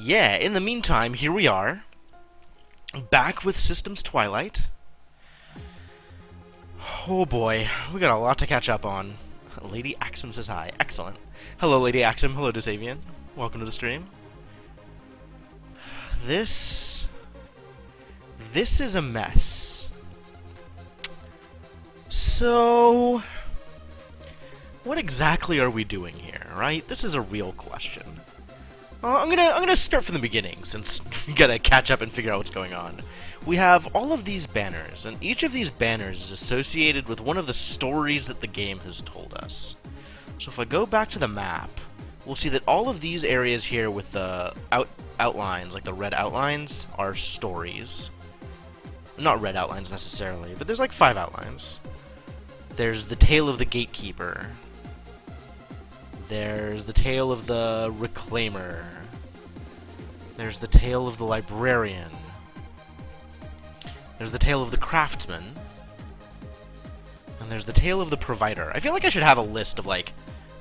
yeah, in the meantime, here we are, back with Systems Twilight. Oh boy, we got a lot to catch up on. Lady Axum says hi. Excellent. Hello, Lady Axum. Hello, Desavian. Welcome to the stream. This is a mess. So, what exactly are we doing here, right? This is a real question. I'm gonna start from the beginning, since we gotta catch up and figure out what's going on. We have all of these banners, and each of these banners is associated with one of the stories that the game has told us. So if I go back to the map, we'll see that all of these areas here with the outlines, like the red outlines, are stories. Not red outlines necessarily, but there's like 5 outlines. There's the tale of the gatekeeper. There's the tale of the reclaimer. There's the tale of the librarian. There's the tale of the craftsman. And there's the tale of the provider. I feel like I should have a list of, like,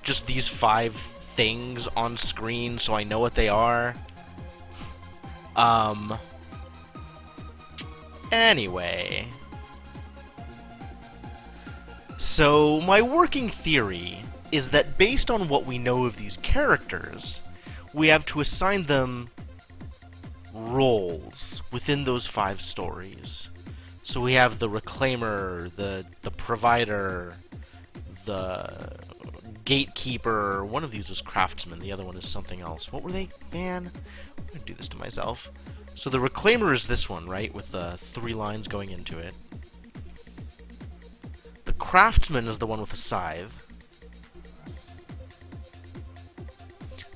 just these 5 things on screen so I know what they are. Anyway. So, my working theory is that based on what we know of these characters, we have to assign them roles within those 5 stories. So we have the reclaimer, the provider, the gatekeeper. One of these is craftsman, the other one is something else. What were they? Man, I'm gonna do this to myself. So the reclaimer is this one, right, with the 3 lines going into it. The craftsman is the one with the scythe.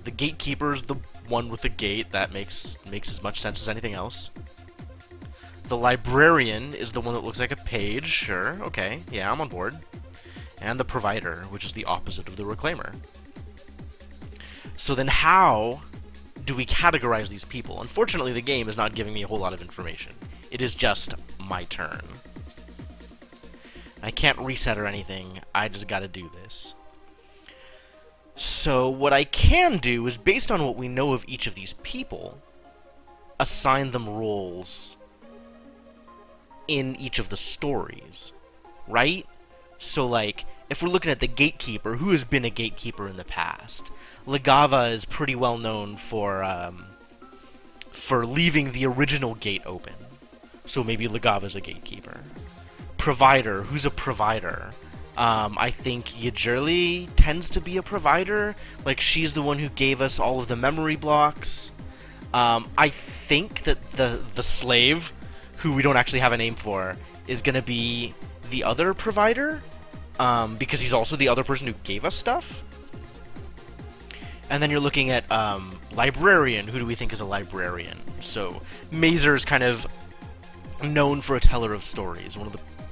The gatekeeper is the one with the gate. That makes as much sense as anything else. The librarian is the one that looks like a page. Sure, okay, yeah, I'm on board. And the provider, which is the opposite of the reclaimer. So then how do we categorize these people? Unfortunately, the game is not giving me a whole lot of information. It is just my turn. I can't reset or anything. I just gotta do this. So what I can do is, based on what we know of each of these people, assign them roles in each of the stories, right? So, like, if we're looking at the gatekeeper, who has been a gatekeeper in the past? Legava is pretty well known for leaving the original gate open. So maybe Legava's a gatekeeper. Provider, who's a provider? I think Yajurli tends to be a provider. Like, she's the one who gave us all of the memory blocks. I think that the slave, who we don't actually have a name for, is gonna be the other provider, because he's also the other person who gave us stuff. And then you're looking at librarian. Who do we think is a librarian? So Mazer is kind of known for a teller of stories.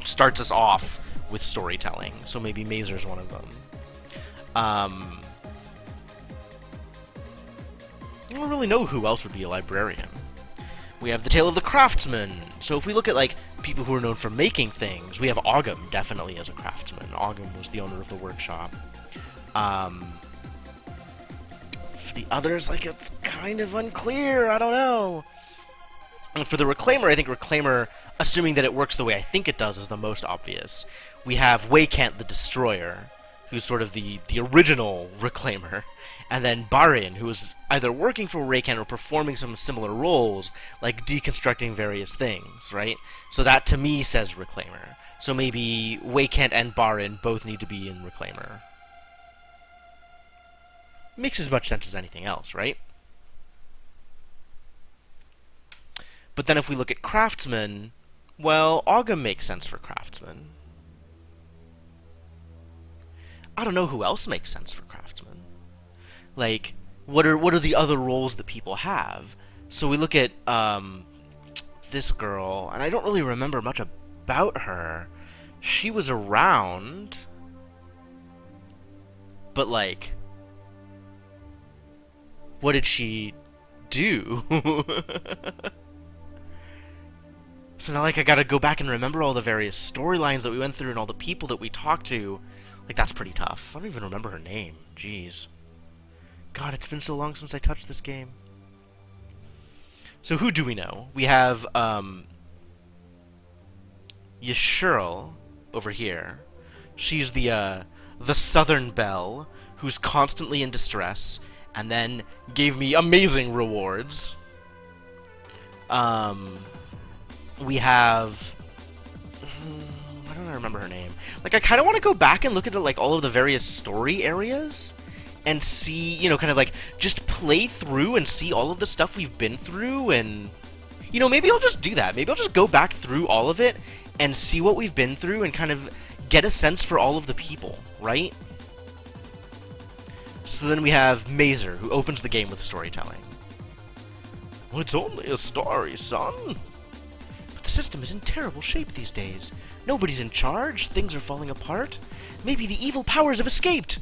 Starts us off with storytelling, so maybe Mazer's one of them. I don't really know who else would be a librarian. We have the tale of the craftsman. So if we look at, like, people who are known for making things, we have Ogum definitely as a craftsman. Ogum was the owner of the workshop. For the others, like, it's kind of unclear. I don't know. And for the reclaimer, I think reclaimer, assuming that it works the way I think it does, is the most obvious. We have Waykant the Destroyer, who's sort of the original reclaimer, and then Barin, who is either working for Waykant or performing some similar roles, like deconstructing various things, right? So that, to me, says reclaimer. So maybe Waykant and Barin both need to be in reclaimer. Makes as much sense as anything else, right? But then if we look at craftsman, well, Ogum makes sense for craftsman. I don't know who else makes sense for craftsman. Like, what are the other roles that people have? So we look at this girl, and I don't really remember much about her. She was around, but, like, what did she do? So now, like, I gotta go back and remember all the various storylines that we went through and all the people that we talked to. Like, that's pretty tough. I don't even remember her name. Jeez. God, it's been so long since I touched this game. So who do we know? We have Yashirl over here. She's the Southern Belle who's constantly in distress, and then gave me amazing rewards. We have... I don't remember her name. Like, I kind of want to go back and look at, like, all of the various story areas and see, you know, kind of, like, just play through and see all of the stuff we've been through, and... You know, maybe I'll just do that. Maybe I'll just go back through all of it and see what we've been through and kind of get a sense for all of the people, right? So then we have Mazer, who opens the game with storytelling. Well, it's only a story, son. But the system is in terrible shape these days. Nobody's in charge, things are falling apart. Maybe the evil powers have escaped.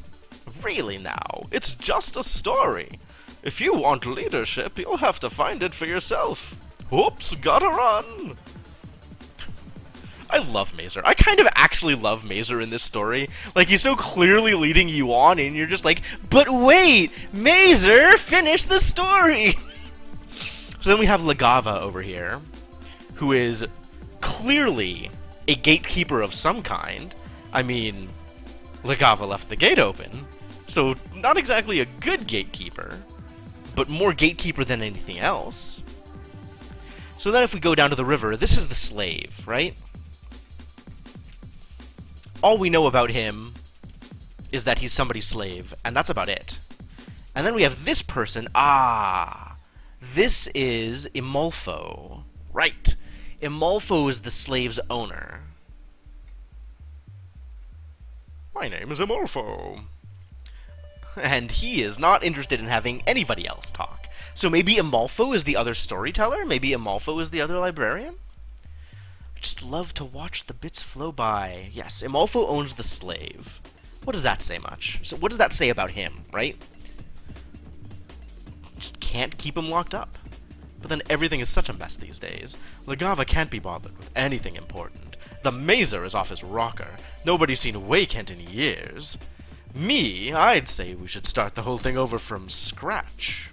Really now, it's just a story. If you want leadership, you'll have to find it for yourself. Oops, gotta run. I love Mazer. I kind of actually love Mazer in this story. Like, he's so clearly leading you on, and you're just like, but wait, Mazer, finish the story! So then we have Lagava over here, who is clearly a gatekeeper of some kind. I mean, Lagava left the gate open, so not exactly a good gatekeeper, but more gatekeeper than anything else. So then if we go down to the river, this is the slave, right? All we know about him is that he's somebody's slave, and that's about it. And then we have this person. This is Imolfo. Right. Imolfo is the slave's owner. My name is Imolfo. And he is not interested in having anybody else talk. So maybe Imolfo is the other storyteller? Maybe Imolfo is the other librarian? Just love to watch the bits flow by. Yes, Imolfo owns the slave. What does that say much? So what does that say about him, right? Just can't keep him locked up. But then everything is such a mess these days. Lagava can't be bothered with anything important. The Mazer is off his rocker. Nobody's seen Waykent in years. Me, I'd say we should start the whole thing over from scratch.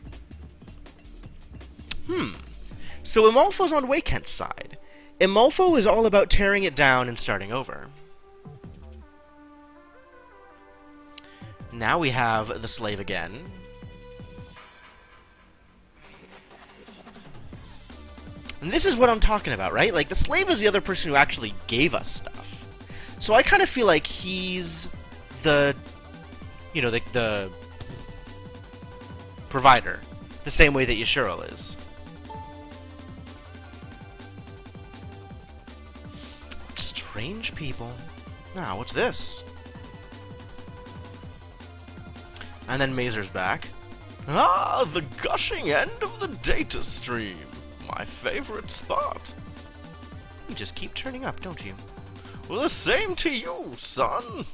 So Imolfo's on Waykent's side. Imolfo is all about tearing it down and starting over. Now we have the slave again. And this is what I'm talking about, right? Like, the slave is the other person who actually gave us stuff. So I kind of feel like he's the, you know, the provider. The same way that Yashirl is. Strange people. Now, what's this? And then Mazer's back. Ah, the gushing end of the data stream. My favorite spot. You just keep turning up, don't you? Well, the same to you, son.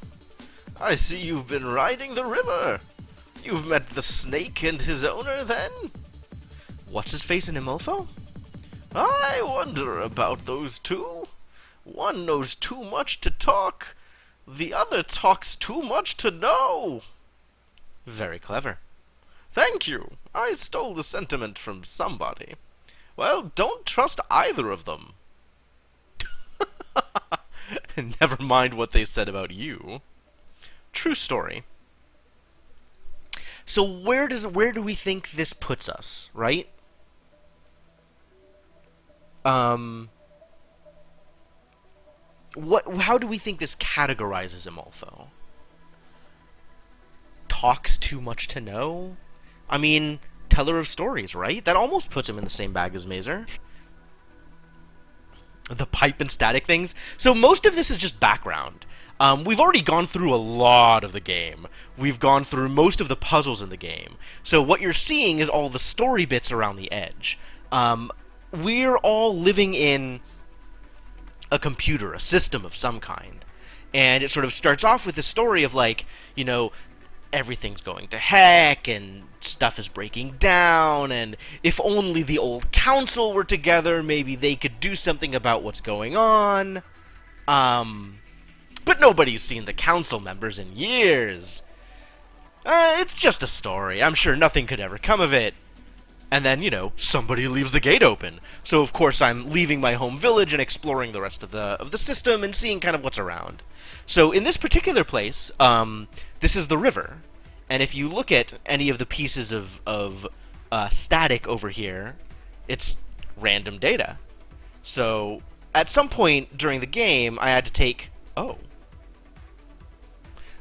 I see you've been riding the river. You've met the snake and his owner, then? What's his face in Imolfo? I wonder about those two. One knows too much to talk. The other talks too much to know. Very clever. Thank you. I stole the sentiment from somebody. Well, don't trust either of them. Never mind what they said about you. True story. So where do we think this puts us, right? How do we think this categorizes Imolfo? Talks too much to know? I mean, teller of stories, right? That almost puts him in the same bag as Mazer. The pipe and static things. So most of this is just background. We've already gone through a lot of the game. We've gone through most of the puzzles in the game. So what you're seeing is all the story bits around the edge. We're all living in a computer, a system of some kind. And it sort of starts off with the story of, like, you know, everything's going to heck, and stuff is breaking down, and if only the old council were together, maybe they could do something about what's going on. But nobody's seen the council members in years. It's just a story. I'm sure nothing could ever come of it. And then, somebody leaves the gate open. So of course I'm leaving my home village and exploring the rest of the system and seeing kind of what's around. So in this particular place, this is the river. And if you look at any of the pieces of static over here, it's random data. So at some point during the game, I had to take... Oh.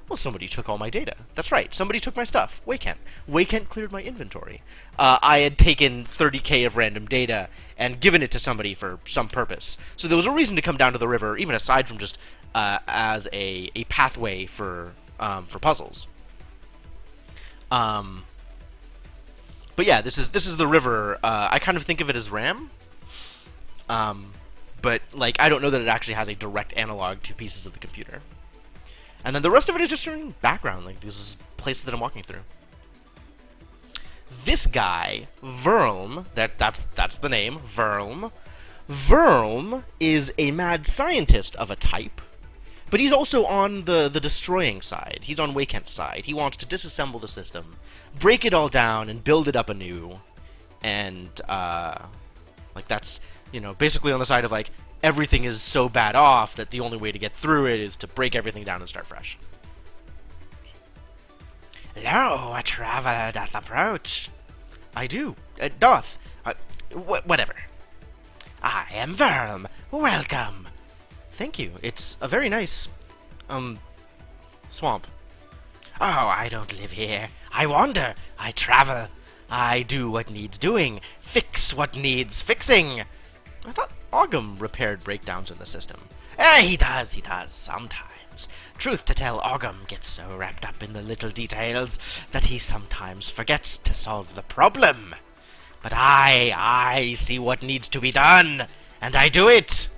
Well, somebody took all my data. That's right. Somebody took my stuff. Waykent. Waykent cleared my inventory. I had taken 30k of random data and given it to somebody for some purpose. So there was a reason to come down to the river, even aside from just as a pathway for puzzles. But yeah, this is the river. I kind of think of it as RAM. But like I don't know that it actually has a direct analog to pieces of the computer. And then the rest of it is just in background, like this is places that I'm walking through. This guy, Verlm, that's the name, Verlm. Verlm is a mad scientist of a type, but he's also on the destroying side. He's on Waykent's side. He wants to disassemble the system, break it all down, and build it up anew. And like that's, basically on the side of like, everything is so bad off that the only way to get through it is to break everything down and start fresh. Lo, a traveler doth approach. I do. Doth. Whatever. I am Verlm. Welcome. Thank you. It's a very nice, swamp. Oh, I don't live here. I wander. I travel. I do what needs doing. Fix what needs fixing. I thought Ogham repaired breakdowns in the system. He does, sometimes. Truth to tell, Ogham gets so wrapped up in the little details that he sometimes forgets to solve the problem. But I see what needs to be done, and I do it.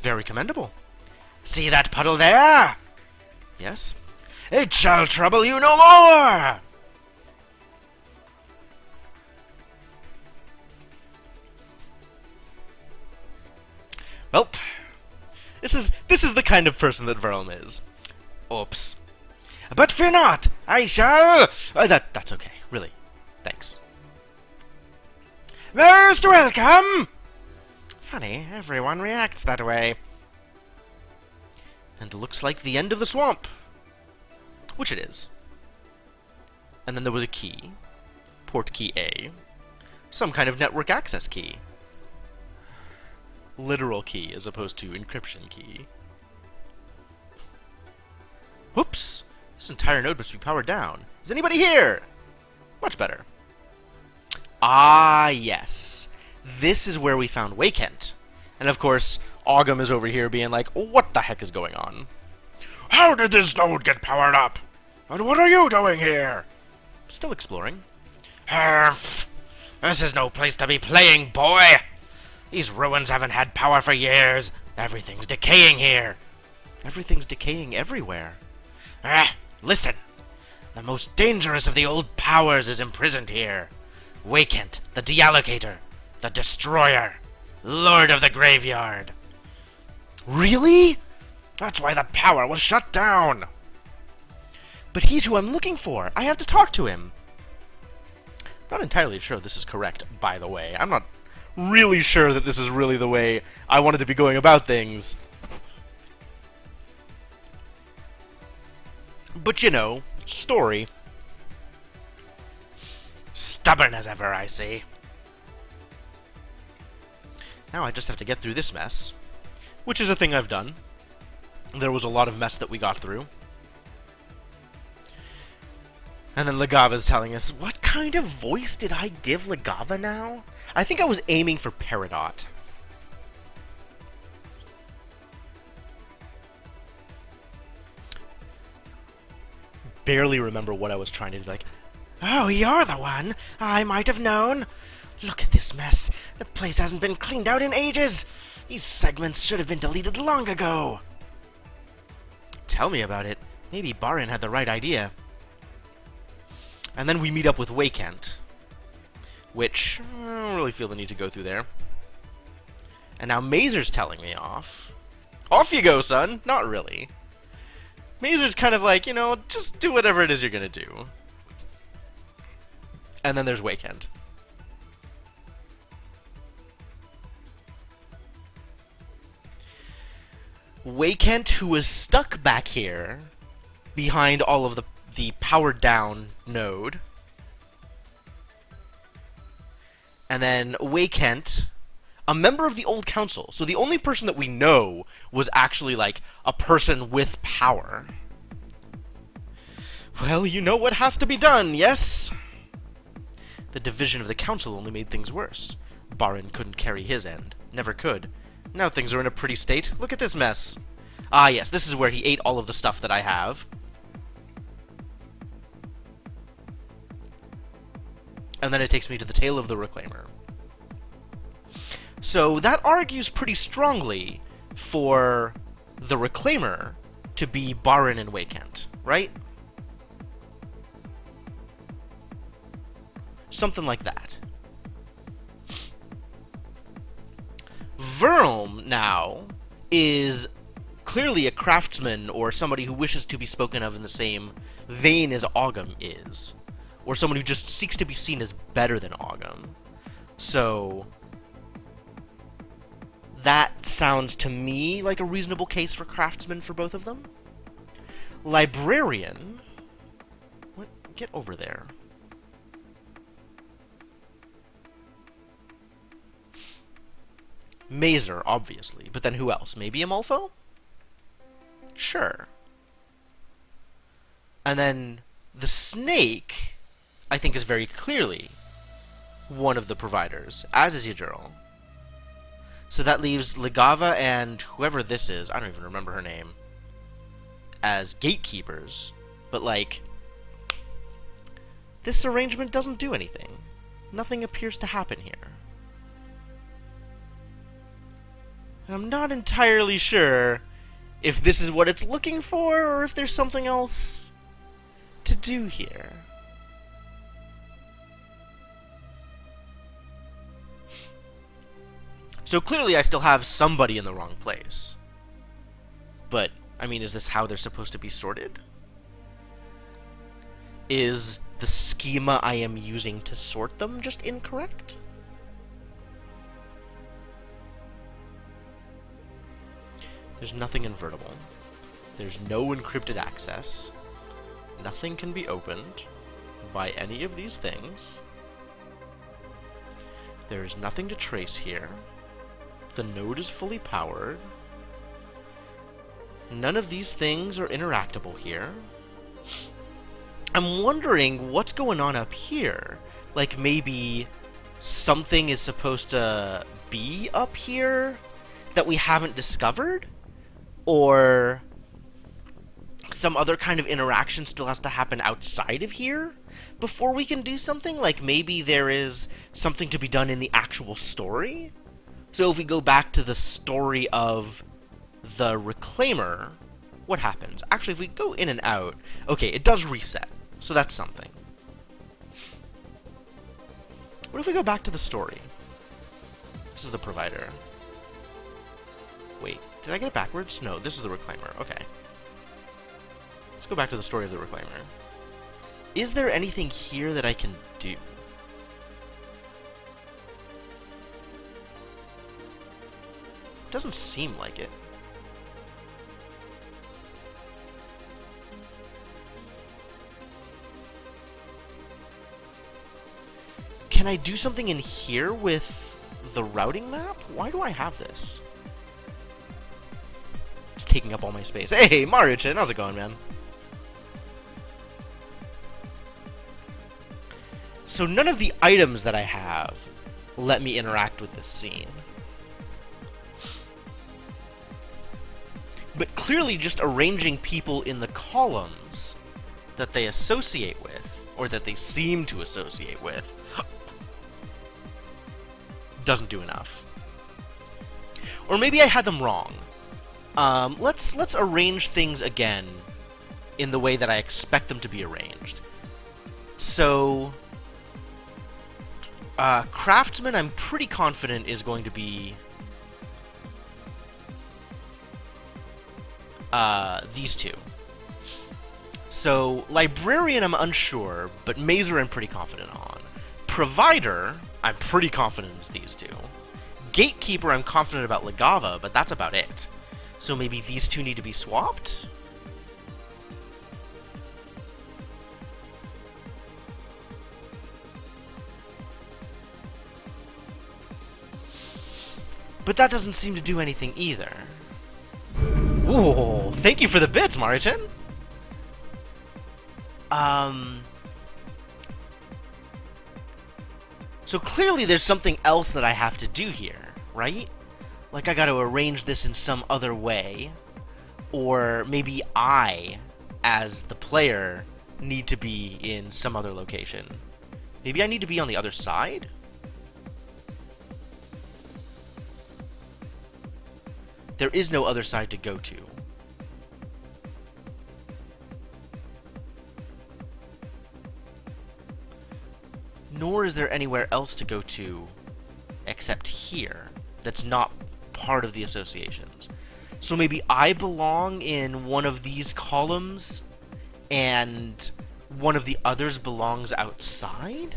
Very commendable. See that puddle there? Yes. It shall trouble you no more! Well, this is the kind of person that Verlm is. Oops. But fear not, I shall... that's okay, really. Thanks. Most welcome! Funny, everyone reacts that way. And looks like the end of the swamp. Which it is. And then there was a key. Port key A. Some kind of network access key. Literal key as opposed to encryption key. Whoops! This entire node must be powered down. Is anybody here? Much better. Ah, yes. This is where we found Waykent. And of course, Ogham is over here being like, what the heck is going on? How did this node get powered up? And what are you doing here? Still exploring. This is no place to be playing, boy! These ruins haven't had power for years. Everything's decaying here. Everything's decaying everywhere. Listen. The most dangerous of the old powers is imprisoned here. Waykent, the Deallocator, the Destroyer, Lord of the Graveyard. Really? That's why the power was shut down. But he's who I'm looking for. I have to talk to him. Not entirely sure this is correct, by the way. I'm not really sure that this is really the way I wanted to be going about things. But story. Stubborn as ever, I see. Now I just have to get through this mess, which is a thing I've done. There was a lot of mess that we got through. And then Legava's telling us, what kind of voice did I give Legava now? I think I was aiming for Peridot. Barely remember what I was trying to do, like, oh, you're the one! I might have known! Look at this mess! The place hasn't been cleaned out in ages! These segments should have been deleted long ago! Tell me about it. Maybe Barin had the right idea. And then we meet up with Waykent, which I don't really feel the need to go through there. And now Mazer's telling me off. Off you go, son! Not really. Mazer's kind of like, just do whatever it is you're gonna do. And then there's Waykent. Waykent, who is stuck back here behind all of the powered down node. And then Waykent, a member of the old council. So the only person that we know was actually, like, a person with power. Well, you know what has to be done, yes? The division of the council only made things worse. Barin couldn't carry his end. Never could. Now things are in a pretty state. Look at this mess. Ah, yes, this is where he ate all of the stuff that I have. And then it takes me to the Tale of the Reclaimer. So that argues pretty strongly for the Reclaimer to be Barin and Waykent, right? Something like that. Verm, now, is clearly a craftsman or somebody who wishes to be spoken of in the same vein as Ogham is. Or someone who just seeks to be seen as better than Ogham. So that sounds to me like a reasonable case for craftsman for both of them. Librarian... What? Get over there. Mazer, obviously. But then who else? Maybe Amalfo? Sure. And then the snake, I think, is very clearly one of the providers, as is Yajurl. So that leaves Ligava and whoever this is, I don't even remember her name, as gatekeepers. But, like, this arrangement doesn't do anything. Nothing appears to happen here. And I'm not entirely sure if this is what it's looking for, or if there's something else to do here. So clearly I still have somebody in the wrong place. But, I mean, is this how they're supposed to be sorted? Is the schema I am using to sort them just incorrect? There's nothing invertible. There's no encrypted access. Nothing can be opened by any of these things. There's nothing to trace here. The node is fully powered. None of these things are interactable here. I'm wondering what's going on up here. Like, maybe something is supposed to be up here that we haven't discovered? Or some other kind of interaction still has to happen outside of here before we can do something? Like, maybe there is something to be done in the actual story? So if we go back to the story of the Reclaimer, what happens? Actually, if we go in and out, okay, it does reset, so that's something. What if we go back to the story? This is the provider. Wait, did I get it backwards? No, this is the Reclaimer, okay. Let's go back to the story of the Reclaimer. Is there anything here that I can do? Doesn't seem like it. Can I do something in here with the routing map? Why do I have this? It's taking up all my space. Hey, Mario-chan, how's it going, man? So none of the items that I have let me interact with this scene. But clearly just arranging people in the columns that they associate with, or that they seem to associate with, doesn't do enough. Or maybe I had them wrong. Let's arrange things again in the way that I expect them to be arranged. So, Craftsman, I'm pretty confident is going to be these two. So, Librarian, I'm unsure, but Mazer, I'm pretty confident on. Provider, I'm pretty confident is these two. Gatekeeper, I'm confident about Ligava, but that's about it. So maybe these two need to be swapped? But that doesn't seem to do anything either. Whoa, thank you for the bits, Martin! So clearly there's something else that I have to do here, right? Like I gotta arrange this in some other way. Or maybe I, as the player, need to be in some other location. Maybe I need to be on the other side? There is no other side to go to. Nor is there anywhere else to go to except here that's not part of the associations. So maybe I belong in one of these columns and one of the others belongs outside?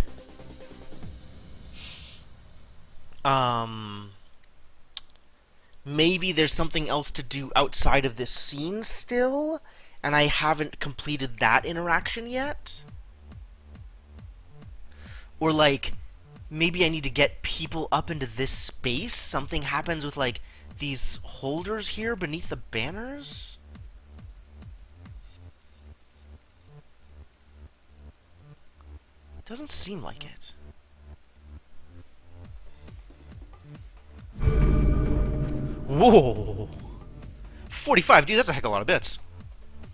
Maybe there's something else to do outside of this scene still, and I haven't completed that interaction yet? Or, like, maybe I need to get people up into this space? Something happens with, like, these holders here beneath the banners? Doesn't seem like it. Whoa! 45, dude, that's a heck of a lot of bits.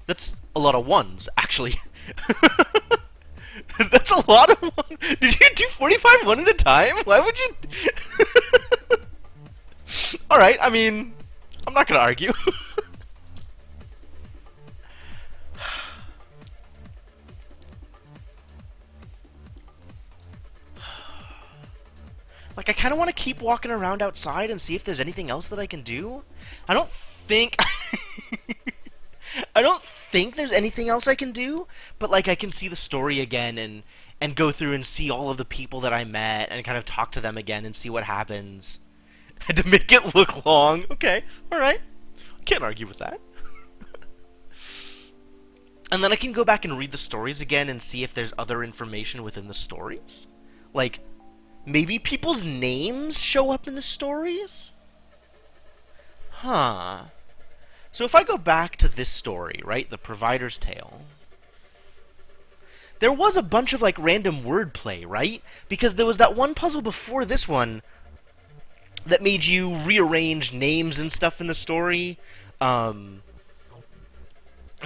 That's a lot of ones, actually. That's a lot of ones. Did you do 45 one at a time? Why would you... Alright, I mean, I'm not gonna argue. Like, I kind of want to keep walking around outside and see if there's anything else that I can do. I don't think... I don't think there's anything else I can do, but, like, I can see the story again and go through and see all of the people that I met and kind of talk to them again and see what happens. And to make it look long. Okay, alright. Can't argue with that. And then I can go back and read the stories again and see if there's other information within the stories. Like... maybe people's names show up in the stories? Huh. So if I go back to this story, right, The Provider's Tale, there was a bunch of, like, random wordplay, right? Because there was that one puzzle before this one that made you rearrange names and stuff in the story.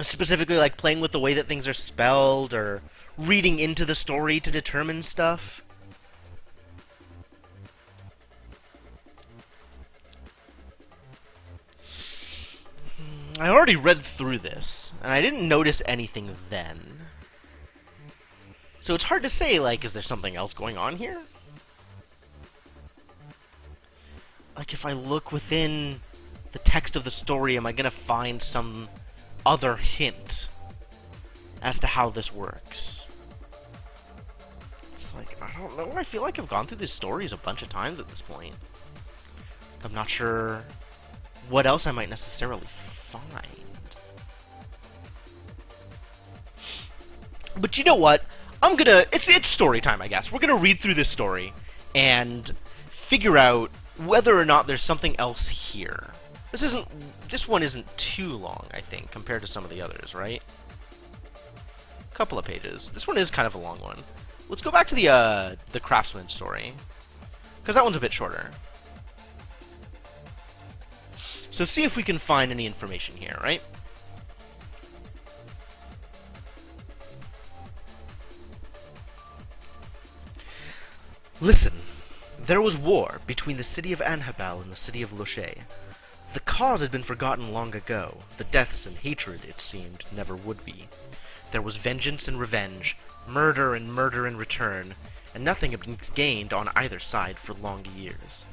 Specifically, like, playing with the way that things are spelled or reading into the story to determine stuff. I already read through this, and I didn't notice anything then. So it's hard to say, like, is there something else going on here? Like, if I look within the text of the story, am I gonna find some other hint as to how this works? It's like, I don't know, I feel like I've gone through these stories a bunch of times at this point. I'm not sure what else I might necessarily find. But you know what? I'm gonna... It's story time, I guess. We're gonna read through this story and figure out whether or not there's something else here. This one isn't too long, I think, compared to some of the others, right? A couple of pages. This one is kind of a long one. Let's go back to the Craftsman story, because that one's a bit shorter. So see if we can find any information here, right? Listen, there was war between the city of Anhabel and the city of Loche. The cause had been forgotten long ago. The deaths and hatred, it seemed, never would be. There was vengeance and revenge, murder in return, and nothing had been gained on either side for long years.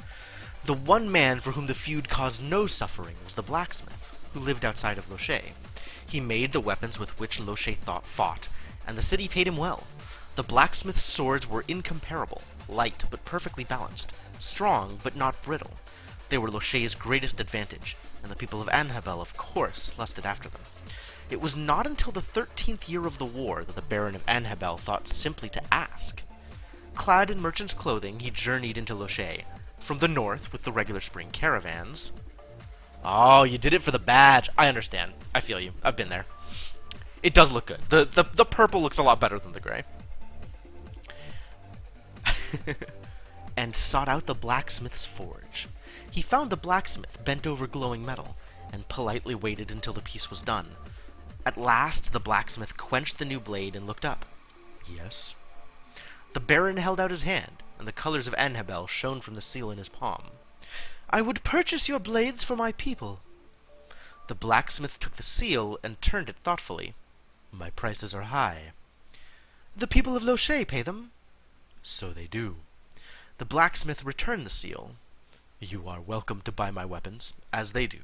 The one man for whom the feud caused no suffering was the blacksmith, who lived outside of Loche. He made the weapons with which Loche fought, and the city paid him well. The blacksmith's swords were incomparable, light but perfectly balanced, strong but not brittle. They were Loche's greatest advantage, and the people of Anhabel, of course, lusted after them. It was not until the 13th year of the war that the Baron of Anhabel thought simply to ask. Clad in merchant's clothing, he journeyed into Loche, from the north with the regular spring caravans. Oh, you did it for the badge. I understand. I feel you. I've been there. It does look good. The purple looks a lot better than the gray. And sought out the blacksmith's forge. He found the blacksmith bent over glowing metal, and politely waited until the piece was done. At last, the blacksmith quenched the new blade and looked up. Yes? The Baron held out his hand, and the colors of Anhabel shone from the seal in his palm. I would purchase your blades for my people. The blacksmith took the seal and turned it thoughtfully. My prices are high. The people of Loche pay them. So they do. The blacksmith returned the seal. You are welcome to buy my weapons, as they do.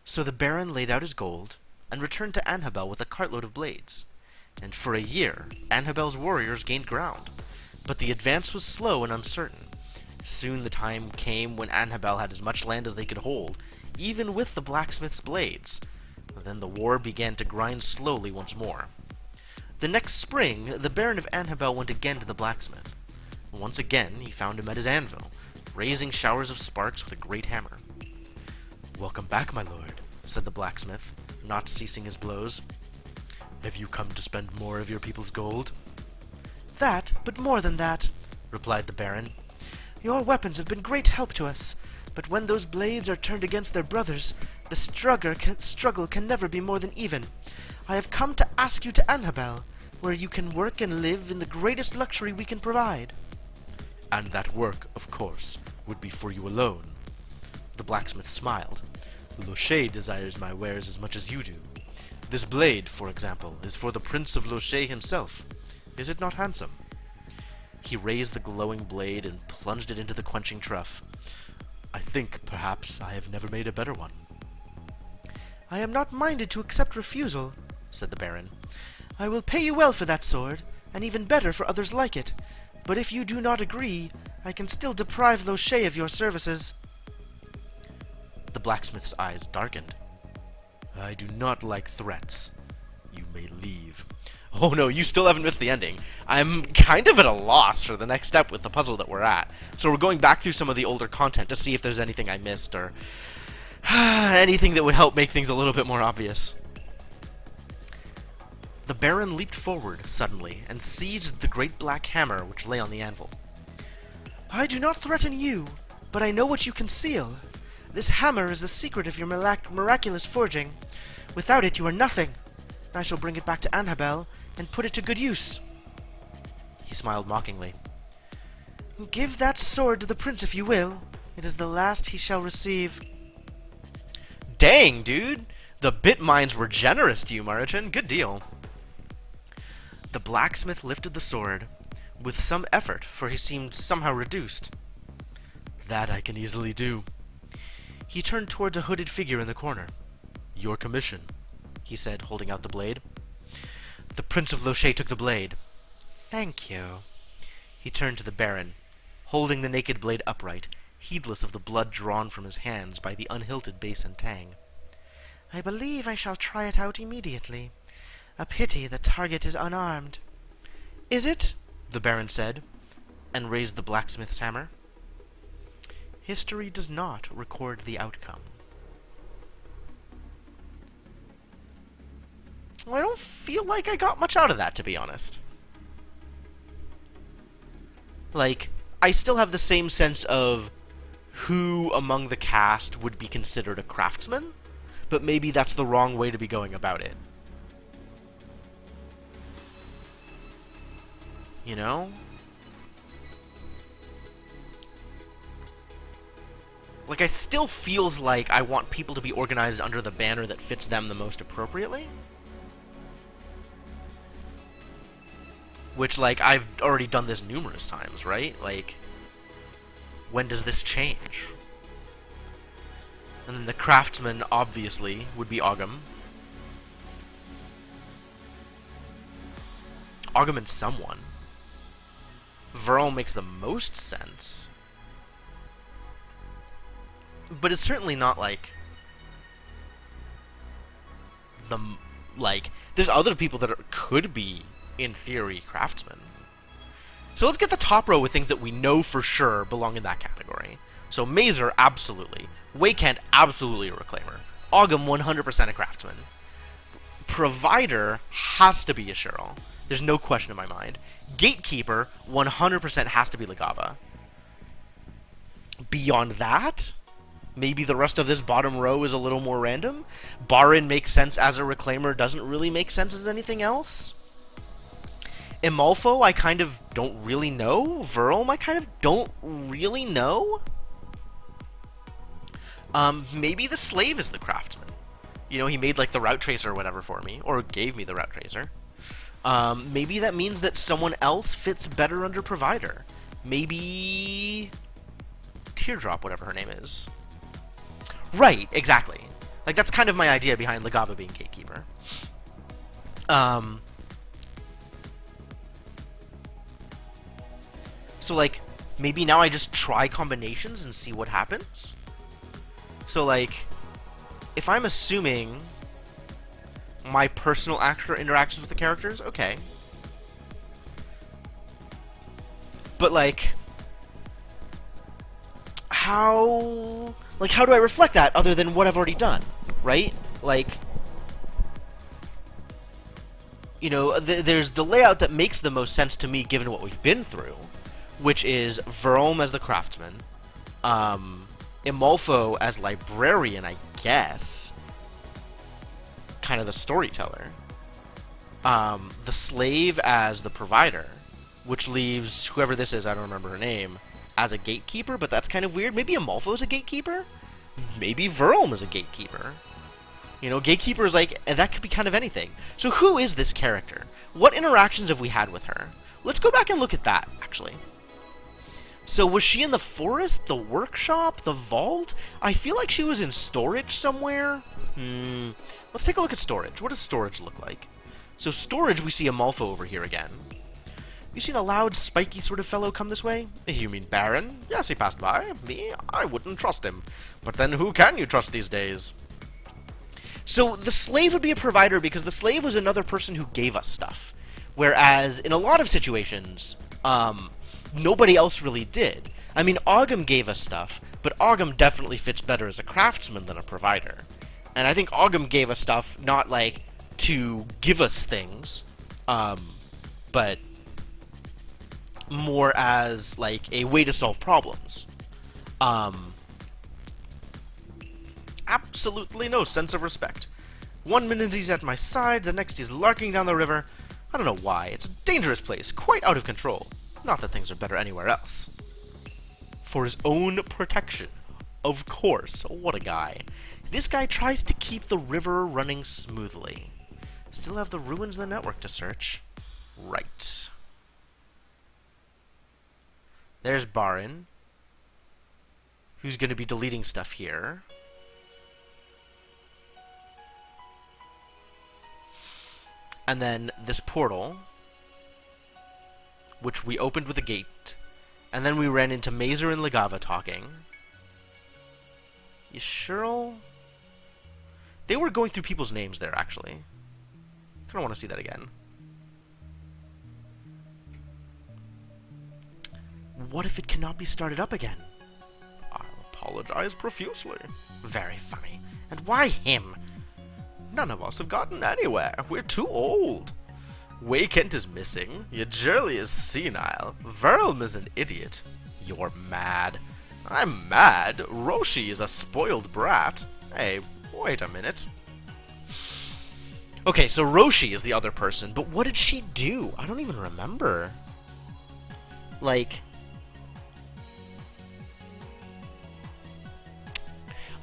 So the Baron laid out his gold, and returned to Anhabel with a cartload of blades. And for a year, Anhabel's warriors gained ground. But the advance was slow and uncertain. Soon the time came when Anhabel had as much land as they could hold, even with the blacksmith's blades. Then the war began to grind slowly once more. The next spring, the Baron of Anhabel went again to the blacksmith. Once again, he found him at his anvil, raising showers of sparks with a great hammer. Welcome back, my lord, said the blacksmith, not ceasing his blows. Have you come to spend more of your people's gold? That, but more than that, replied the Baron. Your weapons have been great help to us, but when those blades are turned against their brothers, the struggle can never be more than even. I have come to ask you to Anhabel, where you can work and live in the greatest luxury we can provide. And that work, of course, would be for you alone. The blacksmith smiled. Loche desires my wares as much as you do. This blade, for example, is for the Prince of Loche himself. Is it not handsome? He raised the glowing blade and plunged it into the quenching trough. I think, perhaps, I have never made a better one. I am not minded to accept refusal, said the Baron. I will pay you well for that sword, and even better for others like it. But if you do not agree, I can still deprive Loche of your services. The blacksmith's eyes darkened. I do not like threats. You may leave. Oh no, you still haven't missed the ending. I'm kind of at a loss for the next step with the puzzle that we're at. So we're going back through some of the older content to see if there's anything I missed or anything that would help make things a little bit more obvious. The Baron leaped forward suddenly and seized the great black hammer which lay on the anvil. I do not threaten you, but I know what you conceal. This hammer is the secret of your miraculous forging. Without it, you are nothing. I shall bring it back to Anhabel and put it to good use. He smiled mockingly. Give that sword to the prince if you will. It is the last he shall receive. Dang, dude! The bit mines were generous to you, Marichin. Good deal. The blacksmith lifted the sword, with some effort, for he seemed somehow reduced. That I can easily do. He turned towards a hooded figure in the corner. Your commission, he said, holding out the blade. The Prince of Loche took the blade. Thank you. He turned to the Baron, holding the naked blade upright, heedless of the blood drawn from his hands by the unhilted base and tang. I believe I shall try it out immediately. A pity the target is unarmed. Is it? The Baron said, and raised the blacksmith's hammer. History does not record the outcome. I don't feel like I got much out of that, to be honest. Like, I still have the same sense of who among the cast would be considered a craftsman, but maybe that's the wrong way to be going about it. You know? Like, I still feels like I want people to be organized under the banner that fits them the most appropriately. Which, like, I've already done this numerous times, right? Like, when does this change? And then the craftsman, obviously, would be Ogham. Ogham and someone. Verl makes the most sense. but it's certainly not like the like. There's other people that could be, in theory, craftsmen. So let's get the top row with things that we know for sure belong in that category. So Mazer, absolutely. Waykent, absolutely a reclaimer. Ogham, 100% a craftsman. Provider has to be a Cheryl. There's no question in my mind. Gatekeeper, 100% has to be Legava. Beyond that, maybe the rest of this bottom row is a little more random. Barin makes sense as a reclaimer, doesn't really make sense as anything else. Imalfo, I kind of don't really know. Verlm, I kind of don't really know. Maybe the slave is the craftsman. You know, he made like the route tracer or whatever for me, or gave me the route tracer. Maybe that means that someone else fits better under provider. Maybe Teardrop, whatever her name is. Right, exactly. Like, that's kind of my idea behind Legava being gatekeeper. So, like, maybe now I just try combinations and see what happens? So, like, if I'm assuming my personal interactions with the characters, okay. But, like, how do I reflect that other than what I've already done, right? Like, you know, there's the layout that makes the most sense to me given what we've been through, which is Verlm as the craftsman, Imalfo as librarian, I guess, kind of the storyteller, the slave as the provider, which leaves whoever this is, I don't remember her name, as a gatekeeper, but that's kind of weird. Maybe Imalfo is a gatekeeper? Maybe Verlm is a gatekeeper. You know, gatekeeper is like, that could be kind of anything. So who is this character? What interactions have we had with her? Let's go back and look at that, actually. So was she in the forest, the workshop, the vault? I feel like she was in storage somewhere. Let's take a look at storage. What does storage look like? So storage, we see Imalfo over here again. You seen a loud, spiky sort of fellow come this way? You mean Baron? Yes, he passed by. Me? I wouldn't trust him. But then who can you trust these days? So the slave would be a provider because the slave was another person who gave us stuff. Whereas in a lot of situations, nobody else really did. I mean, Ogham gave us stuff, but Ogham definitely fits better as a craftsman than a provider. And I think Ogham gave us stuff not, like, to give us things, but more as, like, a way to solve problems. Absolutely no sense of respect. 1 minute he's at my side, the next he's larking down the river. I don't know why. It's a dangerous place, quite out of control. Not that things are better anywhere else. For his own protection. Of course. What a guy. This guy tries to keep the river running smoothly. Still have the ruins of the network to search. Right. There's Barin, who's going to be deleting stuff here. And then this portal, which we opened with a gate. And then we ran into Mazer and Legava talking. You sure? They were going through people's names there, actually. Kind of want to see that again. What if it cannot be started up again? I'll apologize profusely. Very funny. And why him? None of us have gotten anywhere. We're too old. Waykent is missing. Yajurli is senile. Verlm is an idiot. You're mad. I'm mad. Roshi is a spoiled brat. Hey, wait a minute. Okay, so Roshi is the other person, but what did she do? I don't even remember. Like,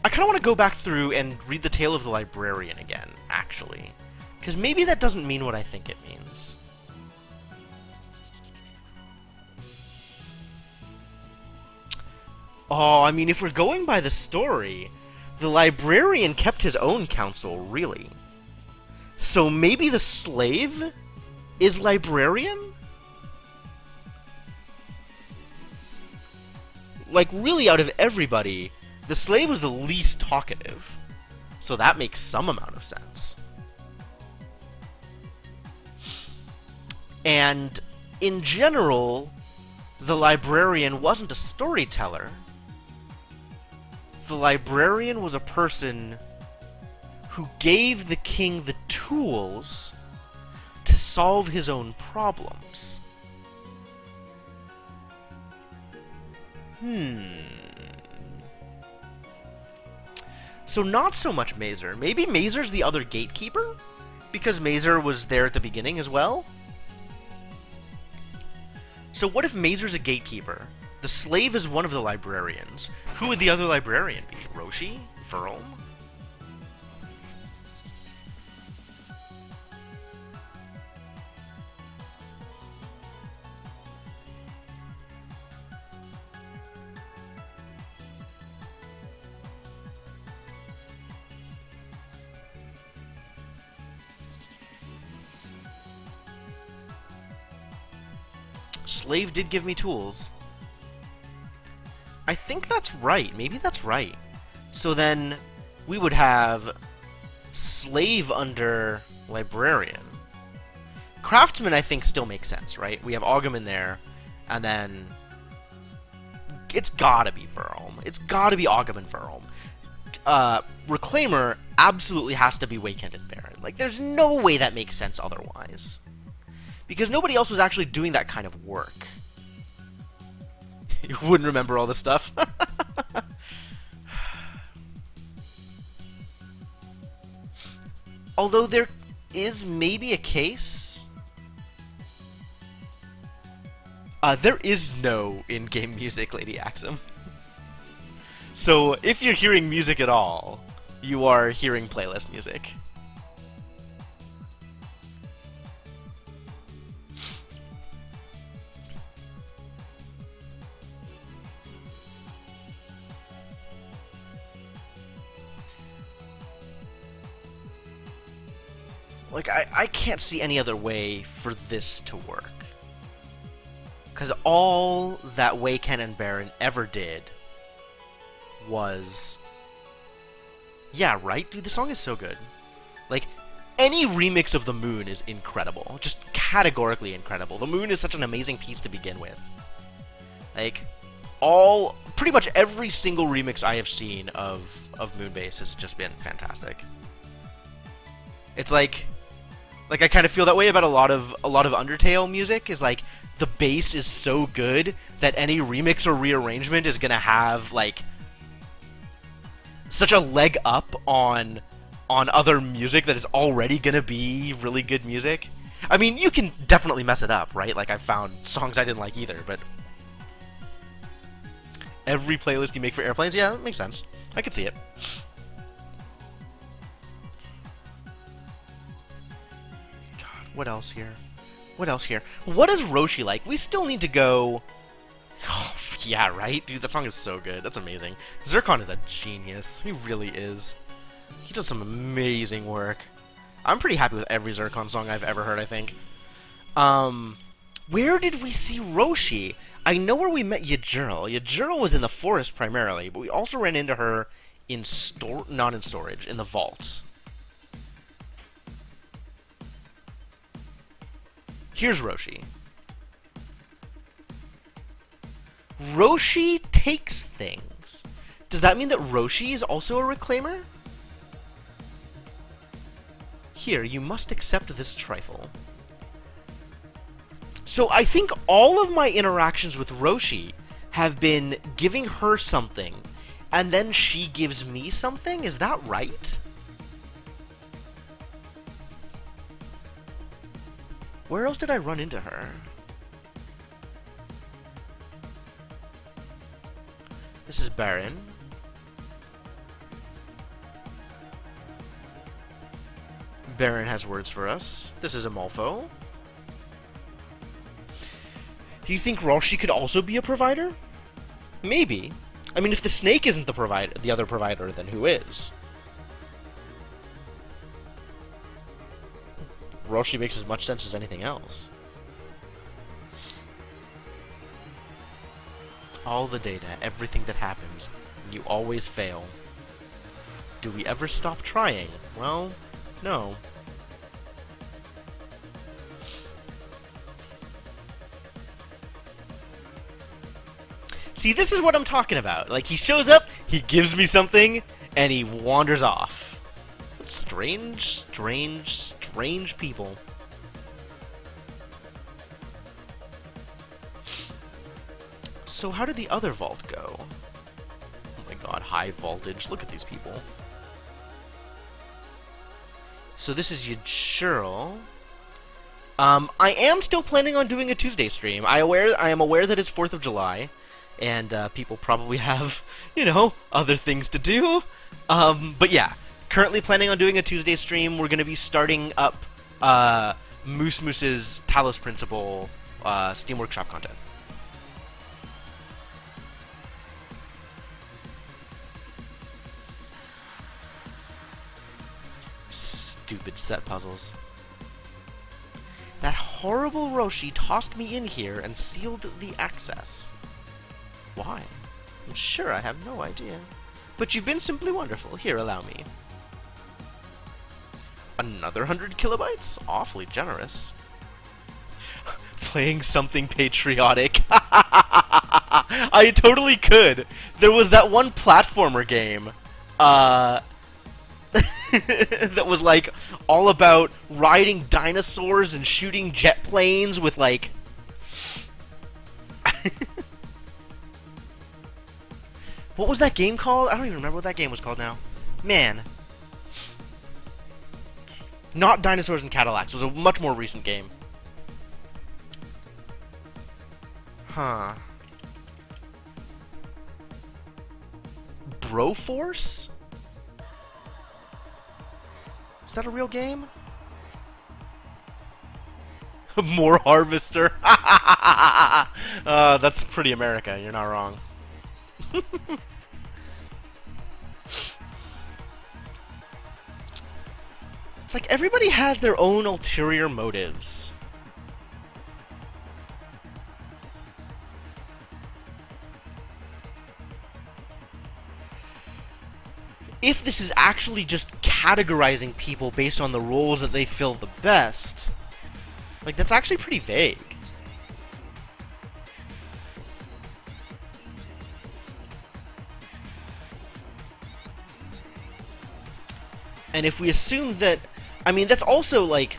I kind of want to go back through and read the tale of the librarian again, actually. Because maybe that doesn't mean what I think it means. Oh, I mean, if we're going by the story, the librarian kept his own counsel, really. So maybe the slave is librarian? Like, really, out of everybody, The slave was the least talkative, so that makes some amount of sense. And in general, the librarian wasn't a storyteller. The librarian was a person who gave the king the tools to solve his own problems. So not so much Mazer. Maybe Mazer's the other gatekeeper? Because Mazer was there at the beginning as well? So what if Mazer's a gatekeeper? The slave is one of the librarians. Who would the other librarian be? Roshi? Verlm? Slave did give me tools. I think that's right. Maybe that's right. So then we would have slave under librarian. Craftsman, I think, still makes sense, right? We have Ogum in there, and then it's gotta be Verlm. It's gotta be Ogum and Verlm. Reclaimer absolutely has to be Wakend and Baron. Like, there's no way that makes sense otherwise. Because nobody else was actually doing that kind of work. You wouldn't remember all this stuff. Although there is maybe a case. There is no in-game music, Lady Axum. So if you're hearing music at all, you are hearing playlist music. Like, I can't see any other way for this to work. Because all that Wakend and Baron ever did was... Yeah, right? Dude, the song is so good. Like, any remix of The Moon is incredible. Just categorically incredible. The Moon is such an amazing piece to begin with. Like, pretty much every single remix I have seen of Moonbase has just been fantastic. It's like I kind of feel that way about a lot of Undertale music. Is like the bass is so good that any remix or rearrangement is gonna have like such a leg up on other music that is already gonna be really good music. I mean, you can definitely mess it up, right? Like, I've found songs I didn't like either, but every playlist you make for Airplanes, yeah, that makes sense. I could see it. What else here? What else here? What is Roshi like? We still need to go... Oh, yeah, right? Dude, that song is so good. That's amazing. Zircon is a genius. He really is. He does some amazing work. I'm pretty happy with every Zircon song I've ever heard, I think. Where did we see Roshi? I know where we met Yajirl. Yajirl was in the forest primarily, but we also ran into her in not in storage, in the vault. Here's Roshi. Roshi takes things. Does that mean that Roshi is also a reclaimer? Here, you must accept this trifle. So I think all of my interactions with Roshi have been giving her something, and then she gives me something? Is that right? Where else did I run into her? This is Baron. Baron has words for us. This is Amalfo. Do you think Roshi could also be a provider? Maybe. I mean, if the snake isn't the other provider, then who is? Roshi makes as much sense as anything else. All the data, everything that happens, and you always fail. Do we ever stop trying? Well, no. See, this is what I'm talking about. Like, he shows up, he gives me something, and he wanders off. Strange, strange, strange people. So how did the other vault go? Oh my god, high voltage. Look at these people. So this is Yajurl. I am still planning on doing a Tuesday stream. I am aware that it's 4th of July, and people probably have, you know, other things to do. But yeah, currently planning on doing a Tuesday stream. We're going to be starting up Moose Moose's Talos Principle Steam Workshop content. Stupid set puzzles. That horrible Roshi tossed me in here and sealed the access. Why? I'm sure I have no idea. But you've been simply wonderful. Here, allow me. Another 100 kilobytes? Awfully generous. Playing something patriotic. I totally could. There was that one platformer game, that was like all about riding dinosaurs and shooting jet planes with like what was that game called? I don't even remember what that game was called now. Man. Not Dinosaurs and Cadillacs. It was a much more recent game. Huh. Broforce? Is that a real game? More Harvester. That's pretty America. You're not wrong. It's like everybody has their own ulterior motives. If this is actually just categorizing people based on the roles that they fill the best, like, that's actually pretty vague. And if we assume that, I mean, that's also, like,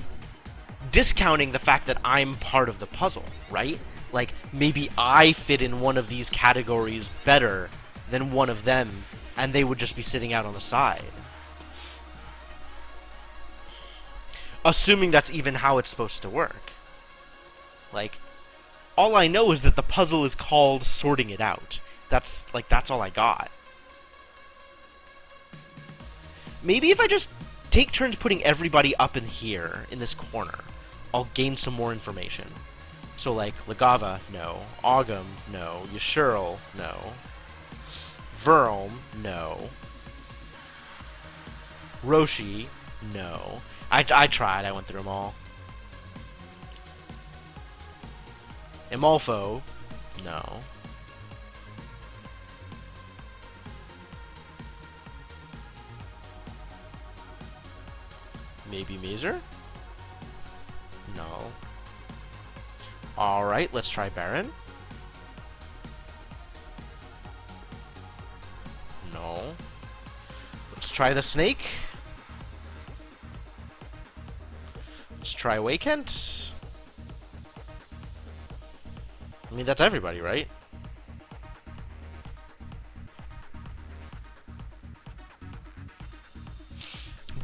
discounting the fact that I'm part of the puzzle, right? Like, maybe I fit in one of these categories better than one of them, and they would just be sitting out on the side. Assuming that's even how it's supposed to work. Like, all I know is that the puzzle is called Sorting It Out. That's all I got. Maybe if I just take turns putting everybody up in here, in this corner, I'll gain some more information. So, like, Legava, no. Ogum, no. Yashurl, no. Verlm, no. Roshi, no. I tried, I went through them all. Imolfo, no. Maybe Mazer? No. Alright, let's try Baron. No. Let's try the Snake. Let's try Wakent. I mean, that's everybody, right?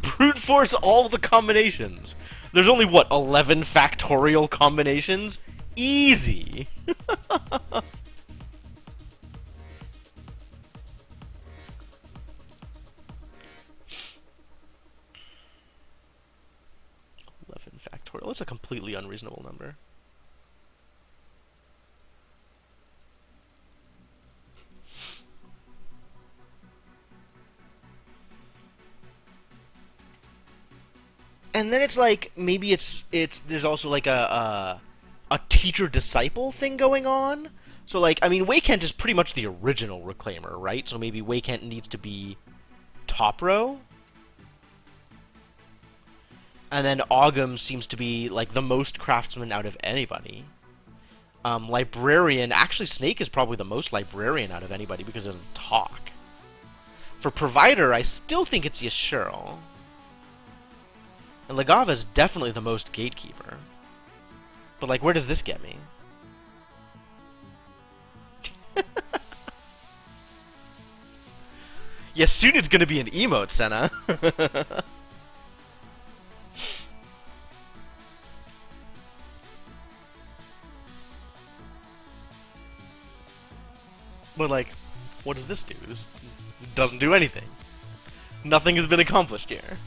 Brute force all the combinations. There's only, what, 11 factorial combinations? Easy! Factorial. It's a completely unreasonable number. And then it's like, maybe it's there's also like a teacher-disciple thing going on. So, like, I mean, Waykent is pretty much the original Reclaimer, right? So maybe Waykent needs to be top row. And then Ogham seems to be, like, the most craftsman out of anybody. Librarian, actually Snake is probably the most librarian out of anybody because it doesn't talk. For provider, I still think it's Yashiro. And Legava is definitely the most gatekeeper. But, like, where does this get me? Yeah, soon it's gonna be an emote, Senna. But, like, what does this do? This doesn't do anything. Nothing has been accomplished here.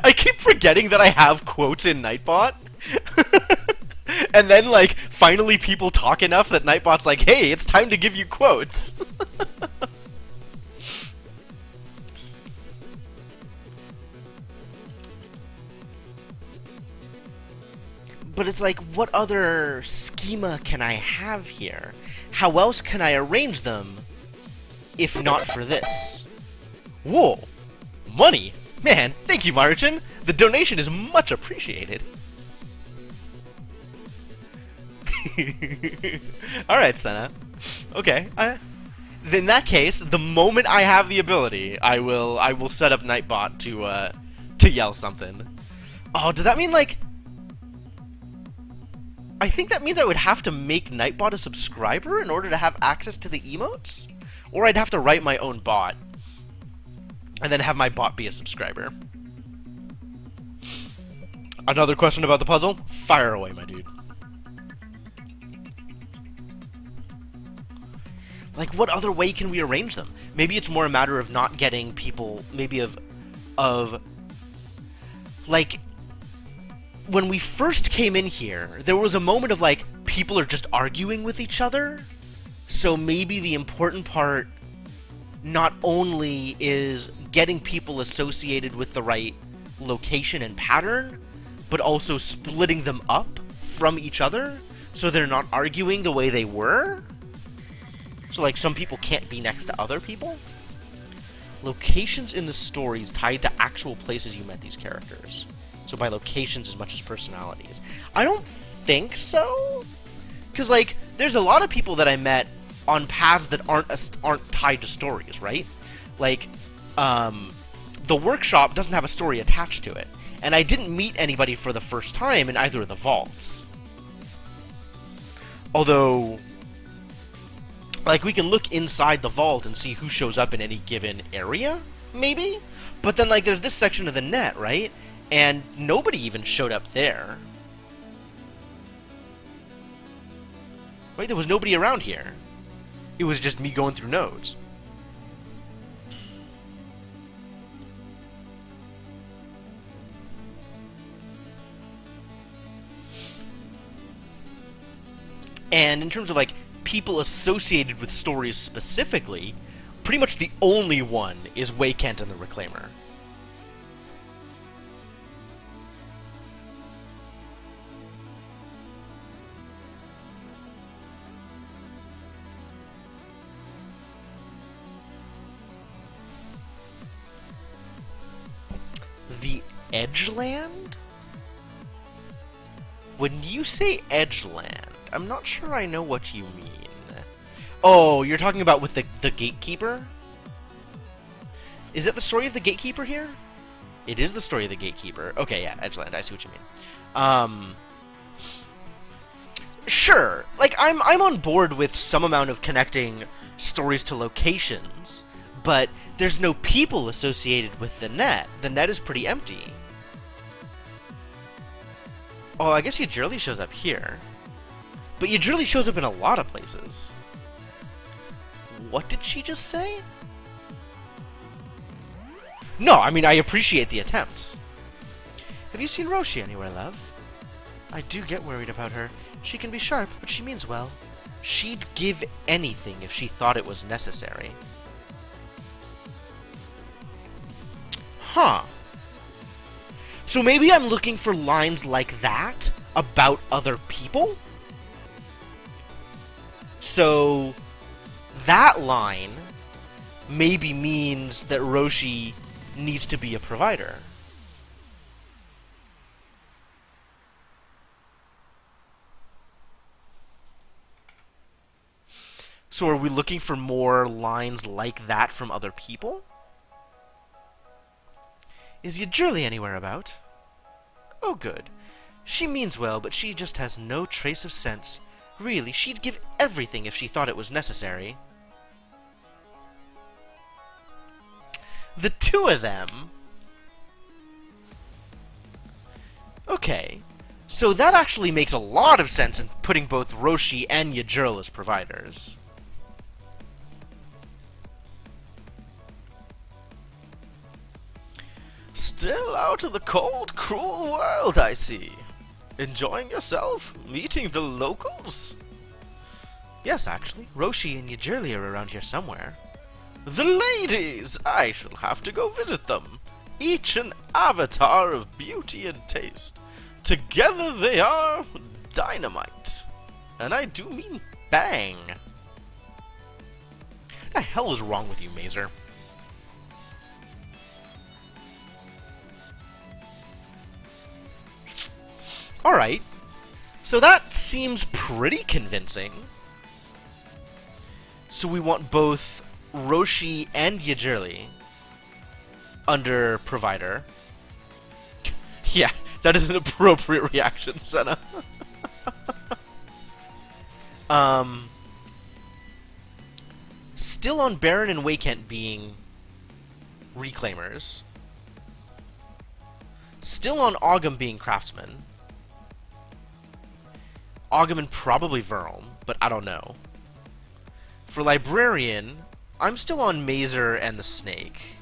I keep forgetting that I have quotes in Nightbot. And then, like, finally people talk enough that Nightbot's like, hey, it's time to give you quotes. But it's like, what other schema can I have here? How else can I arrange them if not for this? Whoa! Money! Man, thank you, Marichin! The donation is much appreciated. Alright, Senna. Okay. In that case, the moment I have the ability, I will set up Nightbot to yell something. Oh, does that mean, like... I think that means I would have to make Nightbot a subscriber in order to have access to the emotes? Or I'd have to write my own bot. And then have my bot be a subscriber. Another question about the puzzle? Fire away, my dude. Like, what other way can we arrange them? Maybe it's more a matter of not getting people, maybe of, like, when we first came in here, there was a moment of, like, people are just arguing with each other. So maybe the important part not only is getting people associated with the right location and pattern, but also splitting them up from each other so they're not arguing the way they were. So, like, some people can't be next to other people. Locations in the stories tied to actual places you met these characters. So by locations as much as personalities. I don't think so. Because, like, there's a lot of people that I met on paths that aren't tied to stories, right? Like, the workshop doesn't have a story attached to it. And I didn't meet anybody for the first time in either of the vaults. Although, like, we can look inside the vault and see who shows up in any given area, maybe? But then, like, there's this section of the net, right? And nobody even showed up there. Right? There was nobody around here. It was just me going through nodes. And in terms of, like, people associated with stories specifically, pretty much the only one is Waykent and the Reclaimer. The Edgeland? When you say Edgeland, I'm not sure I know what you mean. Oh, you're talking about with the Gatekeeper? Is it the story of the Gatekeeper here? It is the story of the Gatekeeper. Okay, yeah, Edgeland, I see what you mean. Sure. Like, I'm on board with some amount of connecting stories to locations, but there's no people associated with the net. The net is pretty empty. Oh, I guess Yajurli shows up here. But Yajurli shows up in a lot of places. What did she just say? No, I mean, I appreciate the attempts. Have you seen Roshi anywhere, love? I do get worried about her. She can be sharp, but she means well. She'd give anything if she thought it was necessary. Huh. So maybe I'm looking for lines like that about other people? So that line maybe means that Roshi needs to be a provider. So are we looking for more lines like that from other people? Is Yajurli anywhere about? Oh, good. She means well, but she just has no trace of sense. Really, she'd give everything if she thought it was necessary. The two of them? Okay. So that actually makes a lot of sense in putting both Roshi and Yajurl as providers. Still out of the cold, cruel world, I see. Enjoying yourself? Meeting the locals? Yes, actually. Roshi and Yajurli are around here somewhere. The ladies! I shall have to go visit them. Each an avatar of beauty and taste. Together they are dynamite. And I do mean bang. What the hell is wrong with you, Mazer? Alright. So that seems pretty convincing. So we want both Roshi and Yajurli under provider. Yeah, that is an appropriate reaction, Senna. Still on Baron and Waykent being reclaimers. Still on Ogum being craftsman. Ogum and probably Verl, but I don't know. For librarian, I'm still on Mazer and the Snake.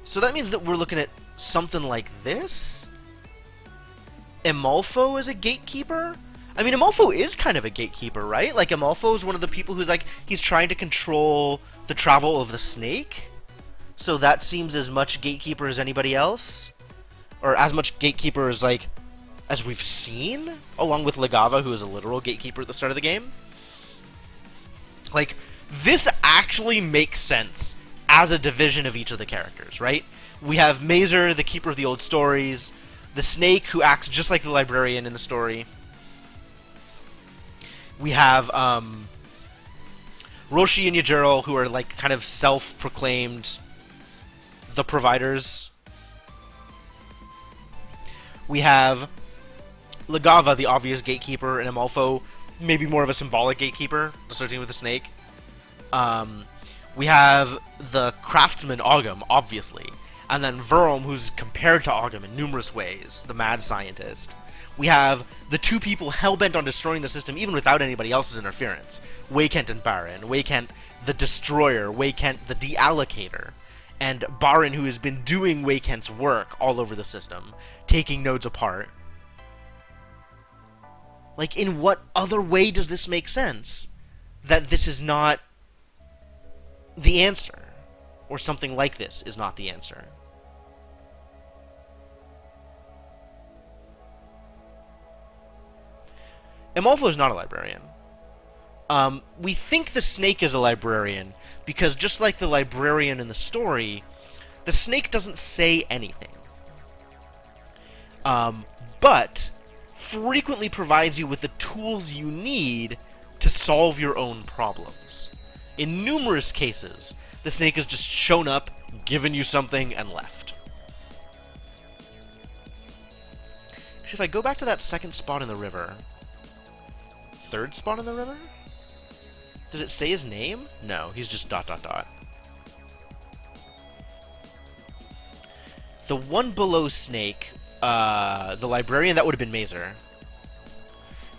So that means that we're looking at something like this? Amalfo is a gatekeeper? I mean, Amalfo is kind of a gatekeeper, right? Like, Amalfo is one of the people who's like, he's trying to control the travel of the Snake. So that seems as much gatekeeper as anybody else. Or as much gatekeeper as, like, as we've seen, along with Legava, who is a literal gatekeeper at the start of the game. Like, this actually makes sense as a division of each of the characters, right? We have Mazer, the keeper of the old stories, the Snake, who acts just like the librarian in the story. We have Roshi and Yajurl, who are, like, kind of self-proclaimed the providers. We have Legava, the obvious gatekeeper, and Amalfo, maybe more of a symbolic gatekeeper, associated with the Snake. We have the craftsman Ogum, obviously, and then Verl, who's compared to Ogum in numerous ways, the mad scientist. We have the two people hell-bent on destroying the system even without anybody else's interference. Waykent and Baron. Waykent, the destroyer. Waykent, the deallocator. And Baron, who has been doing Waykent's work all over the system, taking nodes apart. Like, in what other way does this make sense? That this is not the answer. Or something like this is not the answer. Amalfo is not a librarian. We think the Snake is a librarian, because just like the librarian in the story, the Snake doesn't say anything. But frequently provides you with the tools you need to solve your own problems. In numerous cases, the Snake has just shown up, given you something, and left. Actually, if I go back to that second spot in the river... Third spot in the river? Does it say his name? No, he's just ... The one below Snake, the librarian, that would have been Mazer.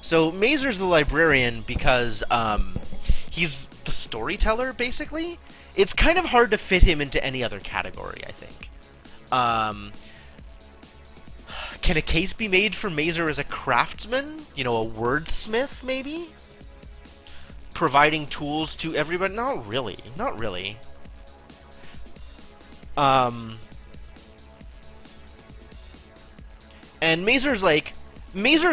So Mazer's the librarian because he's the storyteller, basically. It's kind of hard to fit him into any other category, I think. Can a case be made for Mazer as a craftsman? You know, a wordsmith, maybe? Providing tools to everybody? Not really. Not really. And Mazer's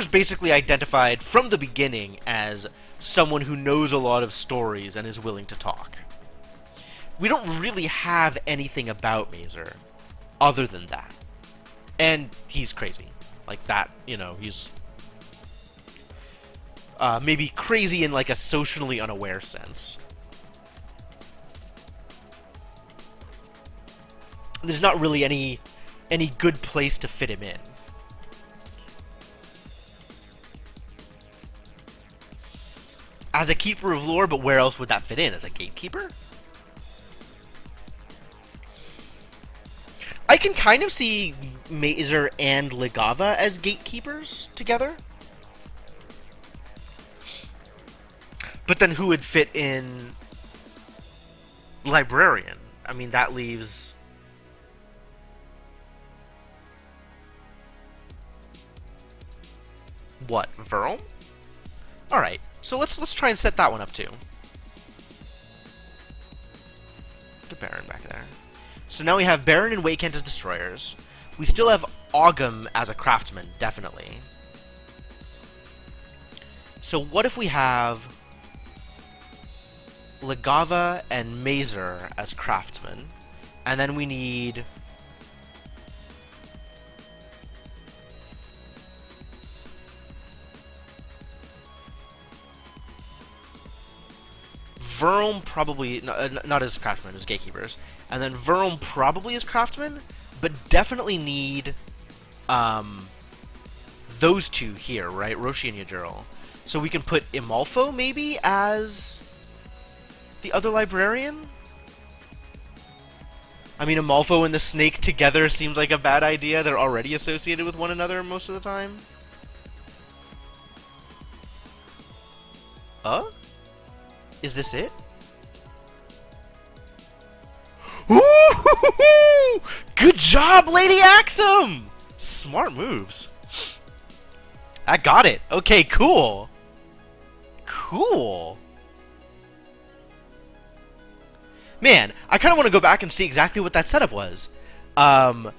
basically identified from the beginning as someone who knows a lot of stories and is willing to talk. We don't really have anything about Mazer other than that. And he's crazy. Like that, you know, he's maybe crazy in like a socially unaware sense. There's not really any good place to fit him in. As a keeper of lore, but where else would that fit in? As a gatekeeper? I can kind of see Mazer and Legava as gatekeepers together. But then who would fit in Librarian? I mean, that leaves... what? Verl? Alright, so let's try and set that one up too. Get Baron back there. So now we have Baron and Wakent as destroyers. We still have Ogham as a craftsman, definitely. So what if we have Legava and Mazer as craftsmen, and then we need Verl probably, not as craftsmen, as gatekeepers. And then Verl probably as craftsmen, but definitely need those two here, right? Roshi and Yajurl. So we can put Imalfo, maybe, as the other librarian? I mean, Imalfo and the snake together seems like a bad idea. They're already associated with one another most of the time. Is this it? Ooh! Good job, Lady Axum! Smart moves. I got it. Okay, cool. Cool. Man, I kind of want to go back and see exactly what that setup was. But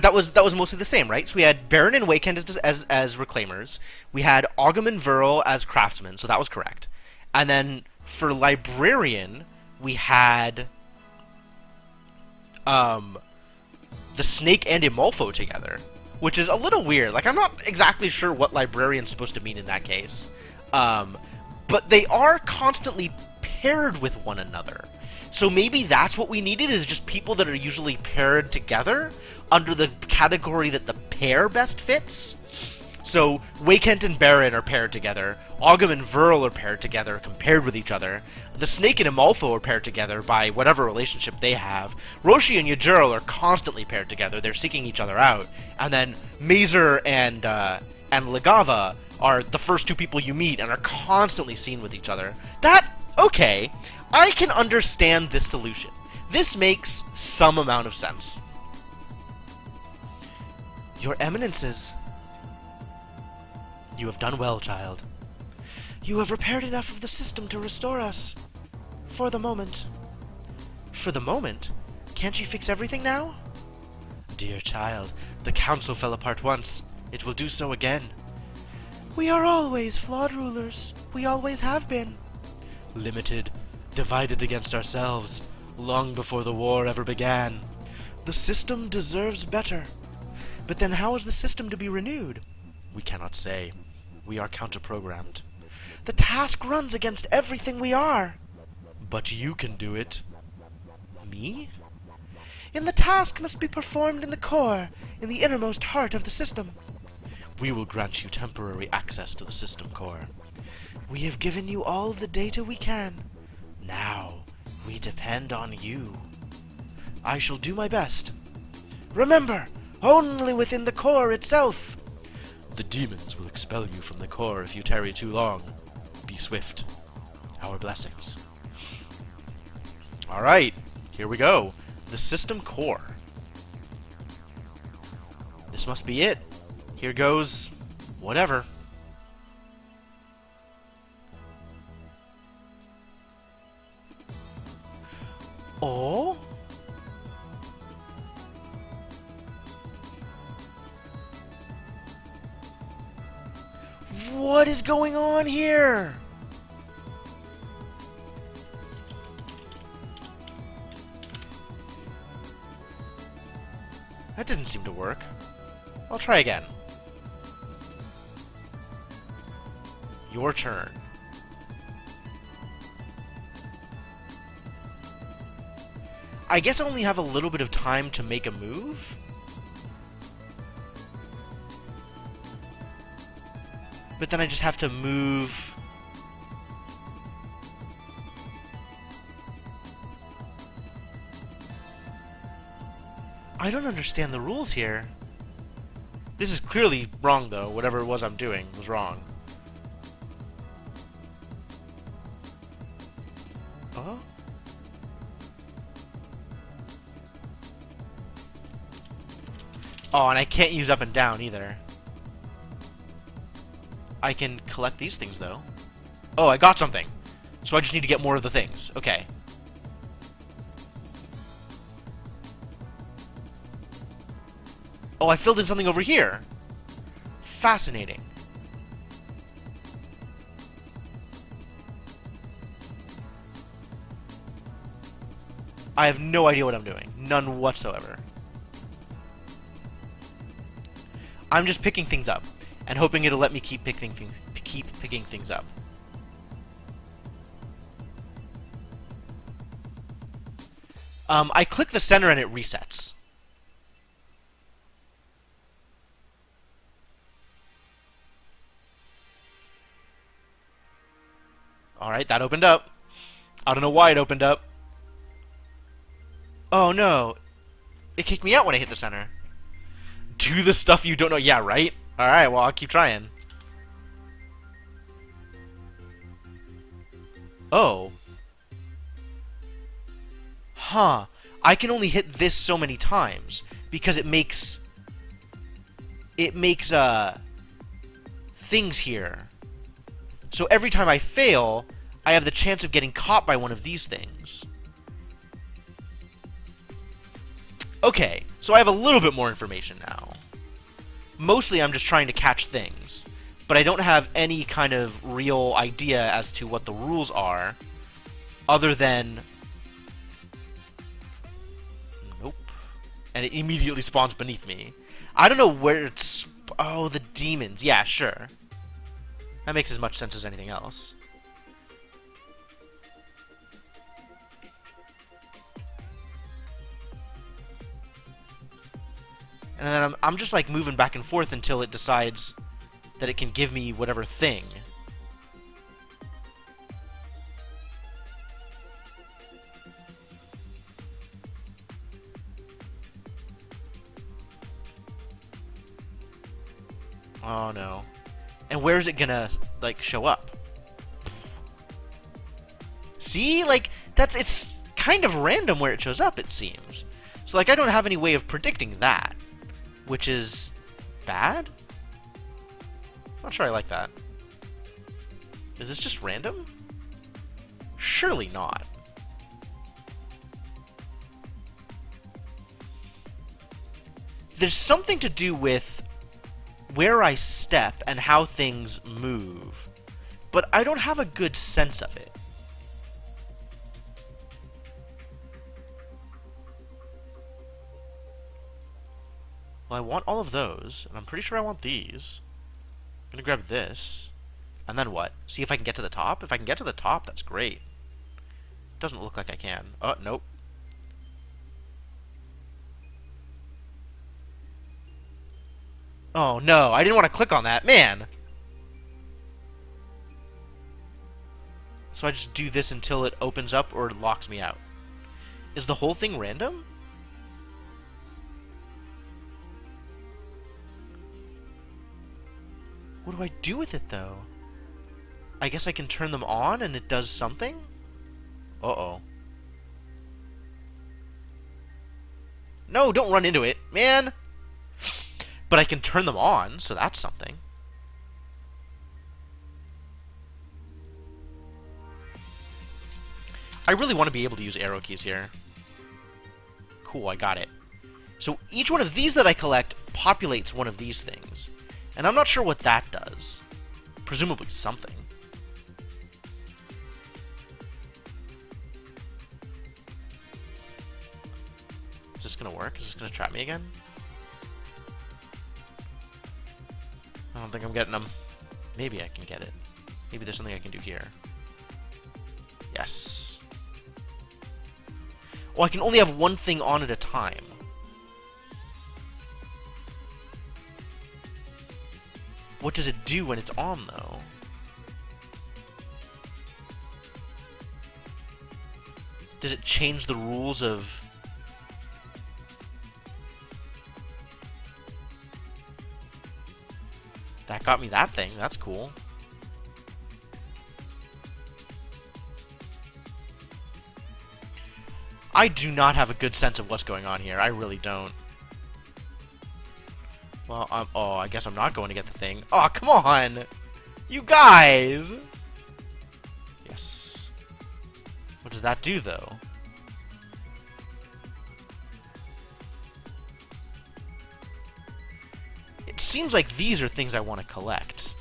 that was mostly the same, right? So we had Baron and Wakent as Reclaimers. We had Ogham and Verl as Craftsmen, so that was correct. And then for Librarian, we had the Snake and Imalfo together, which is a little weird. Like, I'm not exactly sure what Librarian's supposed to mean in that case. But they are constantly paired with one another. So maybe that's what we needed, is just people that are usually paired together under the category that the pair best fits. So Wakent and Baron are paired together. Ogham and Verl are paired together, compared with each other. The Snake and Imalfo are paired together by whatever relationship they have. Roshi and Yajurl are constantly paired together. They're seeking each other out. And then Mazer and Legava are the first two people you meet and are constantly seen with each other. Okay, I can understand this solution. This makes some amount of sense. Your Eminences, you have done well, child. You have repaired enough of the system to restore us. For the moment. For the moment? Can't you fix everything now? Dear child, the council fell apart once. It will do so again. We are always flawed rulers. We always have been. Limited, divided against ourselves, long before the war ever began. The system deserves better. But then how is the system to be renewed? We cannot say. We are counter-programmed. The task runs against everything we are. But you can do it. Me? And the task must be performed in the core, in the innermost heart of the system. We will grant you temporary access to the system core. We have given you all the data we can. Now, we depend on you. I shall do my best. Remember, only within the core itself. The demons will expel you from the core if you tarry too long. Be swift. Our blessings. Alright, here we go. The system core. This must be it. Here goes whatever. Oh? What is going on here? That didn't seem to work. I'll try again. Your turn. I guess I only have a little bit of time to make a move? But then I just have to move... I don't understand the rules here. This is clearly wrong, though. Whatever it was I'm doing was wrong. Oh? Oh, and I can't use up and down, either. I can collect these things, though. Oh, I got something. So I just need to get more of the things. Okay. Oh, I filled in something over here. Fascinating. I have no idea what I'm doing. None whatsoever. I'm just picking things up and hoping it'll let me keep picking things up. I click the center and it resets. Alright, that opened up. I don't know why it opened up. Oh no. It kicked me out when I hit the center. Do the stuff you don't know. Yeah, right? Alright, well, I'll keep trying. Oh. Huh. I can only hit this so many times because it makes things here. So every time I fail, I have the chance of getting caught by one of these things. Okay, so I have a little bit more information now. Mostly I'm just trying to catch things, but I don't have any kind of real idea as to what the rules are, other than... Nope. And it immediately spawns beneath me. I don't know where it's... Oh, the demons. Yeah, sure. That makes as much sense as anything else. And then I'm just like moving back and forth until it decides that it can give me whatever thing. Oh no. And where is it gonna, like, show up? See? Like, it's kind of random where it shows up, it seems. So, like, I don't have any way of predicting that. Which is... bad? Not sure I like that. Is this just random? Surely not. There's something to do with where I step and how things move, but I don't have a good sense of it. Well, I want all of those, and I'm pretty sure I want these. I'm gonna grab this, and then what? See if I can get to the top? If I can get to the top, that's great. Doesn't look like I can. Oh, nope. Oh, no, I didn't want to click on that. Man! So I just do this until it opens up or it locks me out. Is the whole thing random? What do I do with it, though? I guess I can turn them on and it does something? Uh-oh. No, don't run into it, man! But I can turn them on, so that's something. I really want to be able to use arrow keys here. Cool, I got it. So each one of these that I collect populates one of these things. And I'm not sure what that does. Presumably something. Is this gonna work? Is this gonna trap me again? I don't think I'm getting them. Maybe I can get it. Maybe there's something I can do here. Yes. Oh, I can only have one thing on at a time. What does it do when it's on, though? Does it change the rules of... That got me that thing. That's cool. I do not have a good sense of what's going on here. I really don't. Well, oh, I guess I'm not going to get the thing. Oh, come on! You guys! Yes. What does that do, though? It seems like these are things I want to collect.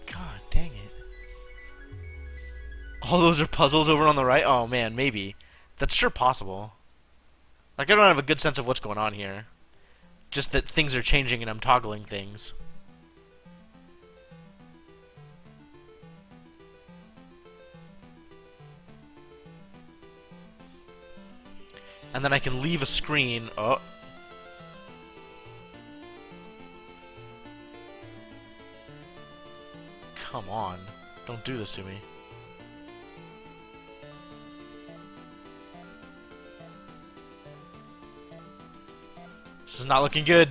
God dang it. All those are puzzles over on the right? Oh, man, maybe. That's sure possible. Like, I don't have a good sense of what's going on here. Just that things are changing and I'm toggling things. And then I can leave a screen. Oh. Come on. Don't do this to me. This is not looking good.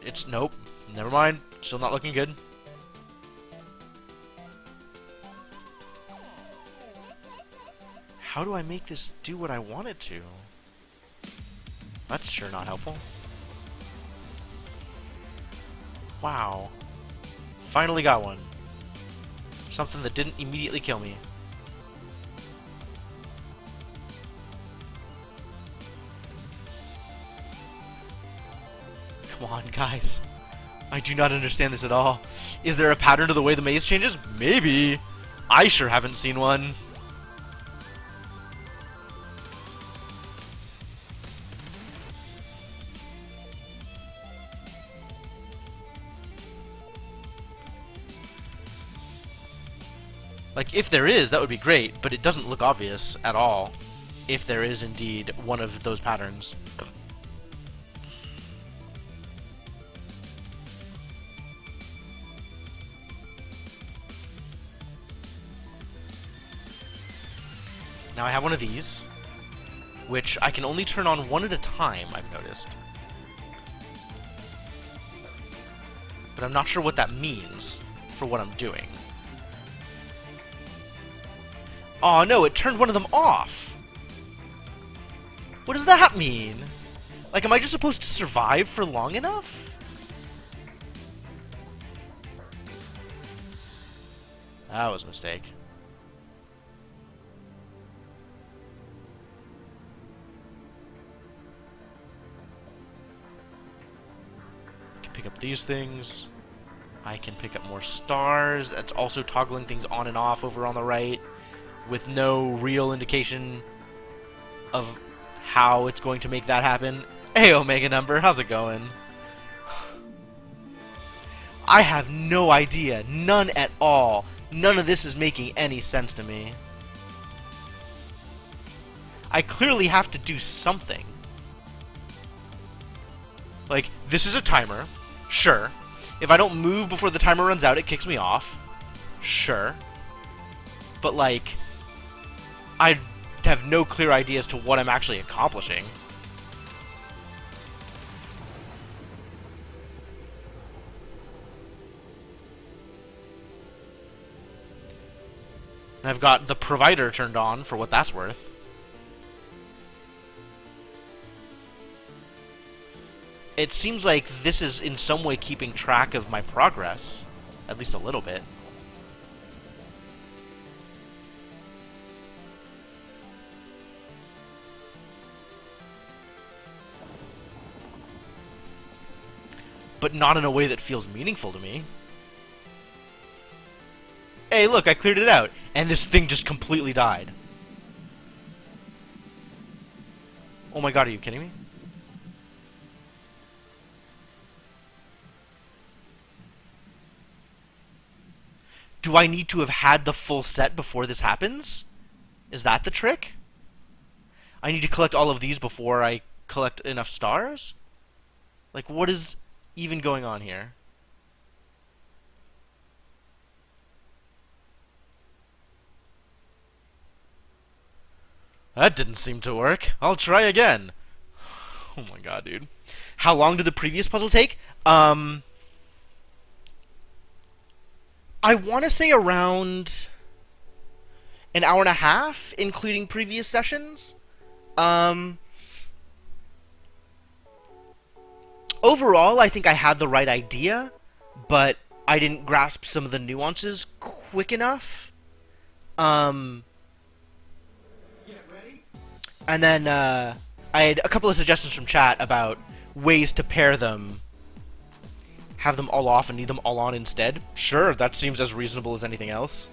It's... Nope. Never mind. Still not looking good. How do I make this do what I want it to? That's sure not helpful. Wow. Finally got one. Something that didn't immediately kill me. Come on, guys. I do not understand this at all. Is there a pattern to the way the maze changes? Maybe. I sure haven't seen one. Like, if there is, that would be great, but it doesn't look obvious at all if there is indeed one of those patterns. Now I have one of these, which I can only turn on one at a time, I've noticed. But I'm not sure what that means for what I'm doing. Oh no, it turned one of them off! What does that mean? Like, am I just supposed to survive for long enough? That was a mistake. I can pick up these things. I can pick up more stars. That's also toggling things on and off over on the right, with no real indication of how it's going to make that happen. Hey, Omega Number, how's it going? I have no idea. None at all. None of this is making any sense to me. I clearly have to do something. Like, this is a timer. Sure. If I don't move before the timer runs out, it kicks me off. Sure. But, like, I have no clear idea as to what I'm actually accomplishing. And I've got the provider turned on for what that's worth. it seems like this is in some way keeping track of my progress, at least a little bit. But not in a way that feels meaningful to me. Hey, look, I cleared it out, and this thing just completely died. Oh my god, are you kidding me? Do I need to have had the full set before this happens? Is that the trick? I need to collect all of these before I collect enough stars? Like, what is even going on here? That didn't seem to work. I'll try again. Oh my god, dude. How long did the previous puzzle take? I want to say around an hour and a half, including previous sessions. Overall, I think I had the right idea, but I didn't grasp some of the nuances quick enough. And then I had a couple of suggestions from chat about ways to pair them. Have them all off and need them all on instead. Sure, that seems as reasonable as anything else.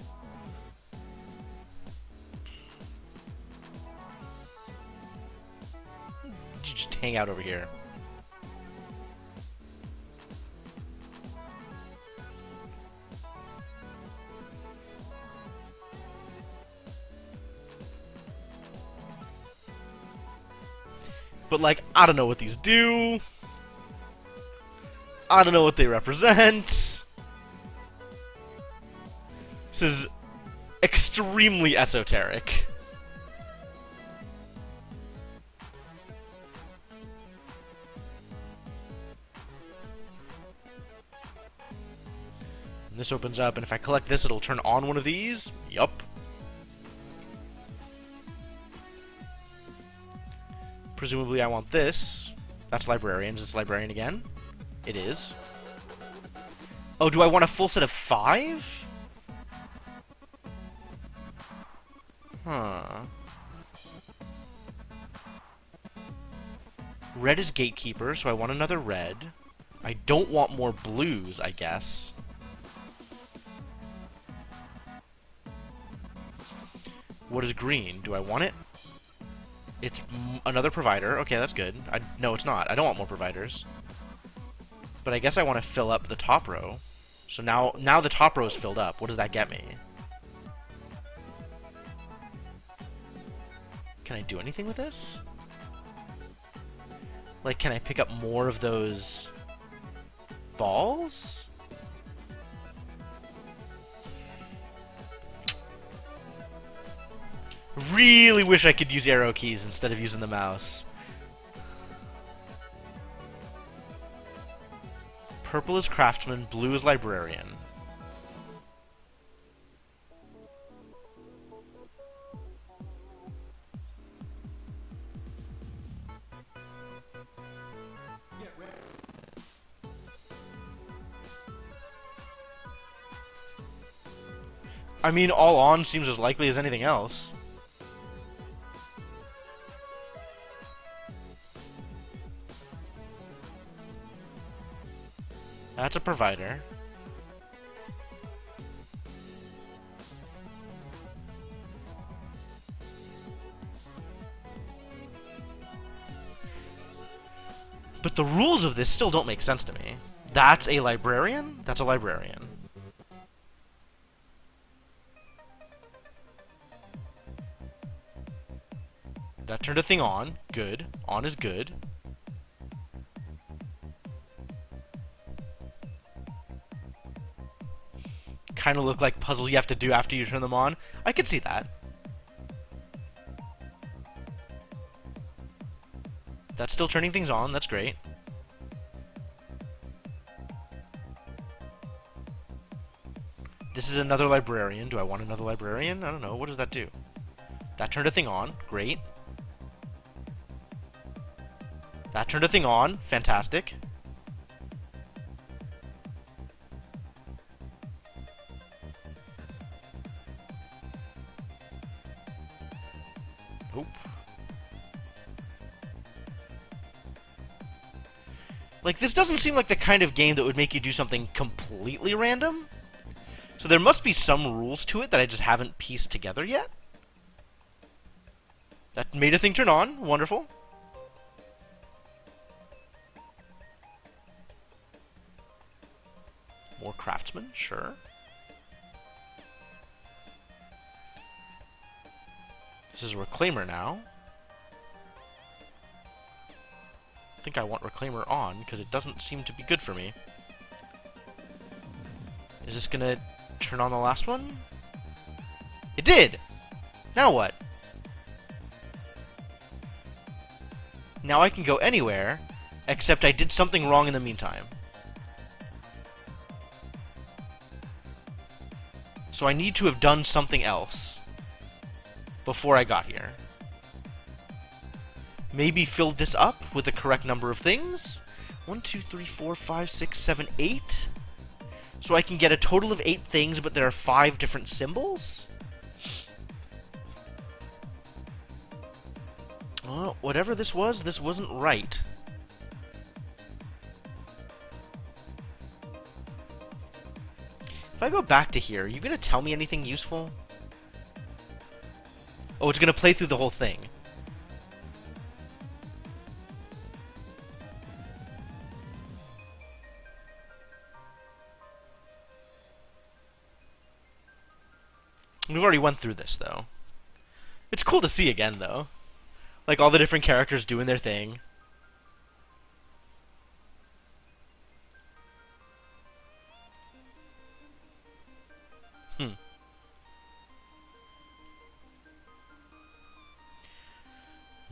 You just hang out over here. But, like, I don't know what these do. I don't know what they represent. This is extremely esoteric. And this opens up, and if I collect this, it'll turn on one of these. Yup. Presumably I want this. That's librarian. Is this librarian again? It is. Oh, do I want a full set of 5? Huh. Red is gatekeeper, so I want another red. I don't want more blues, I guess. What is green? Do I want it? It's another provider. Okay, that's good. No, it's not. I don't want more providers. But I guess I want to fill up the top row. So now the top row is filled up. What does that get me? Can I do anything with this? Like, can I pick up more of those balls? Really wish I could use arrow keys instead of using the mouse. Purple is craftsman, blue is librarian. I mean, all on seems as likely as anything else. That's a provider. But the rules of this still don't make sense to me. That's a librarian? That's a librarian. That turned a thing on. Good. On is good. Kind of look like puzzles you have to do after you turn them on. I could see that. That's still turning things on. That's great. This is another librarian. Do I want another librarian? I don't know. What does that do? That turned a thing on. Great. That turned a thing on. Fantastic. Nope. Like, this doesn't seem like the kind of game that would make you do something completely random. So there must be some rules to it that I just haven't pieced together yet. That made a thing turn on. Wonderful. More craftsmen, sure. This is a reclaimer now. I think I want reclaimer on, because it doesn't seem to be good for me. Is this gonna turn on the last one? It did! Now what? Now I can go anywhere, except I did something wrong in the meantime. So I need to have done something else before I got here. Maybe filled this up with the correct number of things. 1, 2, 3, 4, 5, 6, 7, 8. So I can get a total of 8 things, but there are 5 different symbols? Well, whatever this wasn't right. If I go back to here, are you going to tell me anything useful? Oh, it's going to play through the whole thing. We've already went through this, though. It's cool to see again, though. Like, all the different characters doing their thing.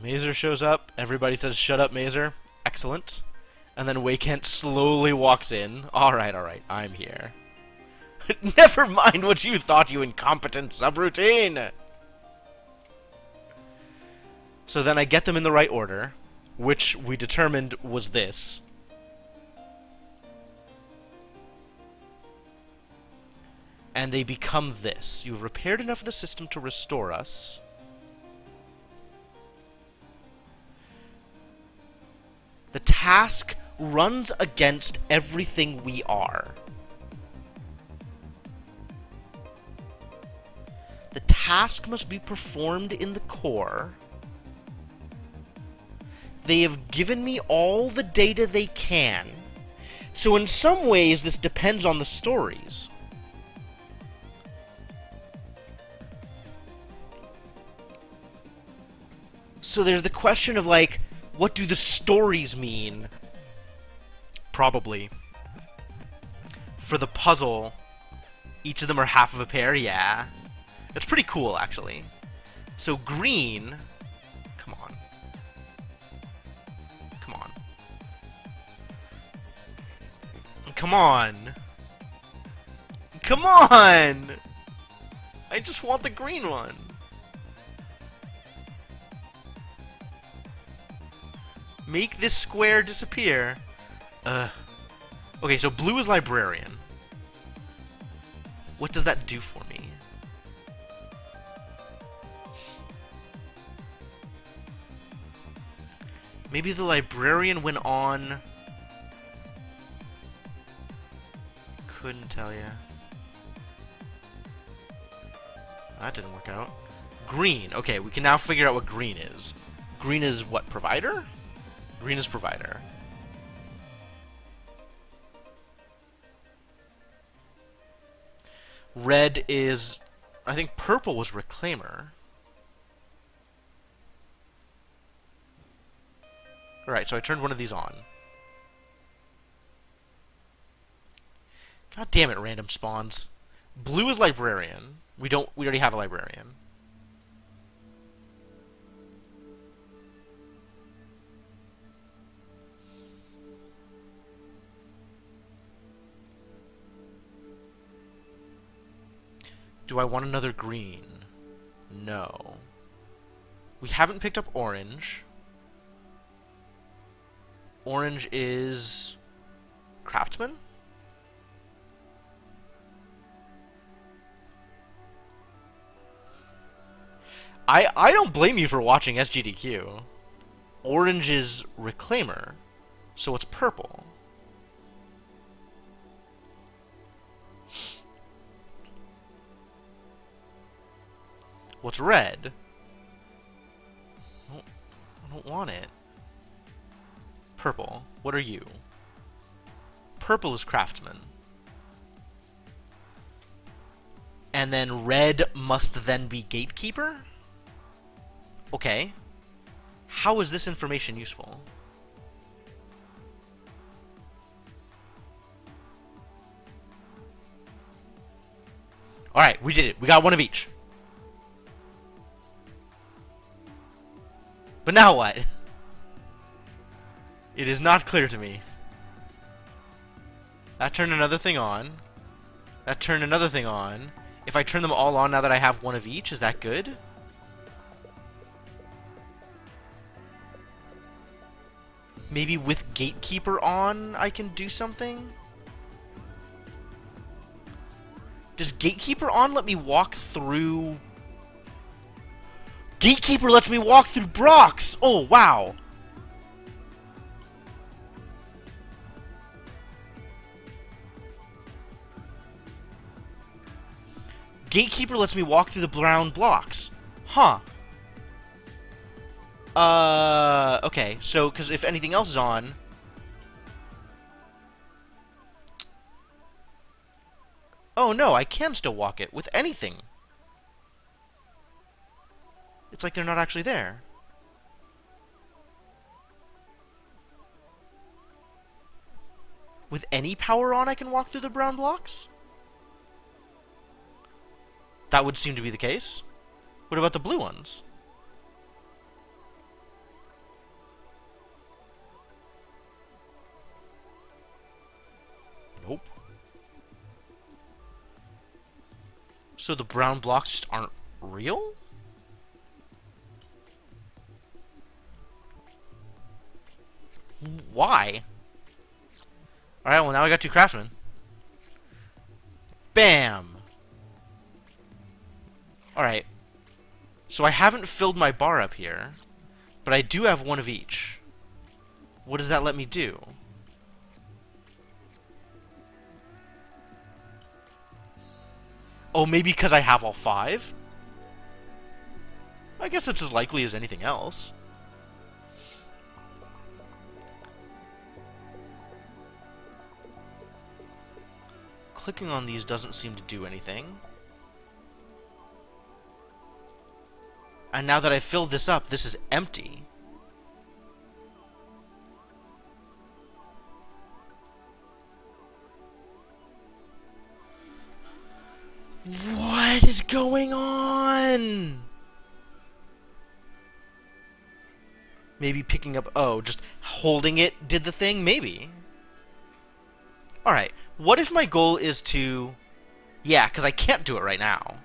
Mazer shows up. Everybody says, "Shut up, Mazer." Excellent. And then Waykent slowly walks in. Alright, I'm here. Never mind what you thought, you incompetent subroutine! So then I get them in the right order, which we determined was this. And they become this. You've repaired enough of the system to restore us. The task runs against everything we are. The task must be performed in the core. They have given me all the data they can. So in some ways, this depends on the stories. So there's the question of, like, what do the stories mean? Probably. For the puzzle, each of them are half of a pair, yeah. It's pretty cool, actually. So green... Come on. Come on. Come on! Come on! I just want the green one. Make this square disappear. Okay, so blue is librarian. What does that do for me? Maybe the librarian went on... Couldn't tell ya. That didn't work out. Green. Okay, we can now figure out what green is. Green is what, provider? Green is provider. Red is... I think purple was reclaimer. Alright, so I turned one of these on. God damn it, random spawns. Blue is librarian. We already have a librarian. Do I want another green? No. We haven't picked up orange. Orange is Craftsman? I don't blame you for watching SGDQ. Orange is Reclaimer, so it's purple. What's red? I don't want it. Purple. What are you? Purple is Craftsman. And then red must then be Gatekeeper? Okay. How is this information useful? Alright, we did it. We got one of each. But now what? It is not clear to me. That turned another thing on. That turned another thing on. If I turn them all on now that I have one of each, is that good? Maybe with Gatekeeper on, I can do something? Does Gatekeeper on let me walk through... Gatekeeper lets me walk through Brock's! Oh, wow! Gatekeeper lets me walk through the brown blocks. Huh. Okay, so, because if anything else is on... Oh, no, I can still walk it with anything. It's like they're not actually there. With any power on, I can walk through the brown blocks? That would seem to be the case. What about the blue ones? Nope. So the brown blocks just aren't real? Why? Alright, well now I got 2 craftsmen. Bam! Alright. So I haven't filled my bar up here, but I do have one of each. What does that let me do? Oh, maybe because I have all 5? I guess it's as likely as anything else. Clicking on these doesn't seem to do anything. And now that I've filled this up, this is empty. What is going on? Maybe picking up... Oh, just holding it did the thing? Maybe. Alright, what if my goal is to... Yeah, because I can't do it right now.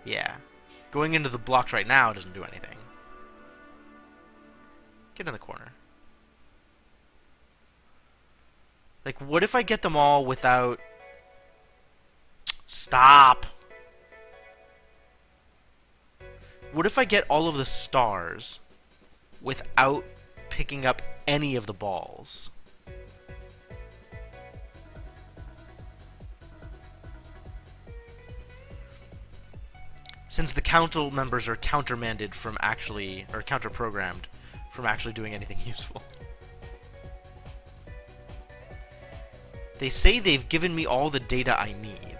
Yeah. Going into the blocks right now doesn't do anything. Get in the corner. Like, what if I get them all without... Stop! What if I get all of the stars without picking up any of the balls? Since the council members are countermanded from actually, or counter-programmed from actually doing anything useful. They say they've given me all the data I need.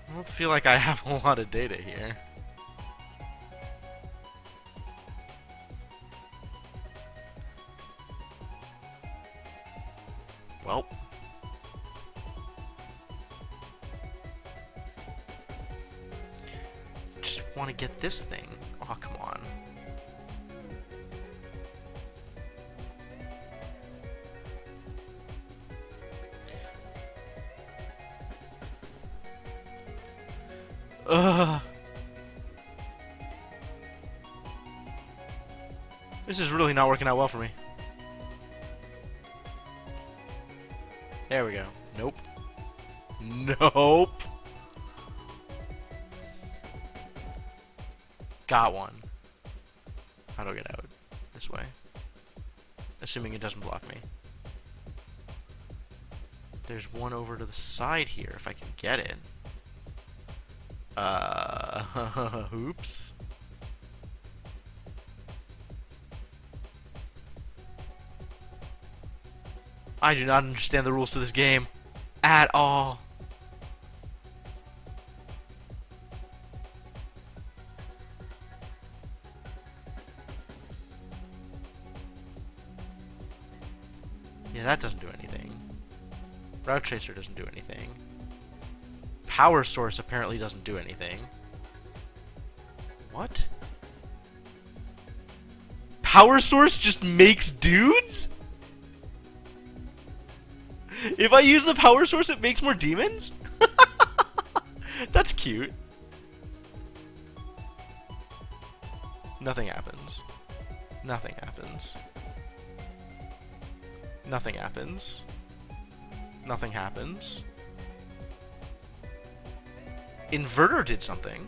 I don't feel like I have a lot of data here. Well. Just want to get this thing. Oh, come on. Ugh. This is really not working out well for me. There we go. Nope. Nope. Got one. How do I get out? This way. Assuming it doesn't block me. There's one over to the side here, if I can get it. Oops. I do not understand the rules to this game. At all. Yeah, that doesn't do anything. Route Tracer doesn't do anything. Power Source apparently doesn't do anything. What? Power Source just makes dudes? If I use the Power Source, it makes more demons? That's cute. Nothing happens. Nothing happens. Nothing happens. Nothing happens. Inverter did something.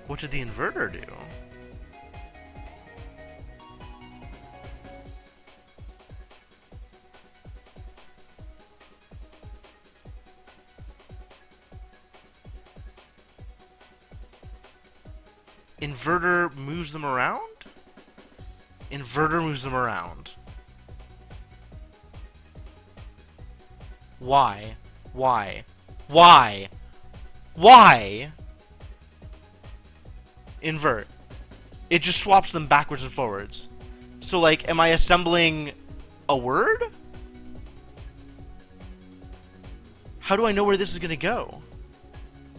What did the inverter do? Inverter moves them around? Inverter moves them around. Why? Why? Why? Why? Invert. It just swaps them backwards and forwards. So, like, am I assembling a word? How do I know where this is gonna go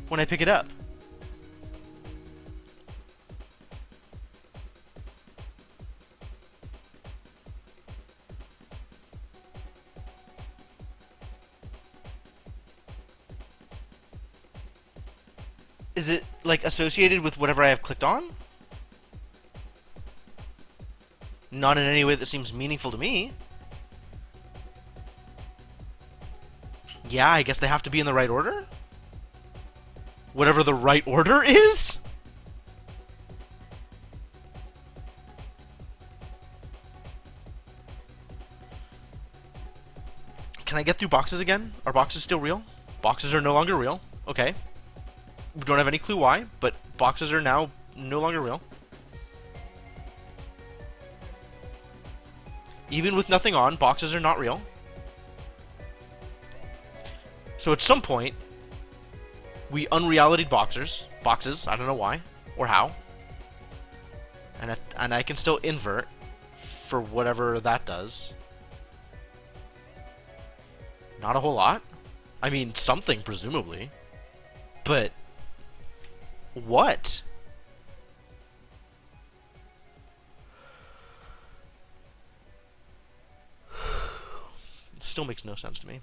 when I pick it up? Is it, like, associated with whatever I have clicked on? Not in any way that seems meaningful to me. Yeah, I guess they have to be in the right order? Whatever the right order is? Can I get through boxes again? Are boxes still real? Boxes are no longer real. Okay. We don't have any clue why, but boxes are now no longer real. Even with nothing on, boxes are not real. So at some point, we unrealitied boxes, I don't know why, or how. And I can still invert for whatever that does. Not a whole lot. I mean, something, presumably. But what? It still makes no sense to me.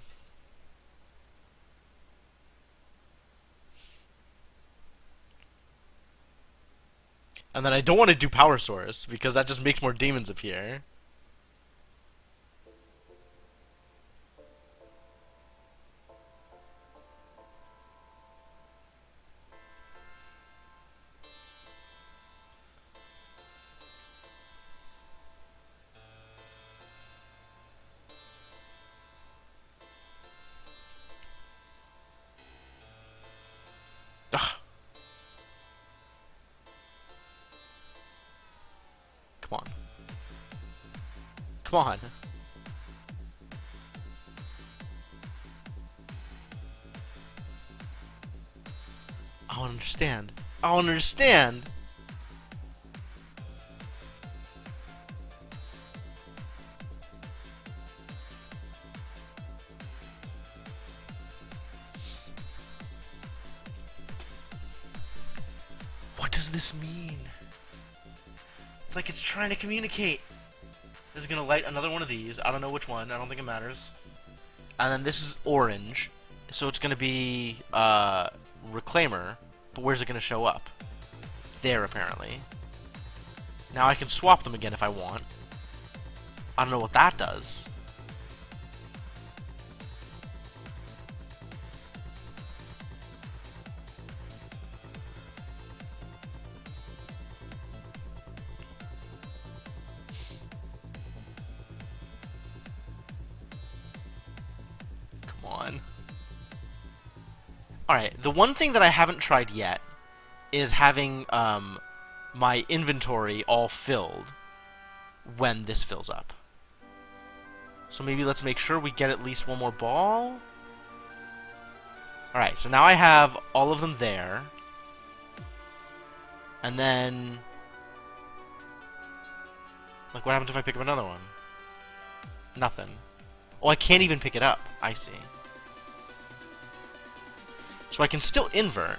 And then I don't want to do Power Source, because that just makes more demons appear. Ugh. Come on. Come on. I don't understand. I don't understand. What does this mean? It's like it's trying to communicate. This is gonna light another one of these. I don't know which one. I don't think it matters. And then this is orange, so it's gonna be Reclaimer. But where's it gonna show up? There, apparently. Now I can swap them again if I want. I don't know what that does. Come on. Alright, the one thing that I haven't tried yet is having my inventory all filled when this fills up. So maybe let's make sure we get at least one more ball. Alright, so now I have all of them there. And then... like, what happens if I pick up another one? Nothing. Oh, I can't even pick it up. I see. So I can still invert.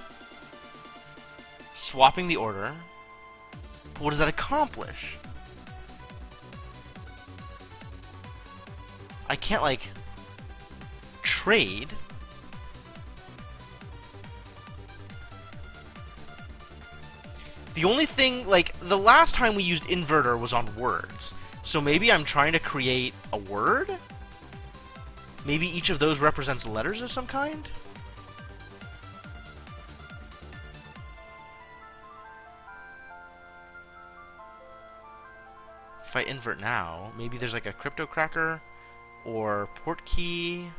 Swapping the order. But what does that accomplish? I can't, like, trade. The only thing, like, the last time we used inverter was on words. So maybe I'm trying to create a word? Maybe each of those represents letters of some kind? If I invert now, maybe there's like a crypto cracker or port key.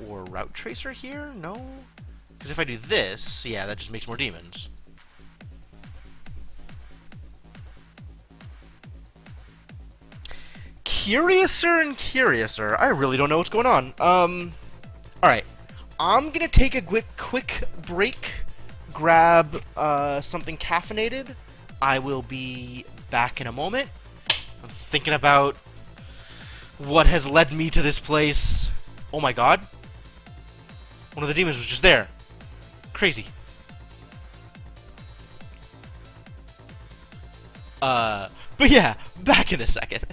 Or route tracer here? No? Because if I do this, yeah, that just makes more demons. Curiouser and curiouser. I really don't know what's going on. Alright. I'm gonna take a quick break. Grab something caffeinated. I will be back in a moment. I'm thinking about what has led me to this place. Oh my god. One of the demons was just there. Crazy. But yeah, back in a second.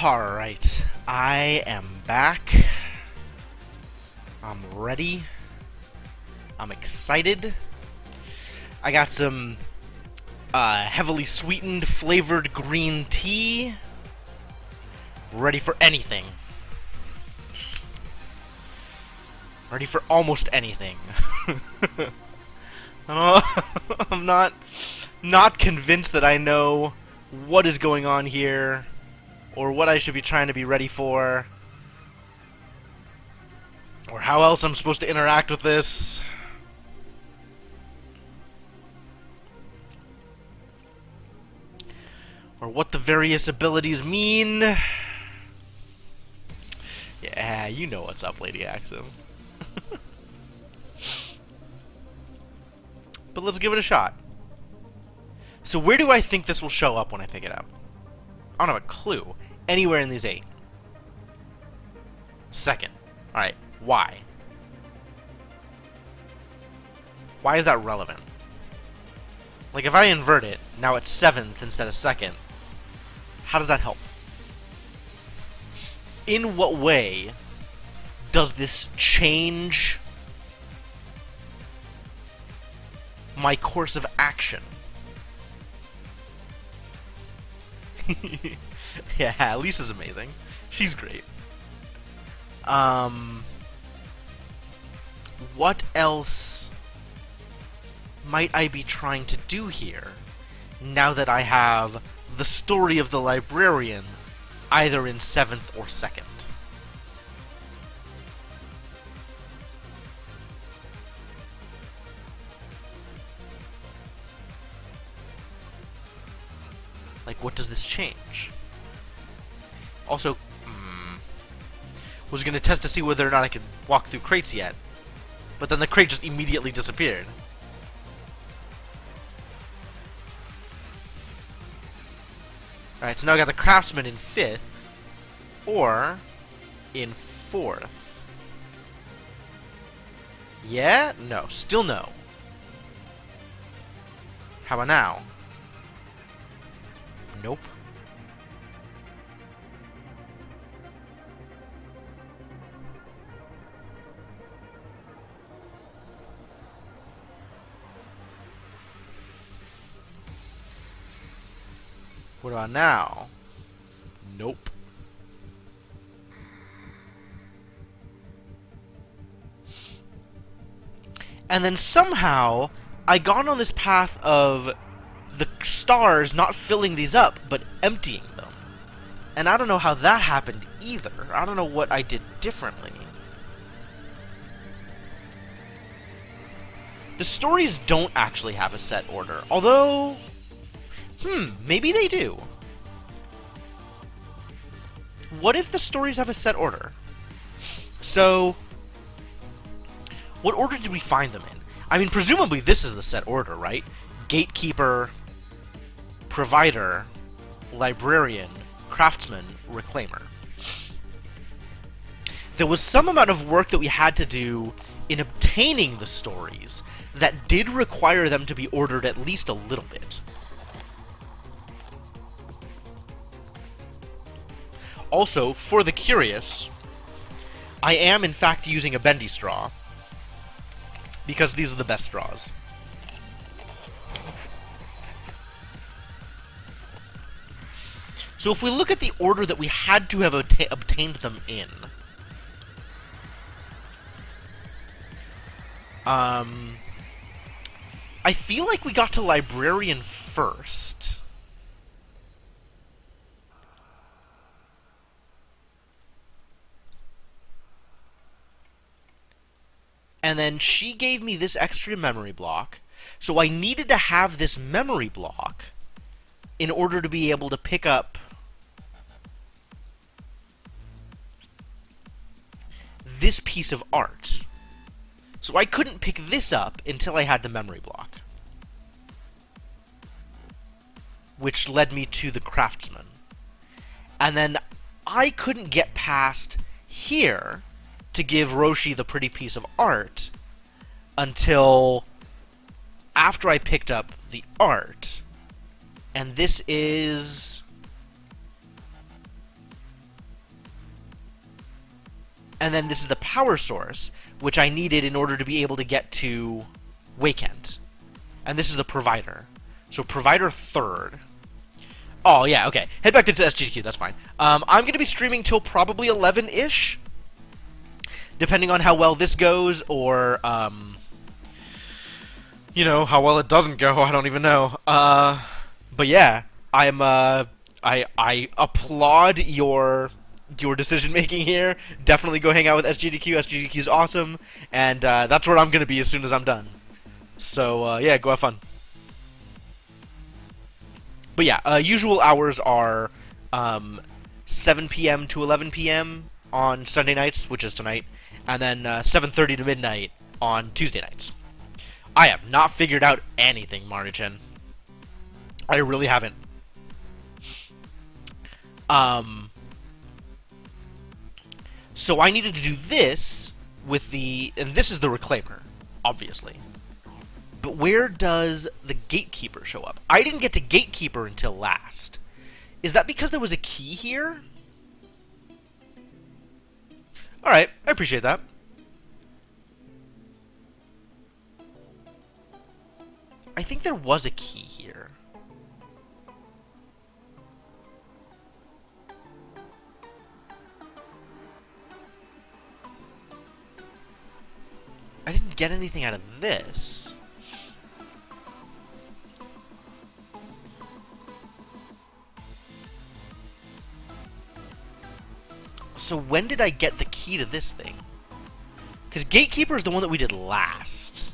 Alright, I am back. I'm ready. I'm excited. I got some heavily sweetened flavored green tea. Ready for anything. Ready for almost anything. I'm not convinced that I know what is going on here, or what I should be trying to be ready for, or how else I'm supposed to interact with this. Or what the various abilities mean. Yeah, you know what's up, Lady Axum. But let's give it a shot. So where do I think this will show up when I pick it up? I don't have a clue. Anywhere in these 8. Second. Alright, why? Why is that relevant? Like, if I invert it, now it's 7th instead of 2nd. How does that help? In what way does this change my course of action? Yeah, Lisa's amazing. She's great. What else might I be trying to do here, now that I have the story of the librarian either in 7th or 2nd? Like, what does this change? Also, was going to test to see whether or not I could walk through crates yet, but then the crate just immediately disappeared. Alright, so now I got the craftsman in 5th, or in 4th. Yeah? No. Still no. How about now? Nope. What about now? Nope. And then somehow, I got on this path of the stars not filling these up, but emptying them. And I don't know how that happened either. I don't know what I did differently. The stories don't actually have a set order, although... maybe they do. What if the stories have a set order? So, what order did we find them in? I mean, presumably this is the set order, right? Gatekeeper, Provider, Librarian, Craftsman, Reclaimer. There was some amount of work that we had to do in obtaining the stories that did require them to be ordered at least a little bit. Also, for the curious, I am in fact using a bendy straw, because these are the best straws. So if we look at the order that we had to have obtained them in, I feel like we got to Librarian first. And then she gave me this extra memory block, so I needed to have this memory block in order to be able to pick up this piece of art. So I couldn't pick this up until I had the memory block, which led me to the craftsman. And then I couldn't get past here to give Roshi the pretty piece of art until after I picked up the art. And this is And then this is the power source, which I needed in order to be able to get to Wakent. And this is the provider. So provider third. Oh, yeah, okay. Head back to SGDQ, that's fine. I'm going to be streaming till probably 11-ish. Depending on how well this goes, or, you know, how well it doesn't go, I don't even know. But yeah, I applaud your decision-making here. Definitely go hang out with SGDQ. SGDQ is awesome, and that's where I'm going to be as soon as I'm done. So, yeah, go have fun. But yeah, usual hours are 7 p.m. to 11 p.m. on Sunday nights, which is tonight, and then 7:30 to midnight on Tuesday nights. I have not figured out anything, Marty-chan. I really haven't. So I needed to do this with the... And this is the Reclaimer, obviously. But where does the Gatekeeper show up? I didn't get to Gatekeeper until last. Is that because there was a key here? Alright, I appreciate that. I think there was a key here. I didn't get anything out of this. So when did I get the key to this thing? Because Gatekeeper is the one that we did last.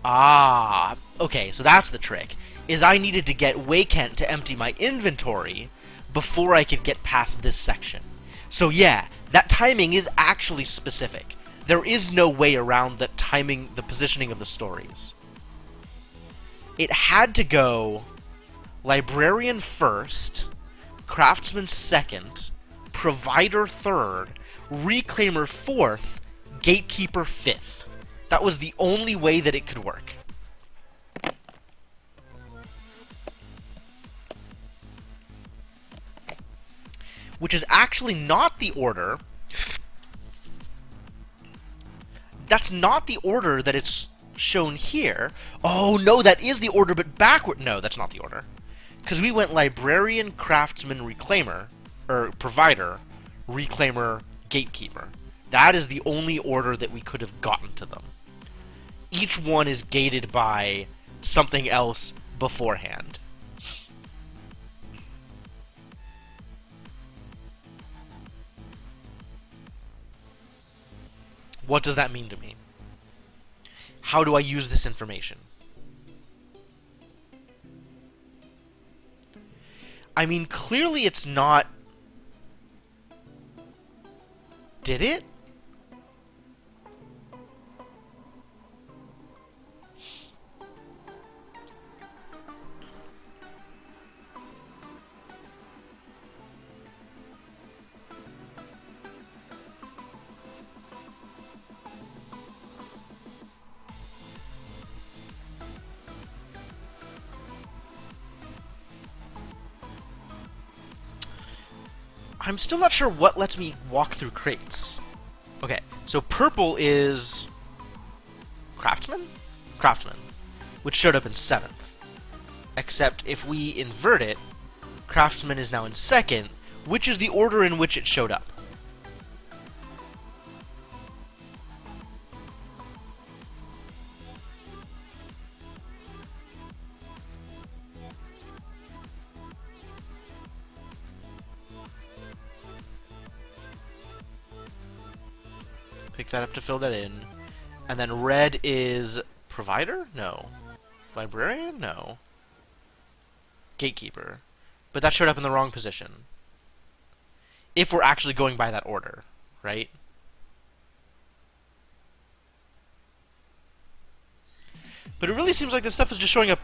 Ah, okay, so that's the trick. Is I needed to get Wakent to empty my inventory before I could get past this section. So yeah, that timing is actually specific. There is no way around the timing, the positioning of the stories. It had to go Librarian first, Craftsman second, Provider third, Reclaimer fourth, Gatekeeper fifth. That was the only way that it could work. Which is actually not the order. That's not the order that it's shown here. Oh, no, that is the order, but backward. No, that's not the order. Because we went Librarian, Craftsman, Reclaimer, or Provider, Reclaimer, Gatekeeper. That is the only order that we could have gotten to them. Each one is gated by something else beforehand. What does that mean to me? How do I use this information? I mean, clearly it's not... Did it? I'm still not sure what lets me walk through crates. Okay, so purple is... Craftsman? Craftsman, which showed up in 7th. Except if we invert it, Craftsman is now in 2nd, which is the order in which it showed up. Pick that up to fill that in. And then red is Provider? No. Librarian? No. Gatekeeper. But that showed up in the wrong position. If we're actually going by that order, right? But it really seems like this stuff is just showing up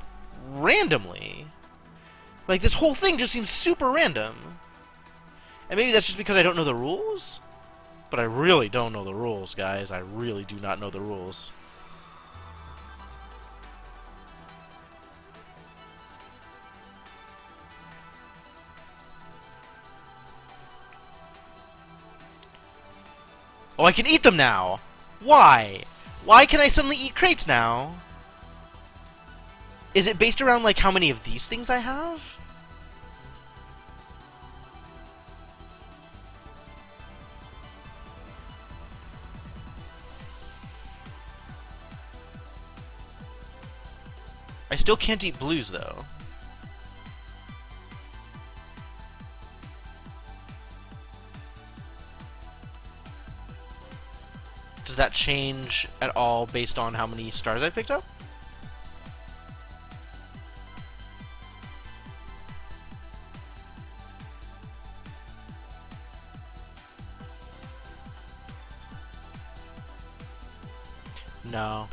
randomly. Like, this whole thing just seems super random. And maybe that's just because I don't know the rules? But I really don't know the rules, guys. I really do not know the rules. Oh, I can eat them now! Why? Why can I suddenly eat crates now? Is it based around, like, how many of these things I have? I still can't eat blues, though. Does that change at all based on how many stars I picked up? No.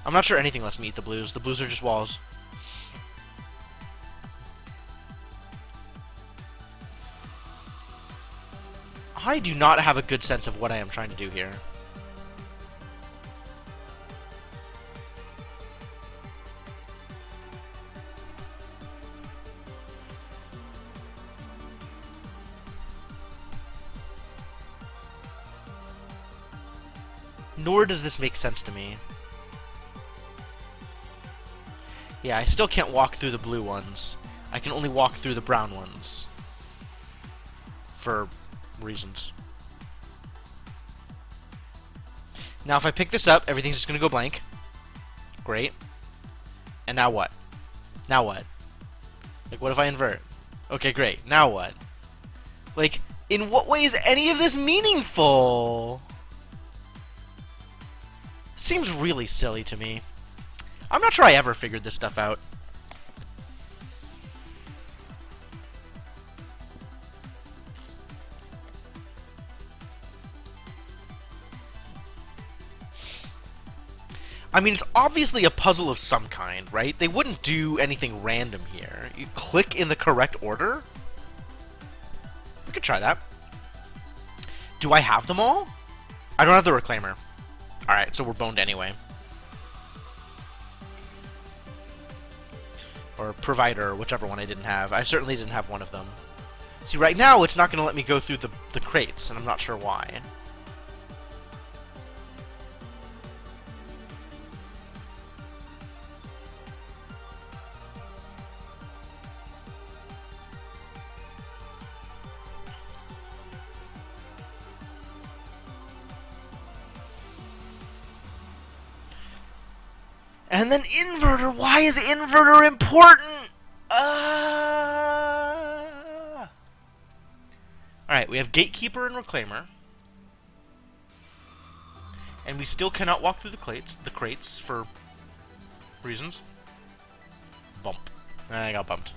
I'm not sure anything lets me eat the blues. The blues are just walls. I do not have a good sense of what I am trying to do here. Nor does this make sense to me. Yeah, I still can't walk through the blue ones. I can only walk through the brown ones. For reasons. Now if I pick this up, everything's just gonna go blank. Great. And now what? Now what? Like, what if I invert? Okay, great. Now what? Like, in what way is any of this meaningful? Seems really silly to me. I'm not sure I ever figured this stuff out. I mean, it's obviously a puzzle of some kind, right? They wouldn't do anything random here. You click in the correct order? We could try that. Do I have them all? I don't have the Reclaimer. Alright, so we're boned anyway. Or Provider, whichever one I didn't have. I certainly didn't have one of them. See, right now, it's not going to let me go through the crates, and I'm not sure why. And then inverter. Why is inverter important? Alright, we have Gatekeeper and Reclaimer. And we still cannot walk through the crates for reasons. Bump. I got bumped.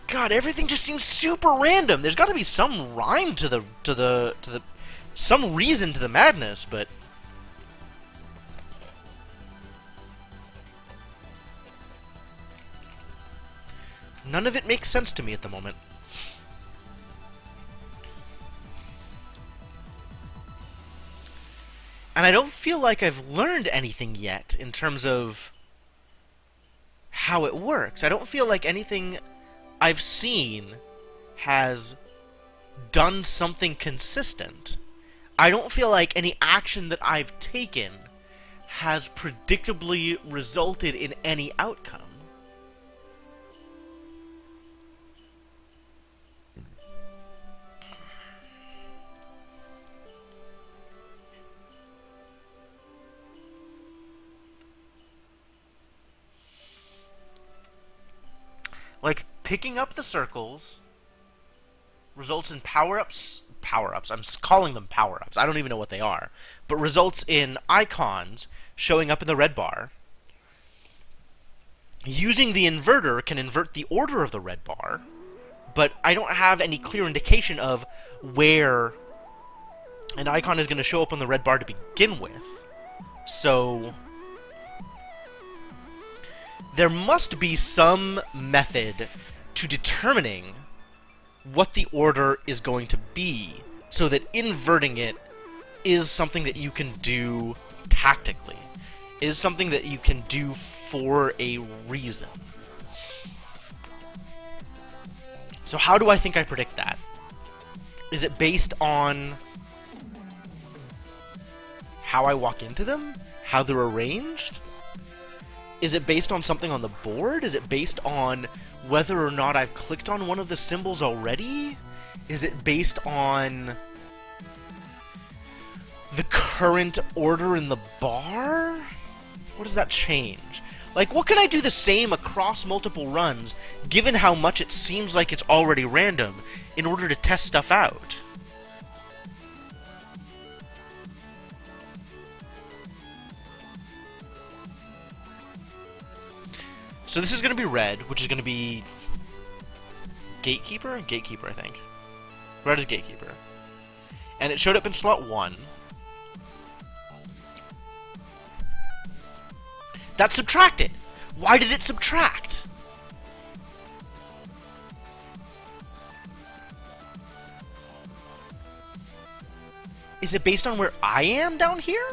God, everything just seems super random. There's got to be some rhyme to the some reason to the madness, but none of it makes sense to me at the moment. And I don't feel like I've learned anything yet in terms of how it works. I don't feel like anything I've seen has done something consistent. I don't feel like any action that I've taken has predictably resulted in any outcome. Like, picking up the circles results in power-ups. Power-ups. I'm calling them power-ups. I don't even know what they are. But results in icons showing up in the red bar. Using the inverter can invert the order of the red bar, but I don't have any clear indication of where an icon is going to show up on the red bar to begin with. So there must be some method to determining what the order is going to be, so that inverting it is something that you can do tactically, is something that you can do for a reason. So how do I think I predict that? Is it based on how I walk into them? How they're arranged? Is it based on something on the board? Is it based on whether or not I've clicked on one of the symbols already? Is it based on the current order in the bar? What does that change? Like, what can I do the same across multiple runs, given how much it seems like it's already random, in order to test stuff out? So this is going to be red, which is going to be Gatekeeper? Gatekeeper, I think. Red is Gatekeeper. And it showed up in slot 1. That subtracted! Why did it subtract? Is it based on where I am down here?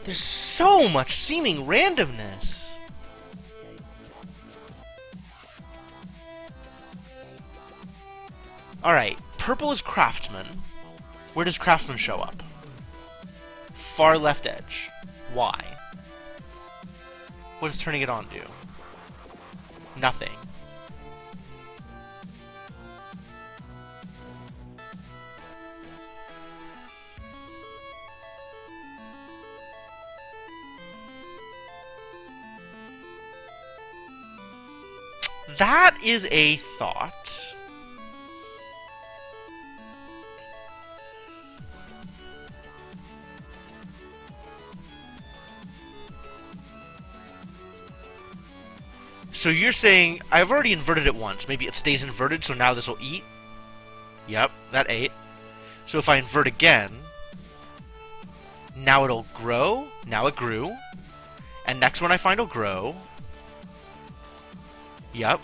There's so much seeming randomness. Alright, purple is Craftsman. Where does Craftsman show up? Far left edge. Why? What does turning it on do? Nothing. That is a thought. So you're saying, I've already inverted it once. Maybe it stays inverted, so now this will eat? Yep, that ate. So if I invert again, now it'll grow. Now it grew. And next one I find will grow. Yep.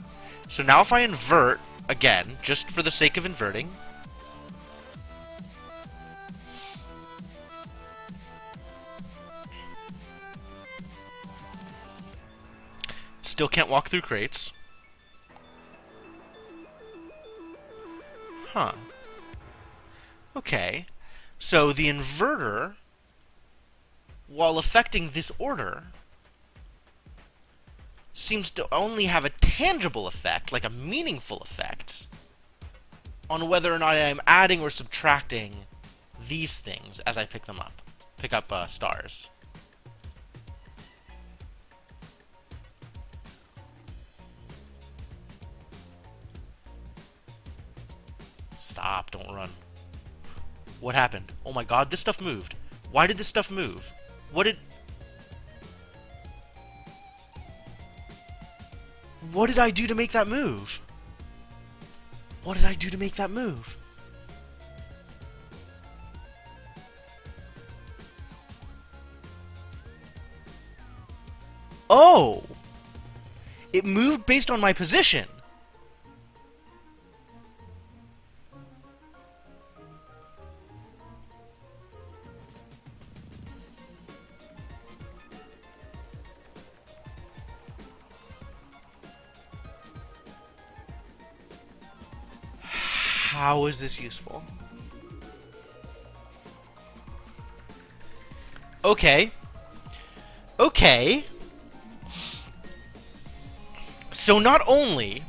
So now if I invert again, just for the sake of inverting, still can't walk through crates. Huh. Okay. So the inverter, while affecting this order, seems to only have a tangible effect, like a meaningful effect, on whether or not I'm adding or subtracting these things as I pick them up. Pick up stars. Stop, don't run. What happened? Oh my god, this stuff moved. Why did this stuff move? What did I do to make that move? What did I do to make that move? Oh! It moved based on my position. How is this useful? Okay. Okay. So not only...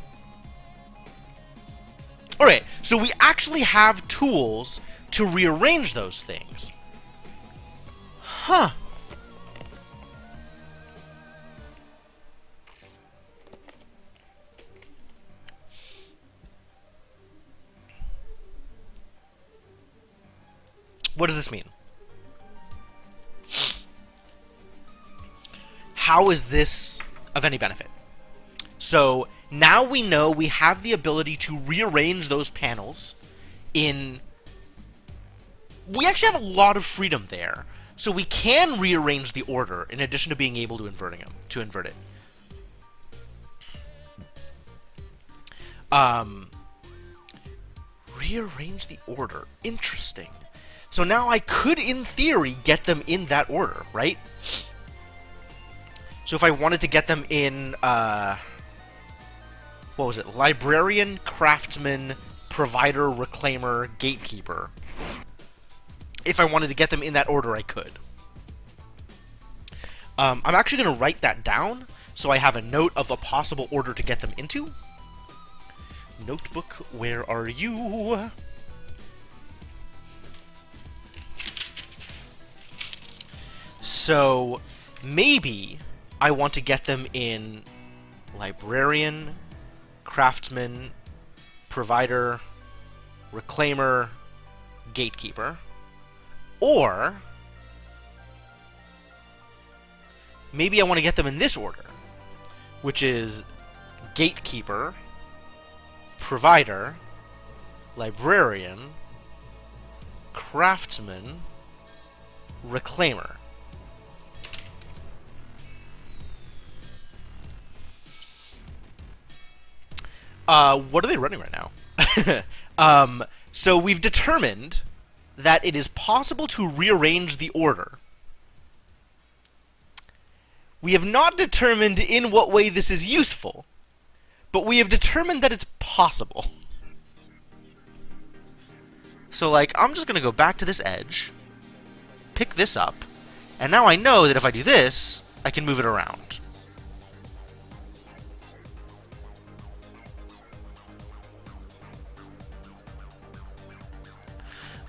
Alright, so we actually have tools to rearrange those things. Huh. What does this mean? How is this of any benefit? So now we know we have the ability to rearrange those panels in... We actually have a lot of freedom there. So we can rearrange the order in addition to being able to invert it. Rearrange the order. Interesting. So now I could, in theory, get them in that order, right? So if I wanted to get them in, what was it? Librarian, Craftsman, Provider, Reclaimer, Gatekeeper. If I wanted to get them in that order, I could. I'm actually going to write that down, so I have a note of a possible order to get them into. Notebook, where are you? So, maybe I want to get them in Librarian, Craftsman, Provider, Reclaimer, Gatekeeper. Or maybe I want to get them in this order, which is Gatekeeper, Provider, Librarian, Craftsman, Reclaimer. What are they running right now? So we've determined that it is possible to rearrange the order. We have not determined in what way this is useful, but we have determined that it's possible. So, like, I'm just going to go back to this edge, pick this up, and now I know that if I do this, I can move it around.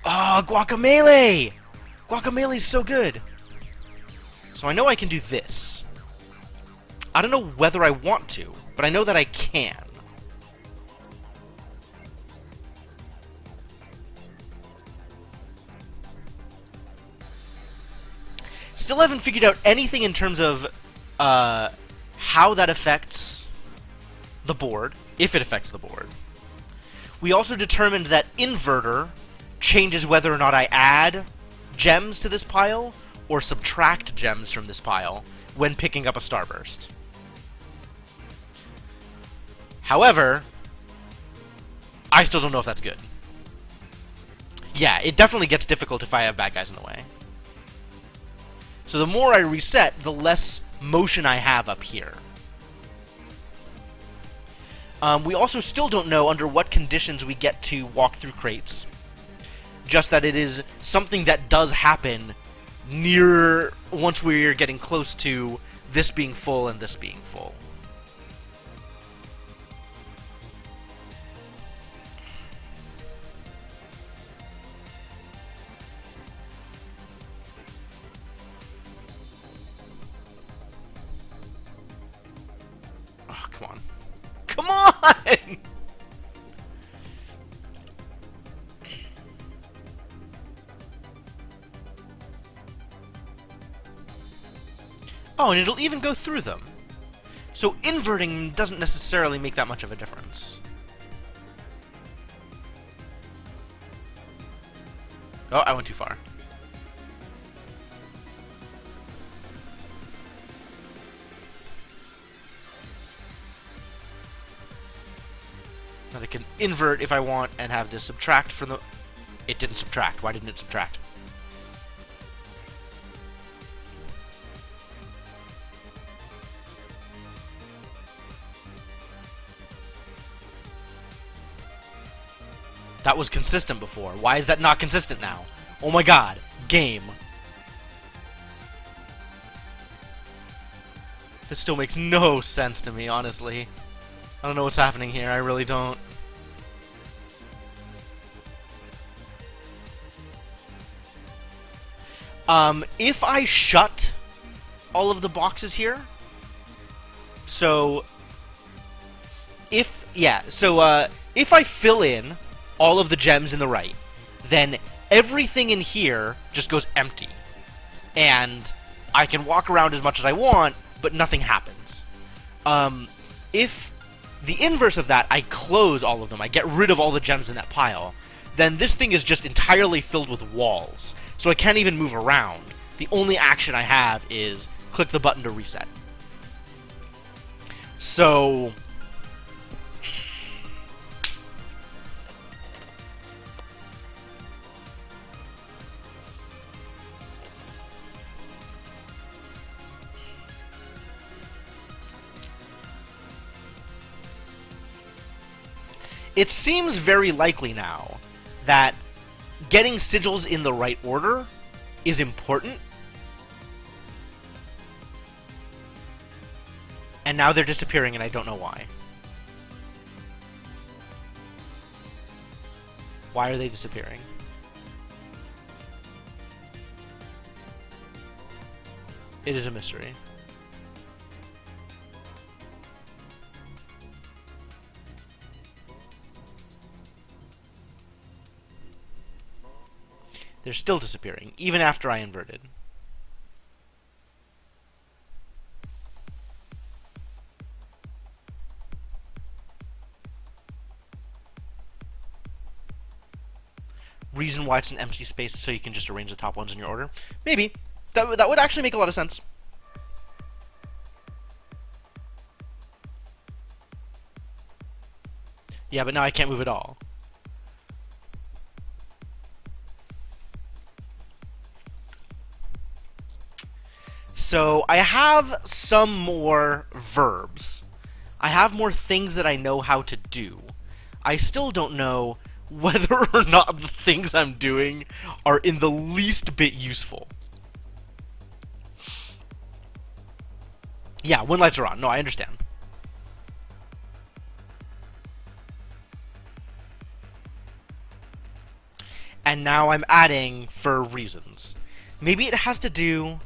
Oh, Guacamelee! Guacamelee's so good! So I know I can do this. I don't know whether I want to, but I know that I can. Still haven't figured out anything in terms of how that affects the board, if it affects the board. We also determined that Inverter changes whether or not I add gems to this pile or subtract gems from this pile when picking up a Starburst. However, I still don't know if that's good. Yeah, it definitely gets difficult if I have bad guys in the way. So the more I reset, the less motion I have up here. We also still don't know under what conditions we get to walk through crates. Just that it is something that does happen near once we're getting close to this being full and this being full. Oh, come on. Come on! Oh, and it'll even go through them. So inverting doesn't necessarily make that much of a difference. Oh, I went too far. Now I can invert if I want and have this subtract from the... It didn't subtract. Why didn't it subtract? That was consistent before. Why is that not consistent now? Oh my god. Game. This still makes no sense to me, honestly. I don't know what's happening here. I really don't. If I shut all of the boxes here, so if I fill in all of the gems in the right, then everything in here just goes empty. And I can walk around as much as I want, but nothing happens. If the inverse of that, I close all of them, I get rid of all the gems in that pile, then this thing is just entirely filled with walls. So I can't even move around. The only action I have is click the button to reset. So... It seems very likely now that getting sigils in the right order is important. And now they're disappearing, and I don't know why. Why are they disappearing? It is a mystery. They're still disappearing, even after I inverted. Reason why it's an empty space is so you can just arrange the top ones in your order? Maybe. That would actually make a lot of sense. Yeah, but now I can't move at all. So I have some more verbs. I have more things that I know how to do. I still don't know whether or not the things I'm doing are in the least bit useful. Yeah, when lights are on. No, I understand. And now I'm adding for reasons. Maybe it has to do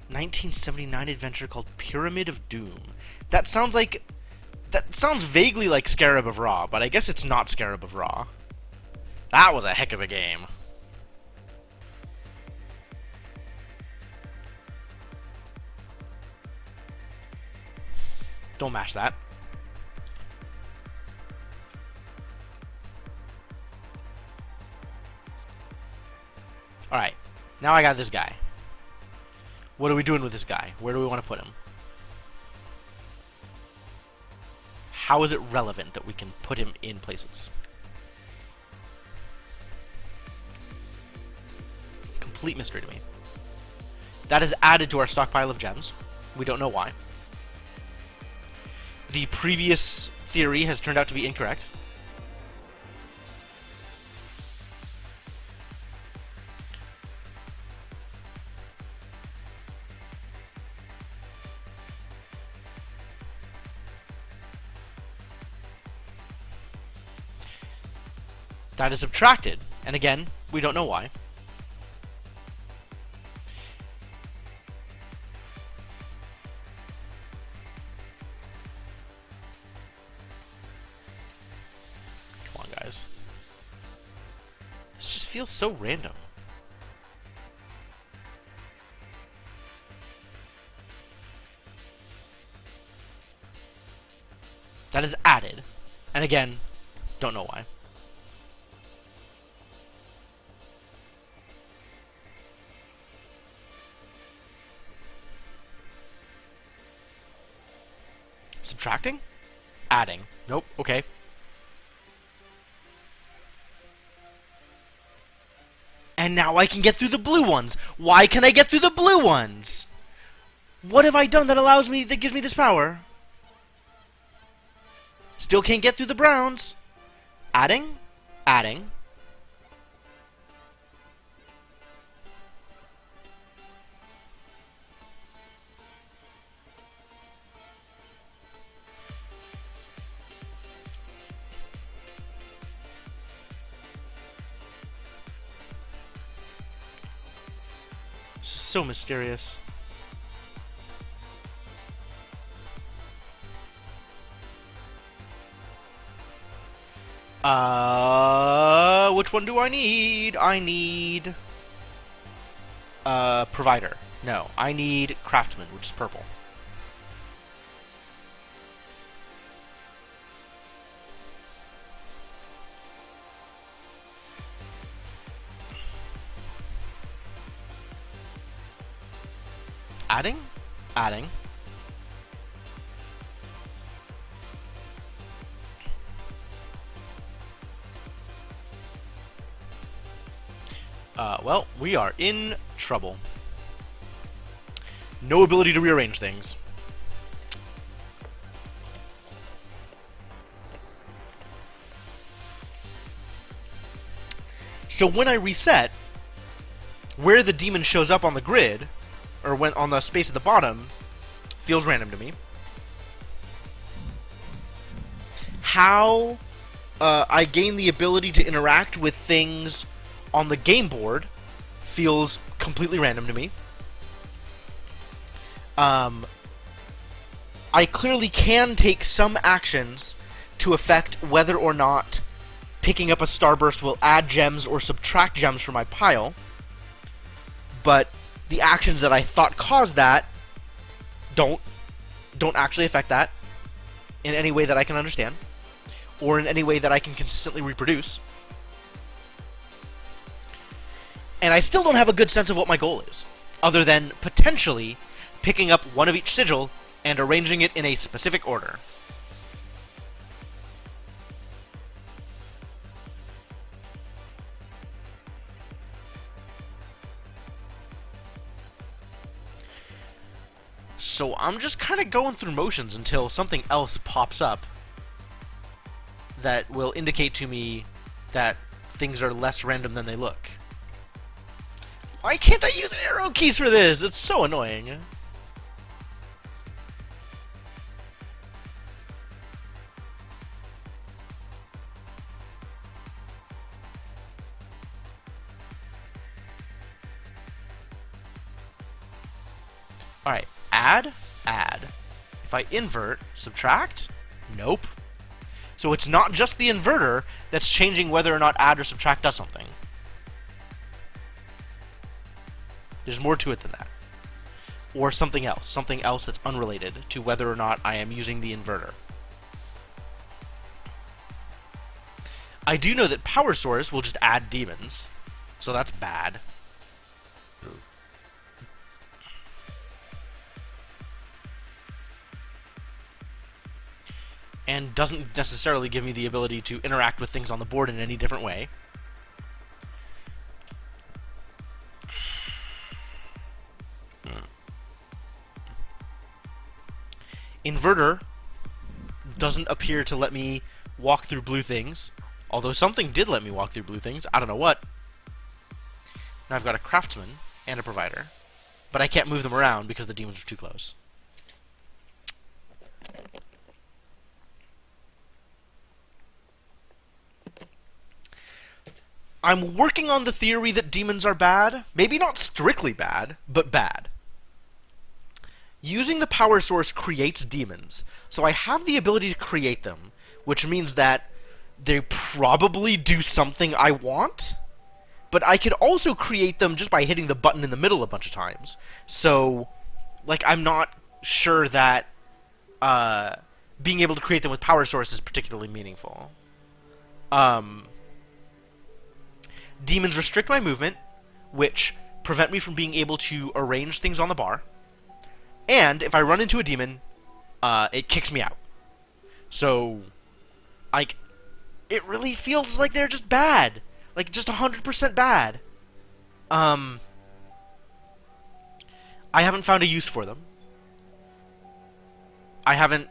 1979 adventure called Pyramid of Doom. That sounds vaguely like Scarab of Ra, but I guess it's not Scarab of Ra. That was a heck of a game. Don't mash that. Alright, now I got this guy. What are we doing with this guy? Where do we want to put him? How is it relevant that we can put him in places? Complete mystery to me. That is added to our stockpile of gems. We don't know why. The previous theory has turned out to be incorrect. That is subtracted, and again, we don't know why. Come on, guys. This just feels so random. That is added, and again, don't know why. Subtracting? Adding. Nope, okay. And now I can get through the blue ones. Why can I get through the blue ones? What have I done that gives me this power? Still can't get through the browns. Adding? Adding. This is so mysterious. Which one do I need? I need provider. No, I need craftsman, which is purple. Adding? Adding. Well, we are in trouble. No ability to rearrange things. So when I reset, where the demon shows up on the grid, or when on the space at the bottom, feels random to me. How I gain the ability to interact with things on the game board feels completely random to me. I clearly can take some actions to affect whether or not picking up a starburst will add gems or subtract gems from my pile, but the actions that I thought caused that don't actually affect that in any way that I can understand, or in any way that I can consistently reproduce. And I still don't have a good sense of what my goal is, other than potentially picking up one of each sigil and arranging it in a specific order. So I'm just kind of going through motions until something else pops up that will indicate to me that things are less random than they look. Why can't I use arrow keys for this? It's so annoying. Alright, add. If I invert, subtract? Nope. So it's not just the inverter that's changing whether or not add or subtract does something. There's more to it than that. Or something else that's unrelated to whether or not I am using the inverter. I do know that power source will just add demons, so that's bad. And doesn't necessarily give me the ability to interact with things on the board in any different way. Inverter doesn't appear to let me walk through blue things, although something did let me walk through blue things. I don't know what. Now I've got a craftsman and a provider, but I can't move them around because the demons are too close. I'm working on the theory that demons are bad. Maybe not strictly bad, but bad. Using the power source creates demons, so I have the ability to create them, which means that they probably do something I want, but I could also create them just by hitting the button in the middle a bunch of times. So, like, I'm not sure that being able to create them with power source is particularly meaningful. Demons restrict my movement, which prevent me from being able to arrange things on the bar. And if I run into a demon, it kicks me out. So, like, it really feels like they're just bad. Like, just 100% bad. I haven't found a use for them. I haven't,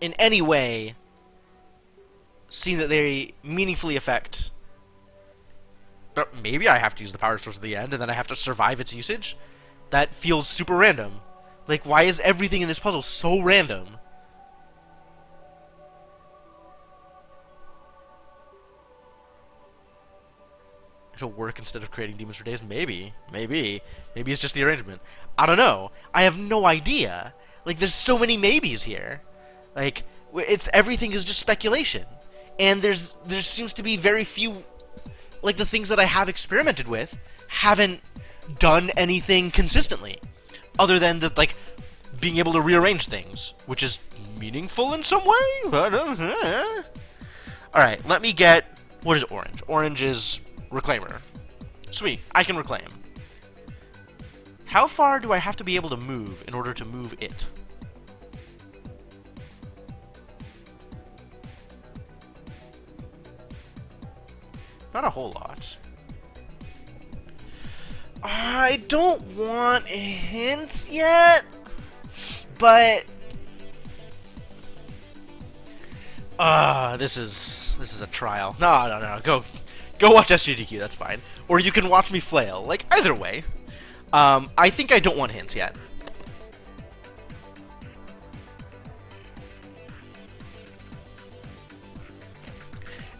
in any way, seen that they meaningfully affect. But maybe I have to use the power source at the end, and then I have to survive its usage? That feels super random. Like, why is everything in this puzzle so random? It'll work instead of creating demons for days? Maybe. Maybe it's just the arrangement. I don't know. I have no idea. Like, there's so many maybes here. Like, everything is just speculation. And there seems to be very few... Like, the things that I have experimented with haven't done anything consistently. Other than, like, being able to rearrange things. Which is meaningful in some way? Alright, let me get... What is orange? Orange is Reclaimer. Sweet, I can reclaim. How far do I have to be able to move in order to move it? Not a whole lot. I don't want hints yet, but this is a trial. No. Go watch SGDQ, that's fine. Or you can watch me flail. Like, either way. I think I don't want hints yet.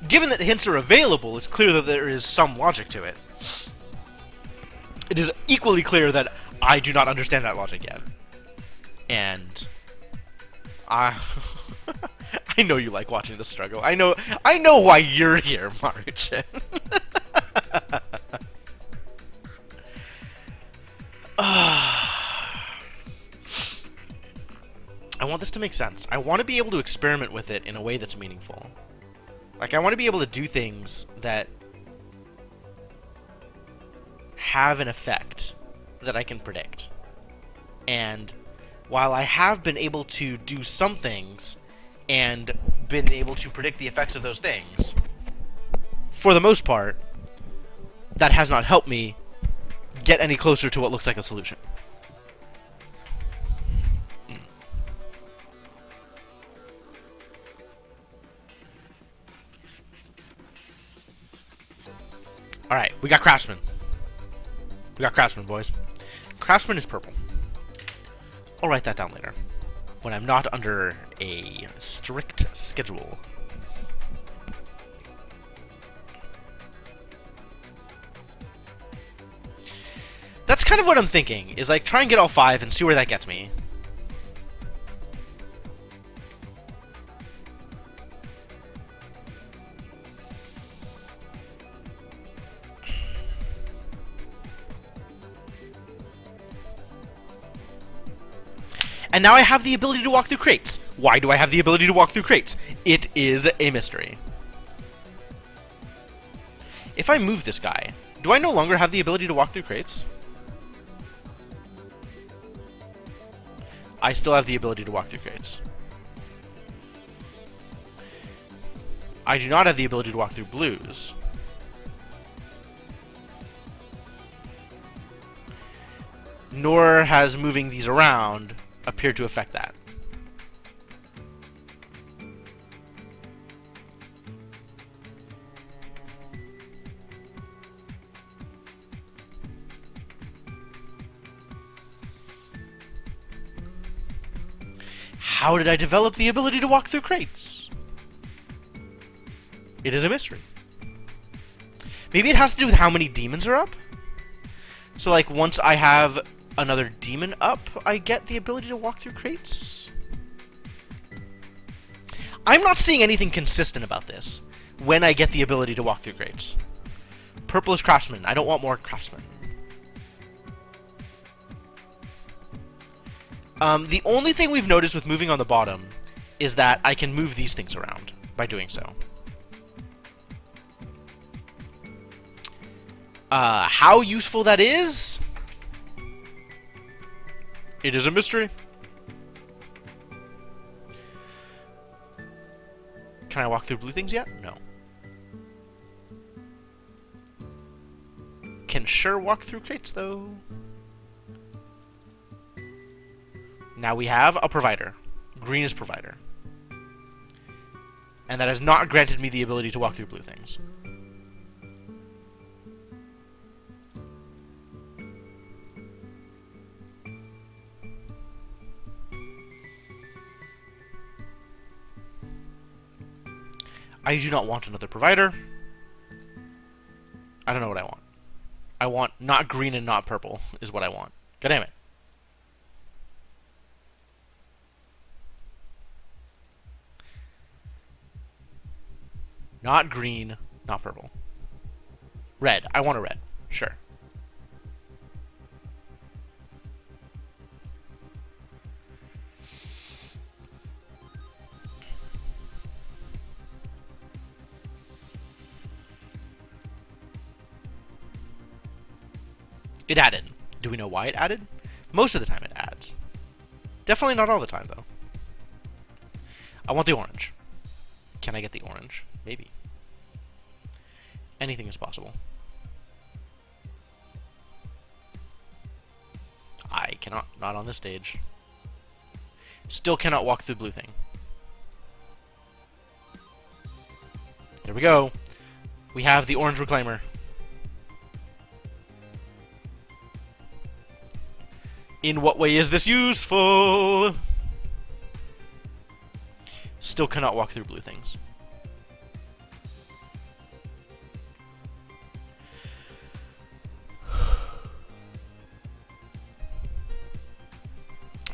Given that hints are available, it's clear that there is some logic to it. It is equally clear that I do not understand that logic yet. And I I know you like watching the struggle. I know why you're here, Maruchan. I want this to make sense. I want to be able to experiment with it in a way that's meaningful. Like, I want to be able to do things that have an effect that I can predict. And while I have been able to do some things and been able to predict the effects of those things, for the most part, that has not helped me get any closer to what looks like a solution. Alright, we got Craftsman. We got Craftsman, boys. Craftsman is purple. I'll write that down later, when I'm not under a strict schedule. That's kind of what I'm thinking, is like try and get all 5 and see where that gets me. And now I have the ability to walk through crates. Why do I have the ability to walk through crates? It is a mystery. If I move this guy, do I no longer have the ability to walk through crates? I still have the ability to walk through crates. I do not have the ability to walk through blues. Nor has moving these around appeared to affect that. How did I develop the ability to walk through crates? It is a mystery. Maybe it has to do with how many demons are up? So, like, once I have another demon up, I get the ability to walk through crates? I'm not seeing anything consistent about this when I get the ability to walk through crates. Purple is Craftsman. I don't want more Craftsman. The only thing we've noticed with moving on the bottom is that I can move these things around by doing so. How useful that is? It is a mystery. Can I walk through blue things yet? No. Can sure walk through crates, though. Now we have a provider. Green is provider. And that has not granted me the ability to walk through blue things. I do not want another provider. I don't know what I want. I want not green and not purple is what I want. God damn it. Not green, not purple. Red. I want a red. Sure. It added. Do we know why it added? Most of the time it adds. Definitely not all the time, though. I want the orange. Can I get the orange? Maybe. Anything is possible. I cannot. Not on this stage. Still cannot walk through blue thing. There we go. We have the orange reclaimer. In what way is this useful? Still cannot walk through blue things.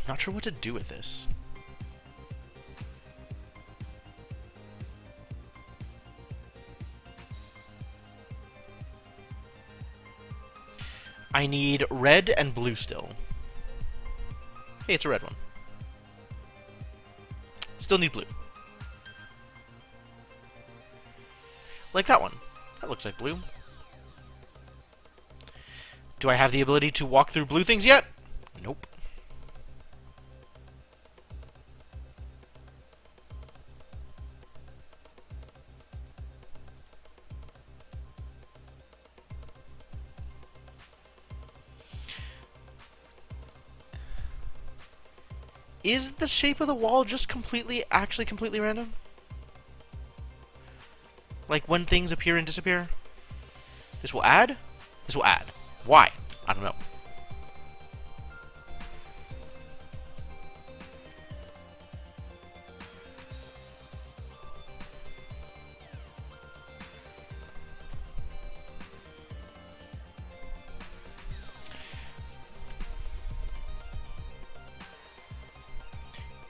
Not sure what to do with this. I need red and blue still. Hey, it's a red one. Still need blue. Like that one. That looks like blue. Do I have the ability to walk through blue things yet? Nope. Is the shape of the wall just actually completely random? Like when things appear and disappear? This will add? This will add. Why? I don't know.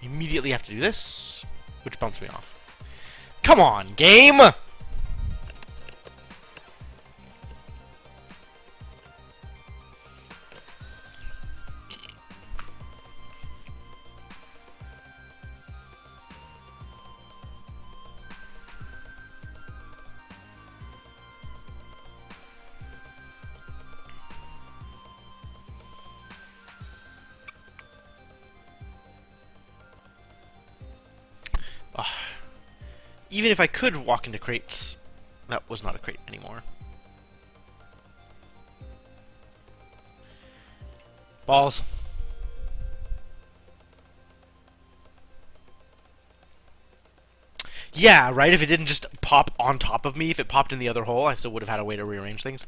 Immediately have to do this, which bumps me off. Come on, game! Even if I could walk into crates, that was not a crate anymore. Balls. Yeah, right? If it didn't just pop on top of me, if it popped in the other hole, I still would have had a way to rearrange things.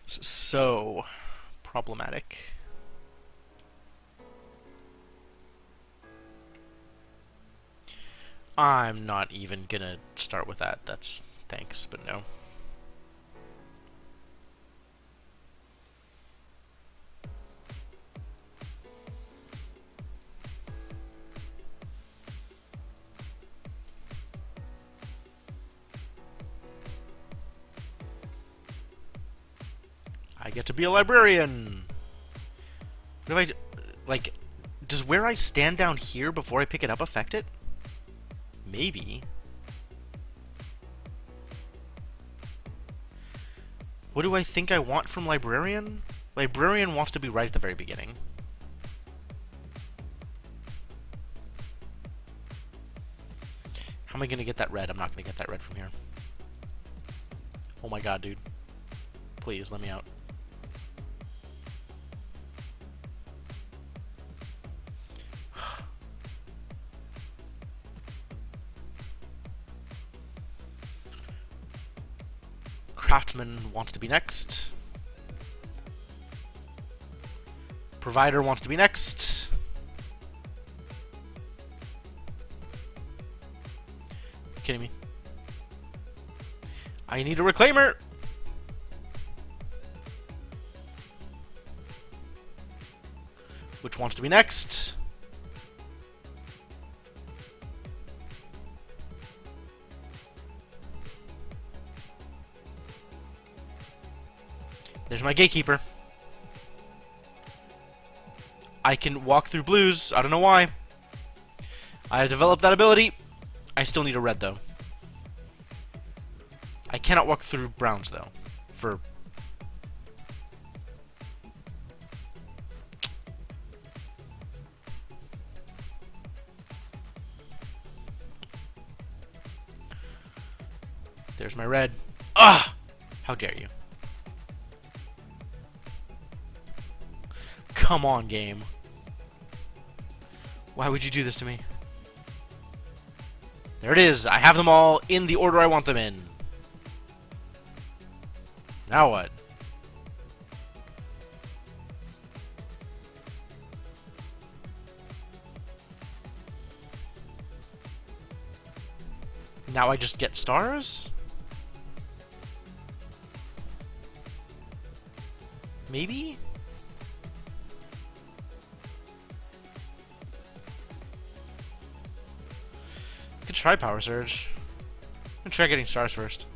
So problematic. I'm not even gonna start with that. That's thanks, but no. I get to be a librarian. What if like, does where I stand down here before I pick it up affect it? Maybe. What do I think I want from librarian? Librarian wants to be right at the very beginning. How am I going to get that red? I'm not going to get that red from here. Oh my god, dude. Please, let me out. Craftsman wants to be next. Provider wants to be next. You kidding me? I need a reclaimer! Which wants to be next? There's my gatekeeper. I can walk through blues. I don't know why. I have developed that ability. I still need a red, though. I cannot walk through browns, though. There's my red. Ah! How dare you. Come on, game. Why would you do this to me? There it is. I have them all in the order I want them in. Now what? Now I just get stars? Maybe? Could try Power Surge. I'm gonna try getting stars first.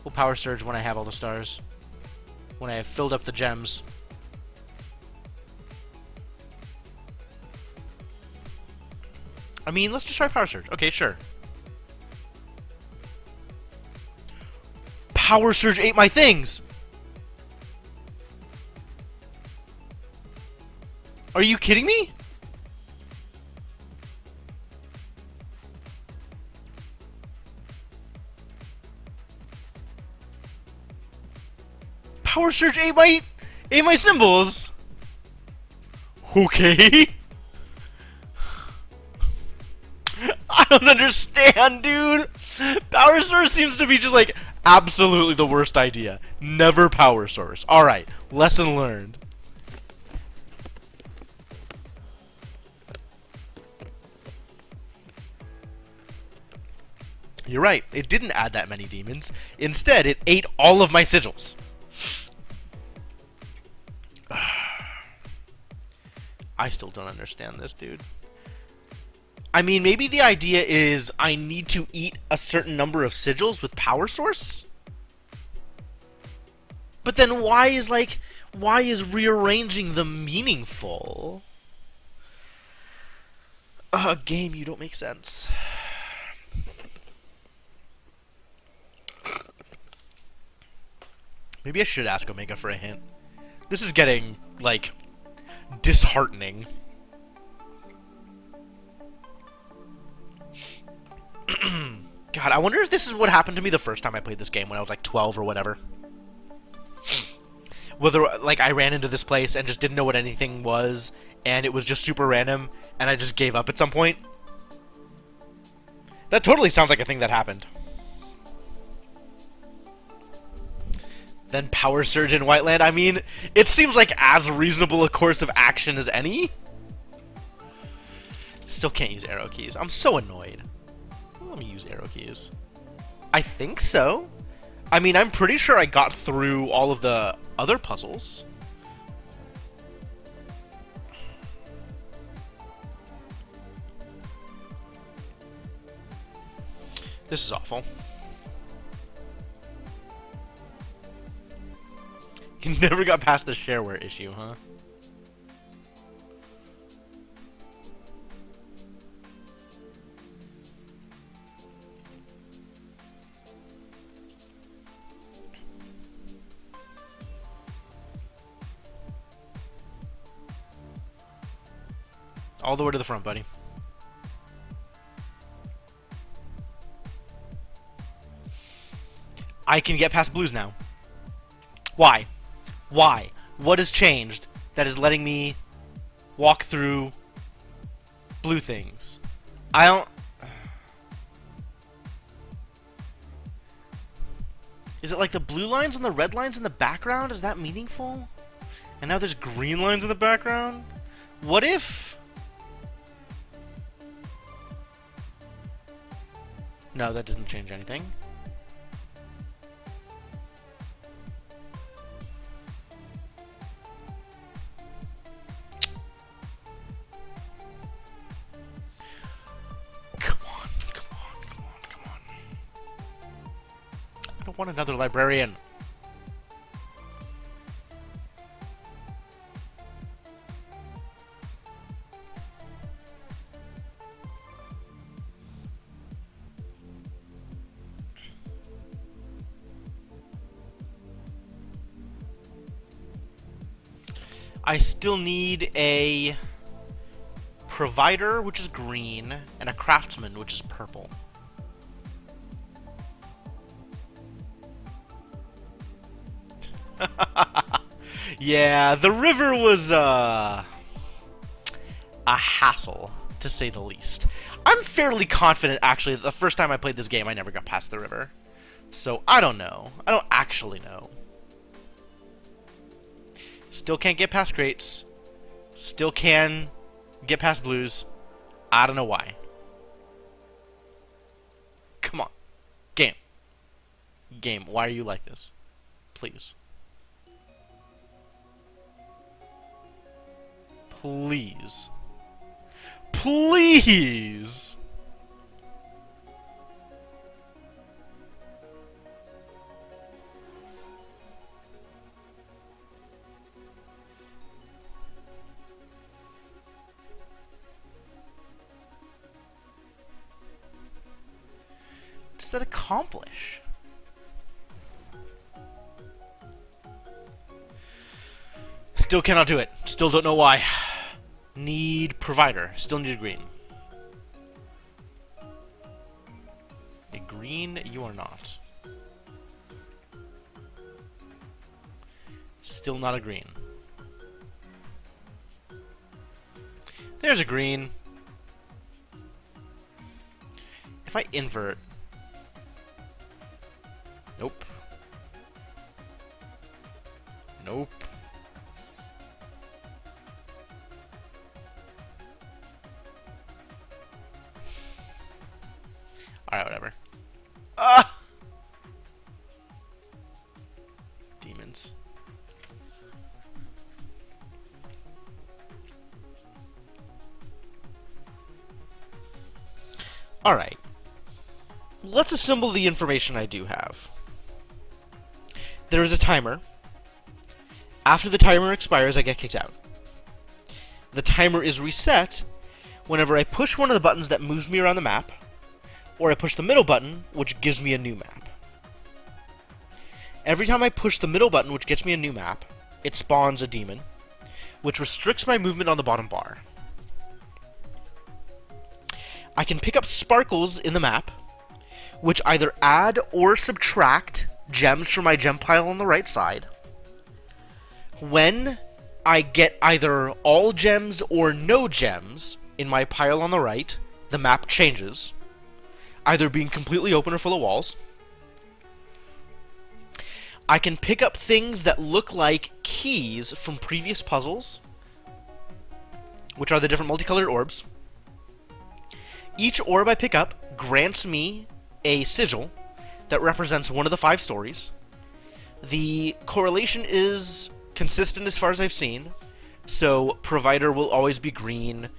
We'll Power Surge when I have all the stars. When I have filled up the gems. I mean, let's just try Power Surge. Okay, sure. Power Surge ate my things! Are you kidding me? Power Surge ate my symbols. Okay. I don't understand, dude. Power Surge seems to be just like absolutely the worst idea. Never Power Source. All right, lesson learned. You're right. It didn't add that many demons. Instead, it ate all of my sigils. I still don't understand this, dude. I mean, maybe the idea is I need to eat a certain number of sigils with Power Source? But then why is rearranging them meaningful? Game, you don't make sense. Maybe I should ask Omega for a hint. This is getting, like, disheartening. God, I wonder if this is what happened to me the first time I played this game when I was like 12 or whatever. Whether, like, I ran into this place and just didn't know what anything was, and it was just super random, and I just gave up at some point. That totally sounds like a thing that happened. Then Power Surge in Whiteland. I mean, it seems like as reasonable a course of action as any. Still can't use arrow keys. I'm so annoyed. Let me use arrow keys. I think so. I mean, I'm pretty sure I got through all of the other puzzles. This is awful. You never got past the shareware issue, huh? All the way to the front, buddy. I can get past blues now. Why? Why? What has changed that is letting me walk through blue things? I don't... Is it like the blue lines and the red lines in the background? Is that meaningful? And now there's green lines in the background? What if... No, that doesn't change anything. Come on, come on, come on, come on. I don't want another librarian. I still need a provider, which is green, and a craftsman, which is purple. Yeah, the river was a hassle, to say the least. I'm I'm fairly confident, actually, that the first time I played this game, I never got past the river. So, I don't know. I don't actually know. Still can't get past crates. Still can get past blues. I don't know why. Come on. Game. Game, why are you like this? Please. Please. Please! What does that accomplish? Still cannot do it. Still don't know why. Need provider. Still need a green. A green, you are not. Still not a green. There's a green. If I invert... Nope. Nope. Alright, whatever. Ah! Demons. Alright. Let's assemble the information I do have. There is a timer. After the timer expires, I get kicked out. The timer is reset whenever I push one of the buttons that moves me around the map, or I push the middle button, which gives me a new map. Every time I push the middle button, which gets me a new map, it spawns a demon, which restricts my movement on the bottom bar. I can pick up sparkles in the map, which either add or subtract gems from my gem pile on the right side. When I get either all gems or no gems in my pile on the right, the map changes, either being completely open or full of walls. I can pick up things that look like keys from previous puzzles, which are the different multicolored orbs. Each orb I pick up grants me a sigil that represents one of the 5 stories. The correlation is consistent as far as I've seen. So, Provider will always be green,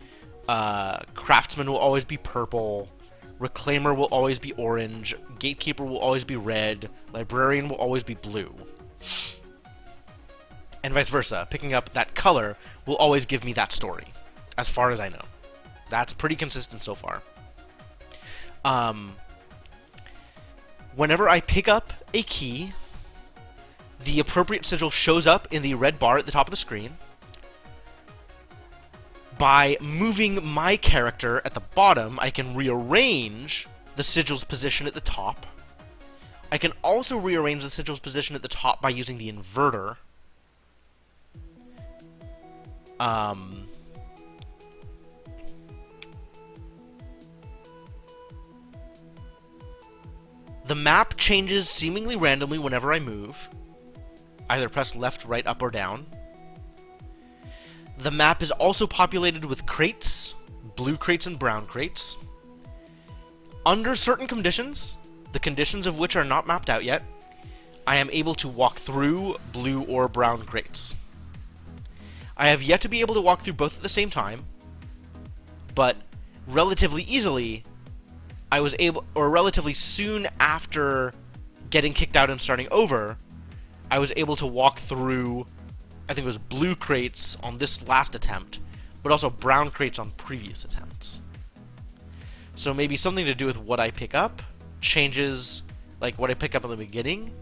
Craftsman will always be purple, Reclaimer will always be orange, Gatekeeper will always be red, Librarian will always be blue. And vice versa. Picking up that color will always give me that story, as far as I know. That's pretty consistent so far. Whenever I pick up a key, the appropriate sigil shows up in the red bar at the top of the screen. By moving my character at the bottom, I can rearrange the sigil's position at the top. I can also rearrange the sigil's position at the top by using the inverter. The map changes seemingly randomly whenever I move. Either press left, right, up, or down. The map is also populated with crates, blue crates and brown crates. Under certain conditions, the conditions of which are not mapped out yet, I am able to walk through blue or brown crates. I have yet to be able to walk through both at the same time, but relatively easily, I was able, or relatively soon after getting kicked out and starting over, I was able to walk through, I think it was blue crates on this last attempt, but also brown crates on previous attempts. So maybe something to do with what I pick up changes, like what I pick up in the beginning,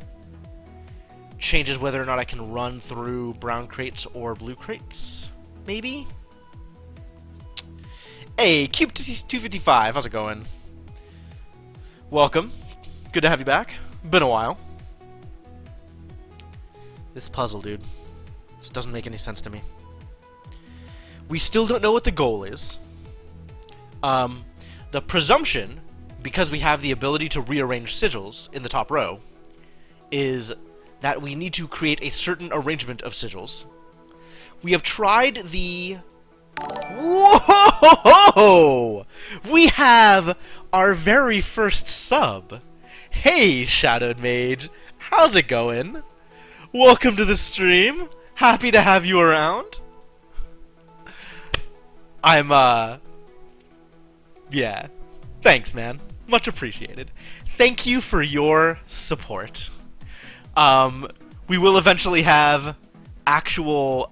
changes whether or not I can run through brown crates or blue crates, maybe? Hey, Cube255, how's it going? Welcome. Good to have you back. Been a while. This puzzle, dude. This doesn't make any sense to me. We still don't know what the goal is. The The presumption, because we have the ability to rearrange sigils in the top row, is that we need to create a certain arrangement of sigils. We have tried the... Whoa! We have our very first sub. Hey, Shadowed Mage. How's it going? Welcome to the stream. Happy to have you around. Yeah. Thanks, man. Much appreciated. Thank you for your support. We will eventually have actual,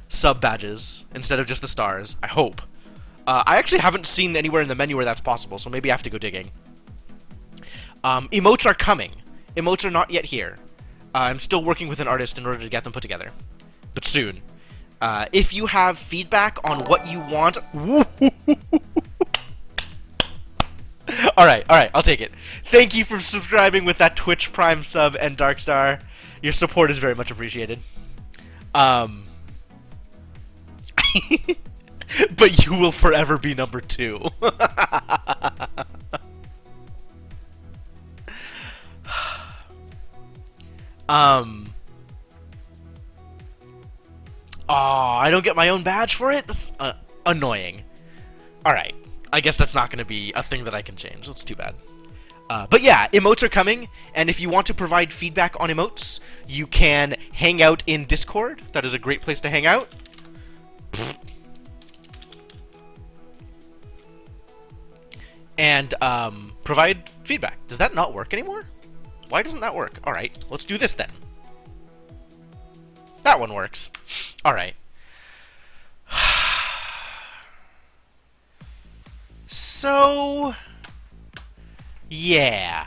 sub badges instead of just the stars, I hope. I actually haven't seen anywhere in the menu where that's possible, so maybe I have to go digging. Emotes are coming. Emotes are not yet here. I'm still working with an artist in order to get them put together. But soon. If you have feedback on what you want... Alright, I'll take it. Thank you for subscribing with that Twitch Prime sub and Darkstar. Your support is very much appreciated. But you will forever be number 2. I don't get my own badge for it? That's annoying. Alright. I guess that's not going to be a thing that I can change. That's too bad. But yeah, emotes are coming, and if you want to provide feedback on emotes, you can hang out in Discord. That is a great place to hang out. And provide feedback. Does that not work anymore? Why doesn't that work? Alright, let's do this then. That one works. Alright. So... yeah.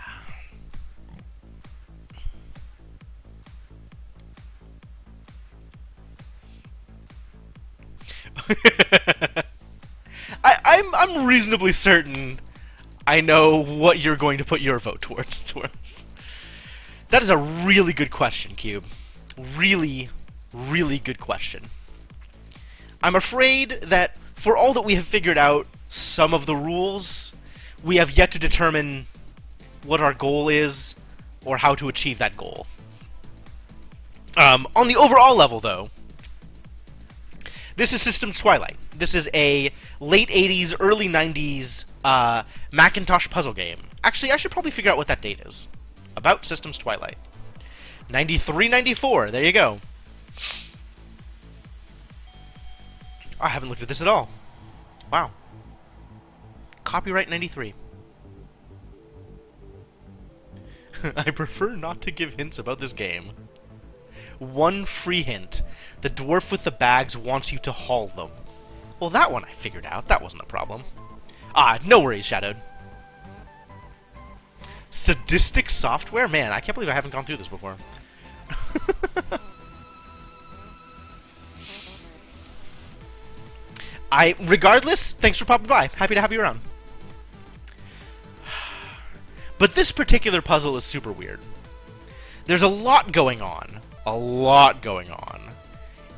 I'm reasonably certain I know what you're going to put your vote towards. That is a really good question, Cube. Really, really good question. I'm afraid that for all that we have figured out some of the rules, we have yet to determine what our goal is or how to achieve that goal. On the overall level, though, this is Systems Twilight. This is a late 80s, early 90s Macintosh puzzle game. Actually, I should probably figure out what that date is. About Systems Twilight. 93, 94. There you go. I haven't looked at this at all. Wow. Copyright 93. I prefer not to give hints about this game. One free hint. The dwarf with the bags wants you to haul them. Well, that one I figured out. That wasn't a problem. Ah, no worries, Shadowed. Sadistic software? Man, I can't believe I haven't gone through this before. Regardless, thanks for popping by. Happy to have you around. But this particular puzzle is super weird. There's a lot going on. A lot going on.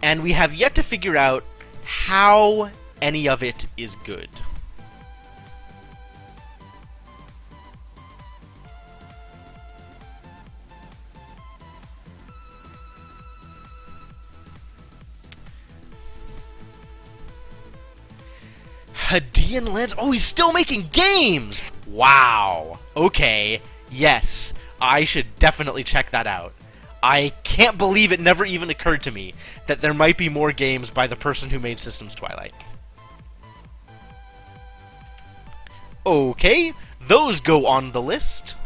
And we have yet to figure out how any of it is good. Hadean Lens? Oh, he's still making games! Wow. Okay. Yes. I should definitely check that out. I can't believe it never even occurred to me that there might be more games by the person who made Systems Twilight. Okay. Those go on the list.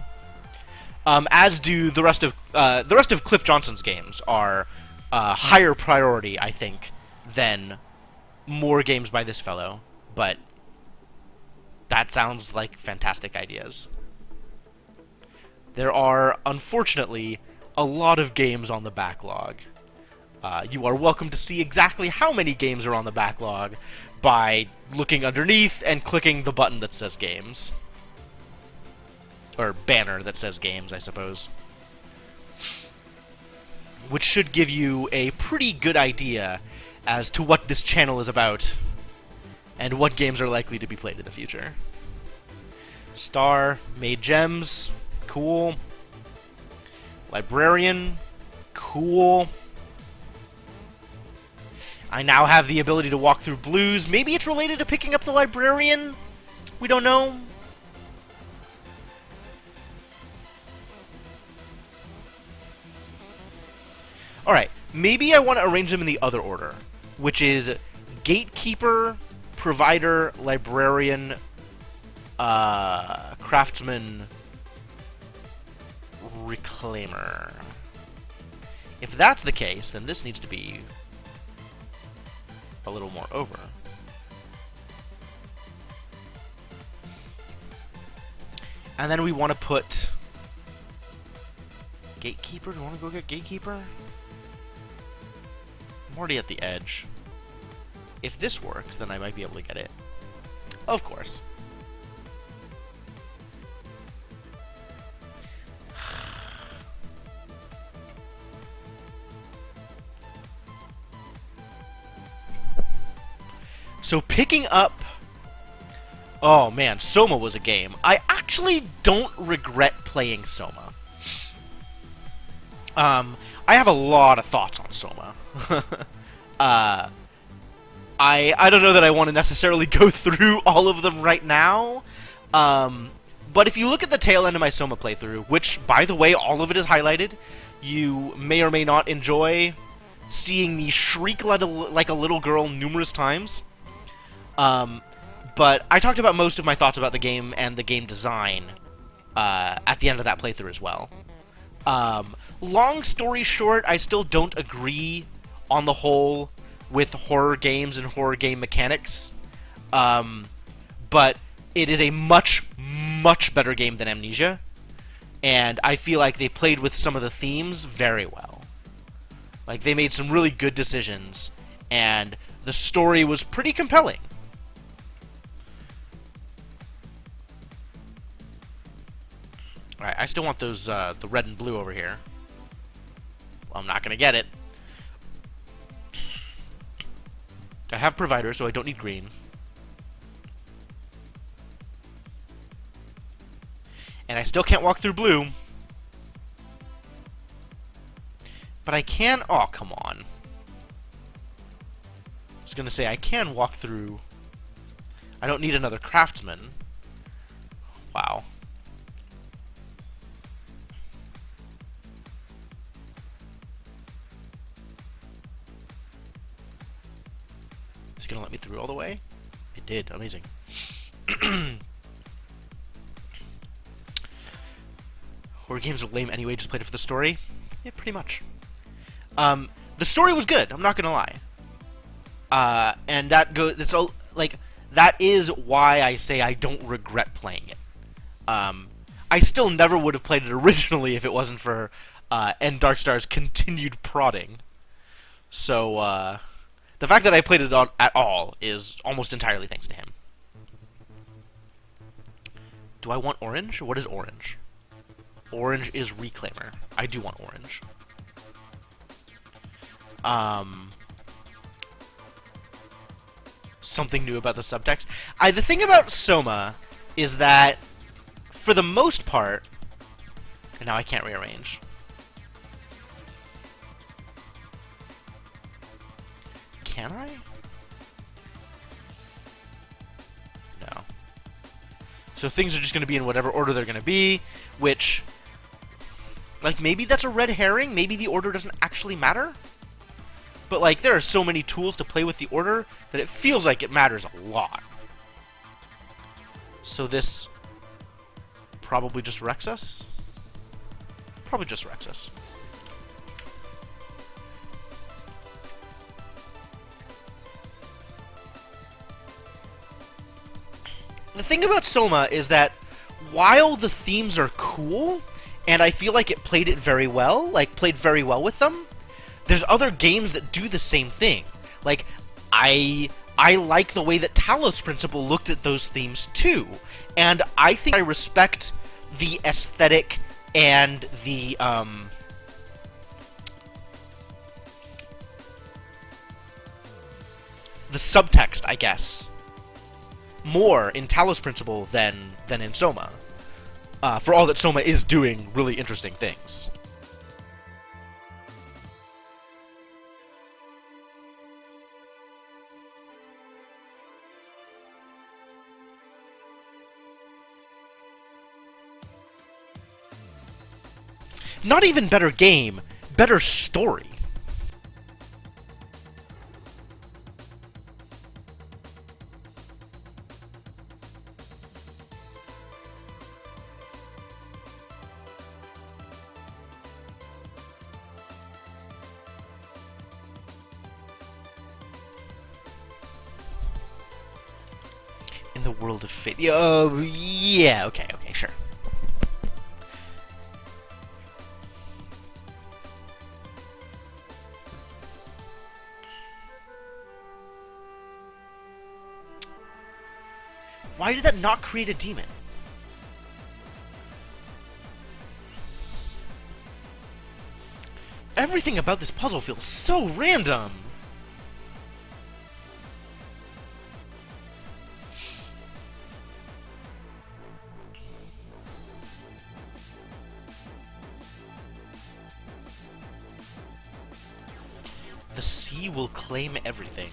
As do the rest of Cliff Johnson's games are higher priority, I think, than more games by this fellow. But that sounds like fantastic ideas. There are, unfortunately, a lot of games on the backlog. You are welcome to see exactly how many games are on the backlog by looking underneath and clicking the button that says games. Or banner that says games, I suppose. Which should give you a pretty good idea as to what this channel is about and what games are likely to be played in the future. Star, made gems, cool. Librarian, cool. I now have the ability to walk through blues. Maybe it's related to picking up the Librarian? We don't know. Alright, maybe I want to arrange them in the other order, which is Gatekeeper, Provider, Librarian, Craftsman, Reclaimer. If that's the case, then this needs to be a little more over. And then we want to put Gatekeeper. Do you want to go get Gatekeeper? I'm already at the edge. If this works, then I might be able to get it. Of course. So picking up... Oh man, Soma was a game. I actually don't regret playing Soma. I have a lot of thoughts on Soma. I don't know that I want to necessarily go through all of them right now. But if you look at the tail end of my Soma playthrough, which, by the way, all of it is highlighted, you may or may not enjoy seeing me shriek like a little girl numerous times. But I talked about most of my thoughts about the game and the game design at the end of that playthrough as well. Long story short, I still don't agree on the whole with horror games and horror game mechanics. But it is a much, much better game than Amnesia. And I feel like they played with some of the themes very well. Like, they made some really good decisions, and the story was pretty compelling. Alright, I still want those, the red and blue over here. Well, I'm not gonna get it. I have Provider, so I don't need green. And I still can't walk through blue. But I can... Oh, come on. I was gonna say, I can walk through... I don't need another Craftsman. Wow. Is it gonna let me through all the way? It did. Amazing. Horror games are lame anyway, just played it for the story? Yeah, pretty much. The story was good, I'm not gonna lie. And that goes... It's all, like, that is why I say I don't regret playing it. I still never would have played it originally if it wasn't for N. Darkstar's continued prodding. So, the fact that I played it at all is almost entirely thanks to him. Do I want orange? What is orange? Orange is Reclaimer. I do want orange. Something new about the subtext. The thing about Soma is that, for the most part... And now I can't rearrange. Can I? No. So things are just going to be in whatever order they're going to be, which... Like, maybe that's a red herring? Maybe the order doesn't actually matter? But, like, there are so many tools to play with the order that it feels like it matters a lot. So this... probably just wrecks us? Probably just wrecks us. The thing about Soma is that while the themes are cool, and I feel like it played it very well, like, played very well with them, there's other games that do the same thing. Like, I like the way that Talos Principle looked at those themes, too. And I think I respect the aesthetic and the subtext, I guess, more in Talos Principle than in Soma. For all that Soma is doing really interesting things. Not even better game, better story. In the world of fate. Oh, yeah, okay, sure. Why did that not create a demon? Everything about this puzzle feels so random. The sea will claim everything.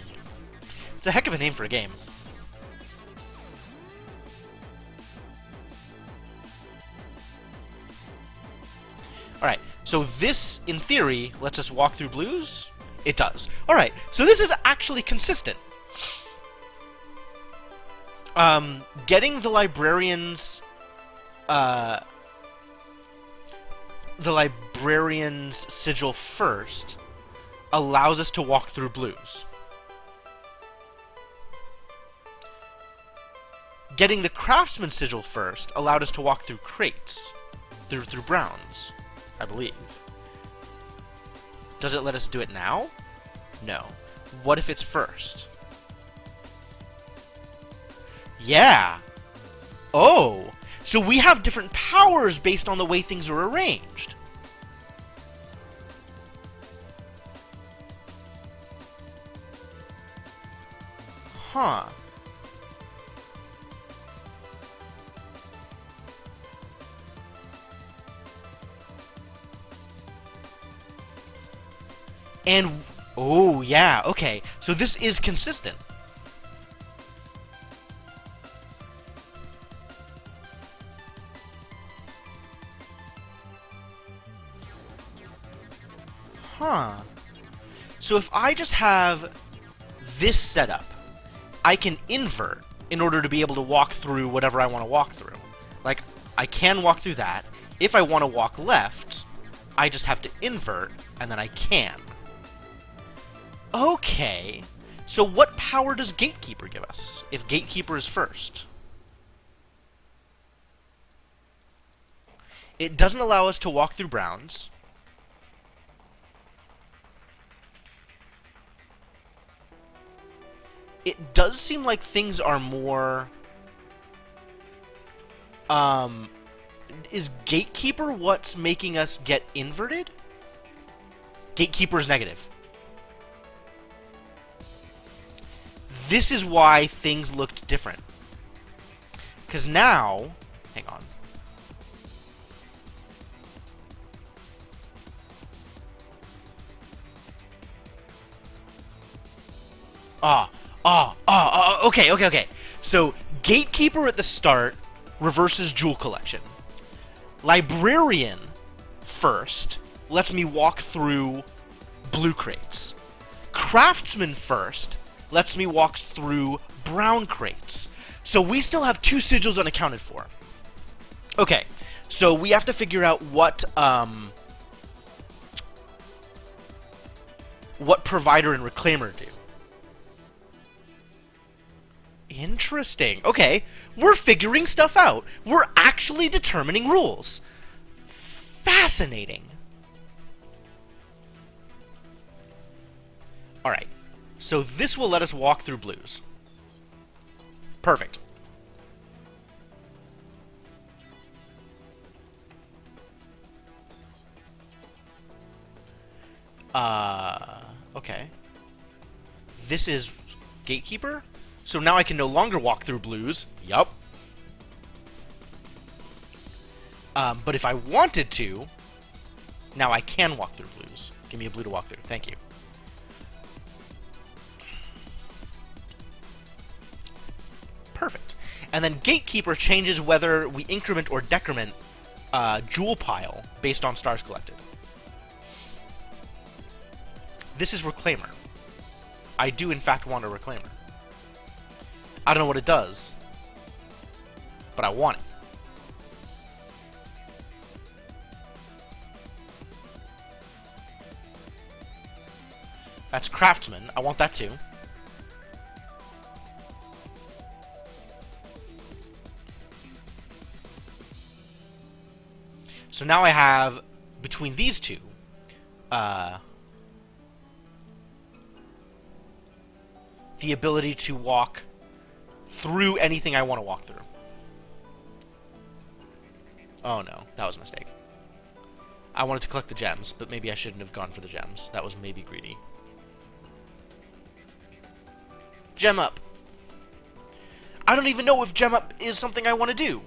It's a heck of a name for a game. Alright, so this, in theory, lets us walk through blues? It does. Alright, so this is actually consistent. Getting the librarian's sigil first allows us to walk through blues. Getting the craftsman's sigil first allowed us to walk through crates, through browns, I believe. Does it let us do it now? No. What if it's first? Yeah! Oh! So we have different powers based on the way things are arranged. Huh. And, oh, yeah, okay. So this is consistent. Huh. So if I just have this setup, I can invert in order to be able to walk through whatever I want to walk through. Like, I can walk through that. If I want to walk left, I just have to invert, and then I can. Okay, so what power does Gatekeeper give us, if Gatekeeper is first? It doesn't allow us to walk through browns. It does seem like things are more... Is Gatekeeper what's making us get inverted? Gatekeeper is negative. This is why things looked different. Because now... Hang on. Okay. So, Gatekeeper at the start reverses Jewel Collection. Librarian first lets me walk through blue crates. Craftsman first lets me walk through brown crates. So we still have 2 sigils unaccounted for. Okay, so we have to figure out what Provider and Reclaimer do. Interesting. Okay, we're figuring stuff out. We're actually determining rules. Fascinating. Alright, so this will let us walk through blues. Perfect. Okay. This is Gatekeeper? So now I can no longer walk through blues. Yup. But if I wanted to, now I can walk through blues. Give me a blue to walk through. Thank you. Perfect. And then Gatekeeper changes whether we increment or decrement jewel pile based on stars collected. This is Reclaimer. I do, in fact, want a Reclaimer. I don't know what it does, but I want it. That's Craftsman. I want that too. So now I have, between these two, the ability to walk through anything I want to walk through. Oh no, that was a mistake. I wanted to collect the gems, but maybe I shouldn't have gone for the gems. That was maybe greedy. Gem up. I don't even know if gem up is something I want to do.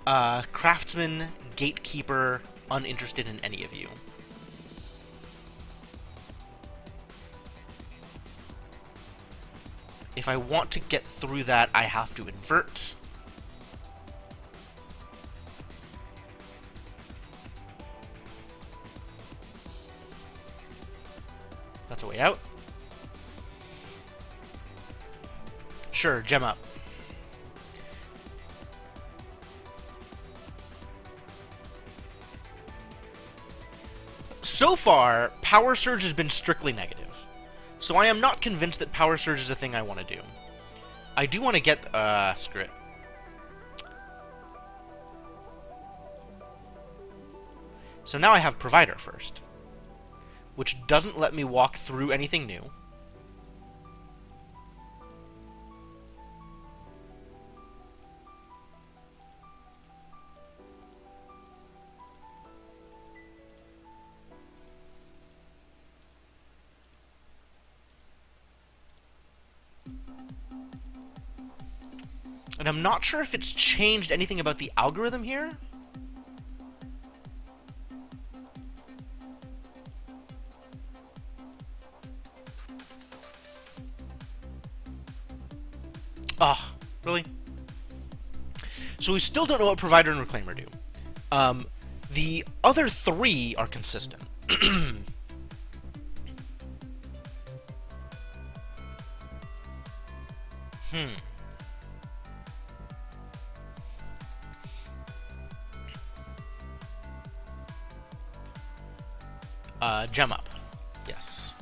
Craftsman, Gatekeeper, uninterested in any of you. If I want to get through that, I have to invert. That's a way out. Sure, gem up. So far, Power Surge has been strictly negative. So I am not convinced that Power Surge is a thing I want to do. I do want to get... screw it. So now I have Provider first, which doesn't let me walk through anything new. And I'm not sure if it's changed anything about the algorithm here. Ah, really? So we still don't know what Provider and Reclaimer do. The other three are consistent. Gem up. Yes.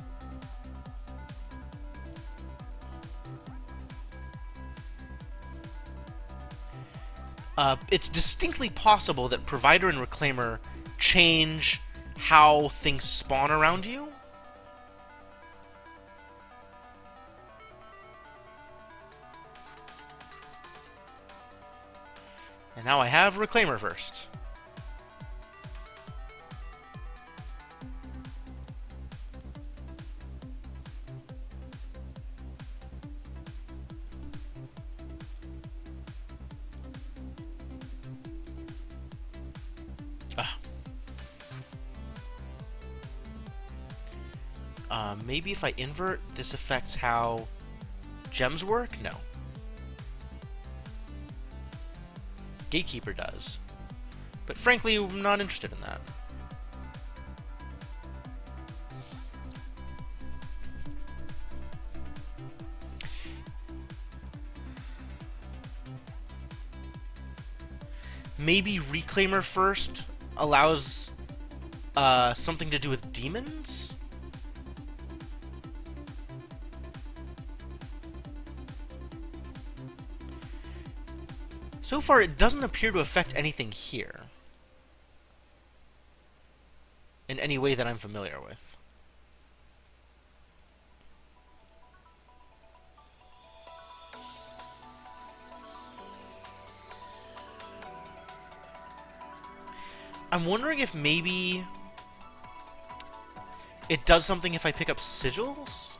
It's distinctly possible that Provider and Reclaimer change how things spawn around you. And now I have Reclaimer first. Maybe if I invert, this affects how gems work? No. Gatekeeper does. But frankly, I'm not interested in that. Maybe Reclaimer first allows something to do with demons? So far, it doesn't appear to affect anything here. In any way that I'm familiar with. I'm wondering if maybe it does something if I pick up sigils?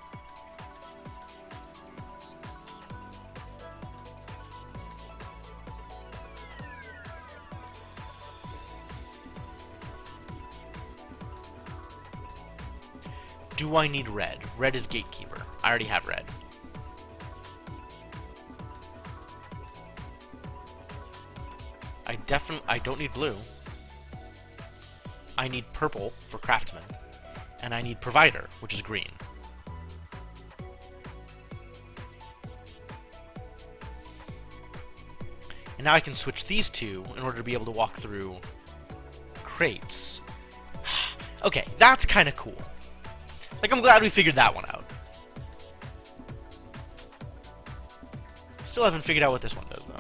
Do I need red? Red is gatekeeper. I already have red. I don't need blue. I need purple for craftsman. And I need provider, which is green. And now I can switch these two in order to be able to walk through crates. Okay, that's kind of cool. Like, I'm glad we figured that one out. Still haven't figured out what this one does, though.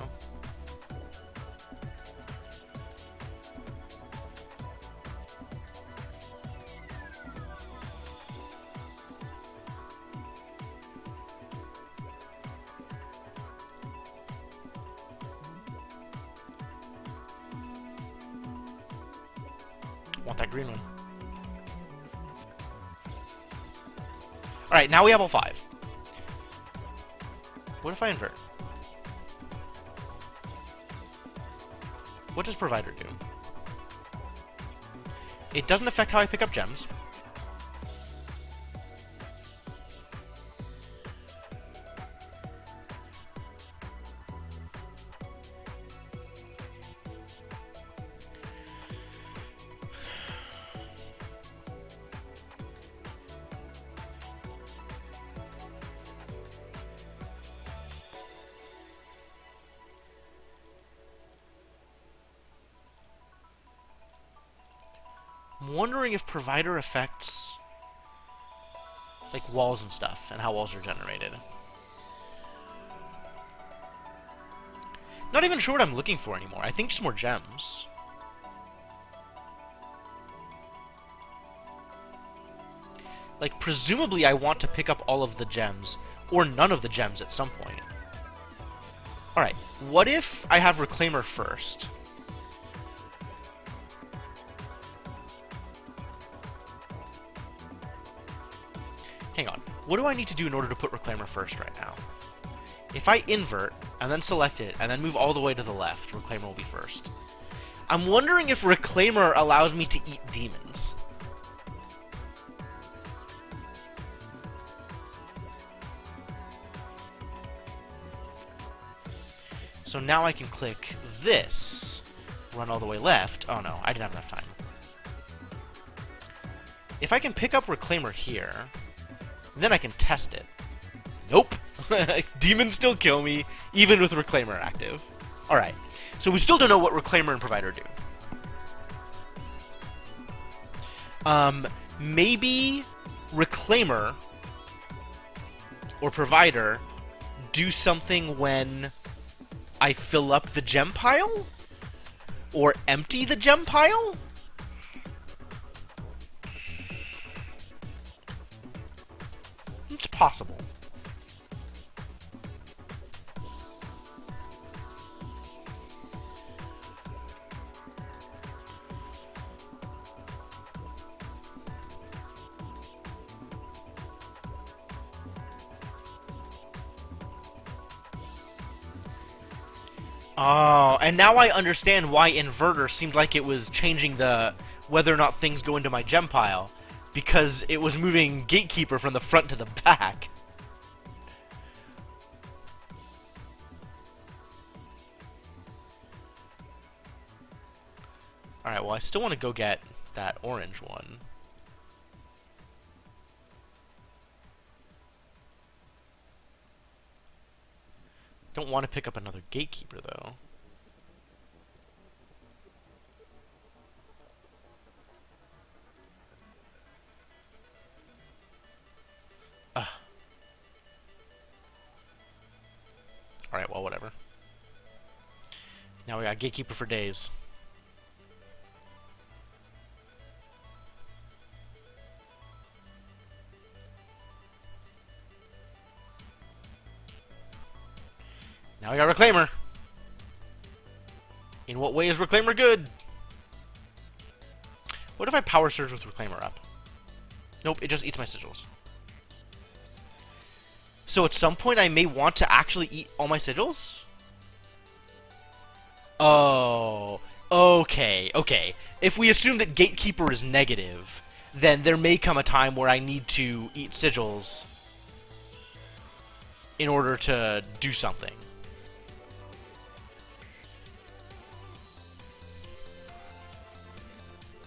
Want that green one. Alright, now we have all 5. What if I invert? What does provider do? It doesn't affect how I pick up gems. I'm wondering if provider affects like walls and stuff and how walls are generated. Not even sure what I'm looking for anymore. I think just more gems. Like, presumably I want to pick up all of the gems or none of the gems at some point. Alright, what if I have Reclaimer first? Hang on. What do I need to do in order to put Reclaimer first right now? If I invert, and then select it, and then move all the way to the left, Reclaimer will be first. I'm wondering if Reclaimer allows me to eat demons. So now I can click this, run all the way left. Oh no, I didn't have enough time. If I can pick up Reclaimer here, then I can test it. Nope. Demons still kill me, even with Reclaimer active. Alright, so we still don't know what Reclaimer and Provider do. Maybe Reclaimer or Provider do something when I fill up the gem pile? Or empty the gem pile? It's possible. Oh, and now I understand why Inverter seemed like it was changing the whether or not things go into my gem pile. Because it was moving Gatekeeper from the front to the back. Alright, well I still want to go get that orange one. Don't want to pick up another Gatekeeper, though. Alright, well, whatever. Now we got Gatekeeper for days. Now we got Reclaimer. In what way is Reclaimer good? What if I Power Surge with Reclaimer up? Nope, it just eats my sigils. So at some point I may want to actually eat all my sigils? Oh, okay, okay. If we assume that Gatekeeper is negative, then there may come a time where I need to eat sigils in order to do something.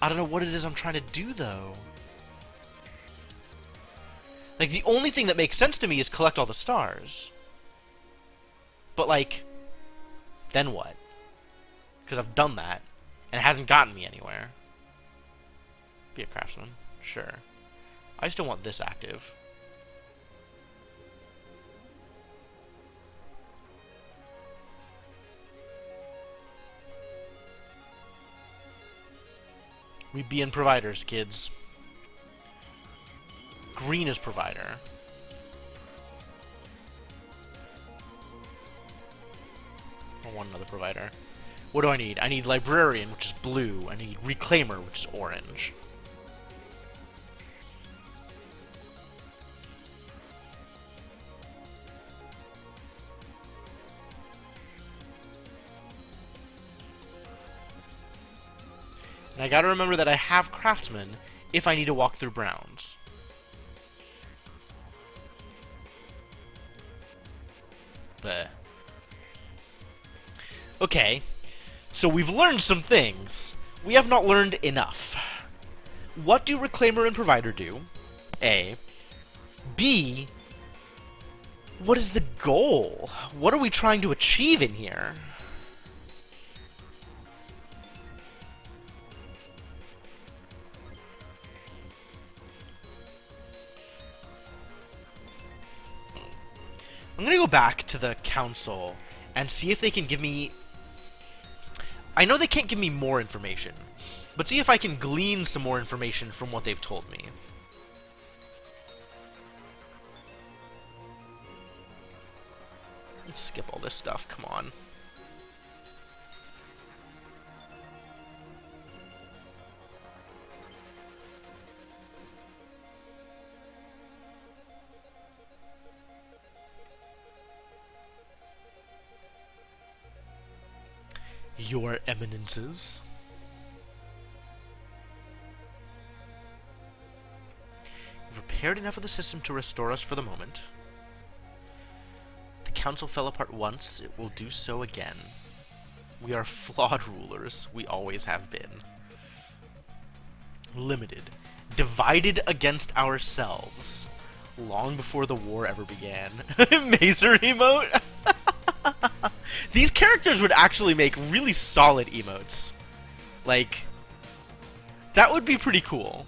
I don't know what it is I'm trying to do, though. Like, the only thing that makes sense to me is collect all the stars. But, like, then what? Because I've done that, and it hasn't gotten me anywhere. Be a craftsman. Sure. I still want this active. We be in providers, kids. Green is provider. I want another provider. What do I need? I need librarian, which is blue. I need reclaimer, which is orange. And I gotta remember that I have craftsman if I need to walk through Browns. Bleh. Okay, so we've learned some things. We have not learned enough. What do Reclaimer and Provider do? A. B. What is the goal? What are we trying to achieve in here? I'm gonna go back to the council and see if they can give me... I know they can't give me more information, but see if I can glean some more information from what they've told me. Let's skip all this stuff, come on. Your Eminences. You've repaired enough of the system to restore us for the moment. The council fell apart once, it will do so again. We are flawed rulers, we always have been. Limited. Divided against ourselves. Long before the war ever began. Mazer emote? These characters would actually make really solid emotes. Like, that would be pretty cool.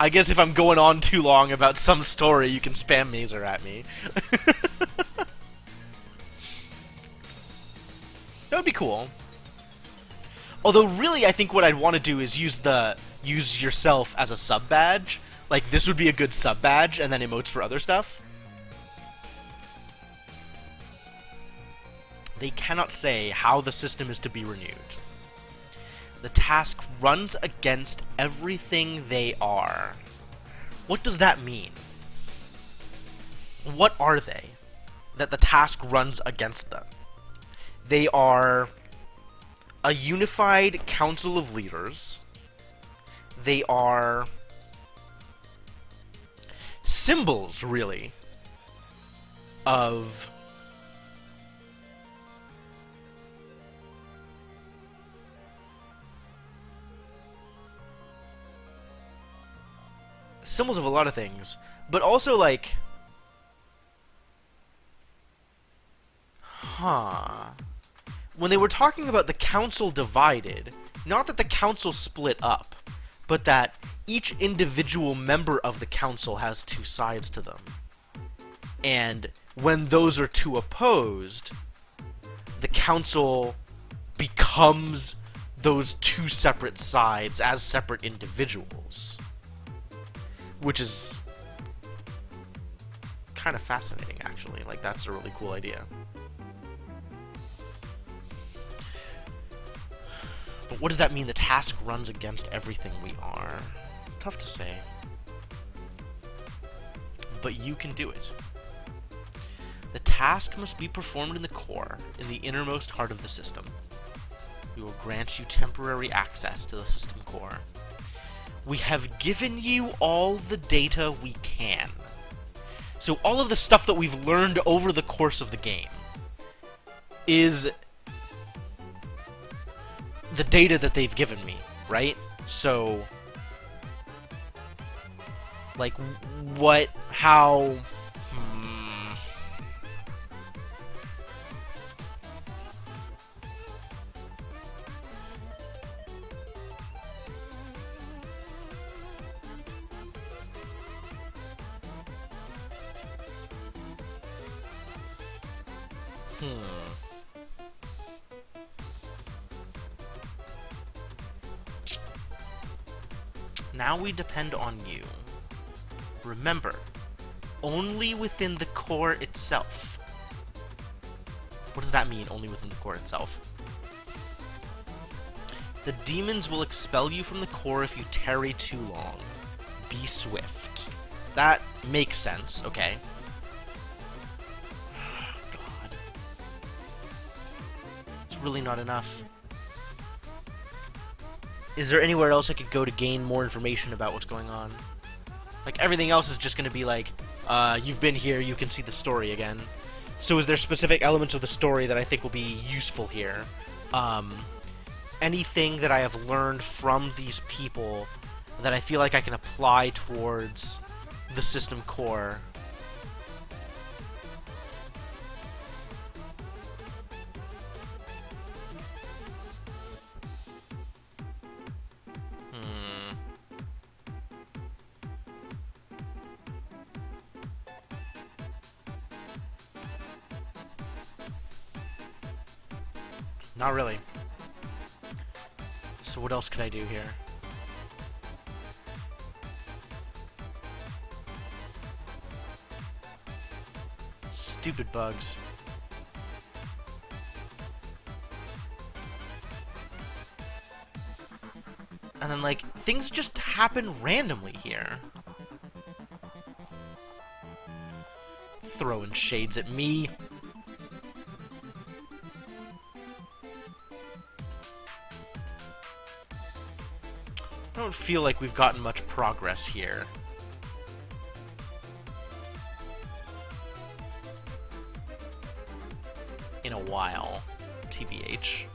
I guess if I'm going on too long about some story, you can spam Mazer at me. That would be cool. Although, really, I think what I'd want to do is use yourself as a sub badge. Like, this would be a good sub badge, and then emotes for other stuff. They cannot say how the system is to be renewed. The task runs against everything they are. What does that mean? What are they that the task runs against them? They are a unified council of leaders. They are symbols, really, of symbols of a lot of things, but also like, when they were talking about the council divided, not that the council split up, but that each individual member of the council has two sides to them. And when those are two opposed, the council becomes those two separate sides as separate individuals. Which is kind of fascinating, actually. Like, that's a really cool idea. But what does that mean? The task runs against everything we are. Tough to say. But you can do it. The task must be performed in the core, in the innermost heart of the system. We will grant you temporary access to the system core. We have given you all the data we can. So all of the stuff that we've learned over the course of the game is the data that they've given me, right? So, like, what, how... Now we depend on you. Remember, only within the core itself. What does that mean, only within the core itself? The demons will expel you from the core if you tarry too long. Be swift. That makes sense, okay. God. It's really not enough. Is there anywhere else I could go to gain more information about what's going on? Like, everything else is just going to be like, you've been here, you can see the story again. So is there specific elements of the story that I think will be useful here? Anything that I have learned from these people that I feel like I can apply towards the system core? Not really. So what else could I do here? Stupid bugs. And then, like, things just happen randomly here. Throwing shades at me. I don't feel like we've gotten much progress here. In a while, TBH.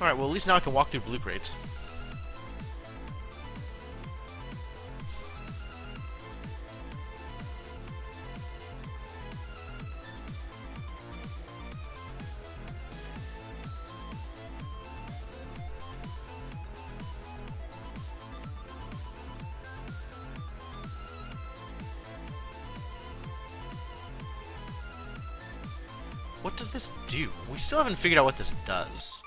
Alright, well at least now I can walk through blue crates. What does this do? We still haven't figured out what this does.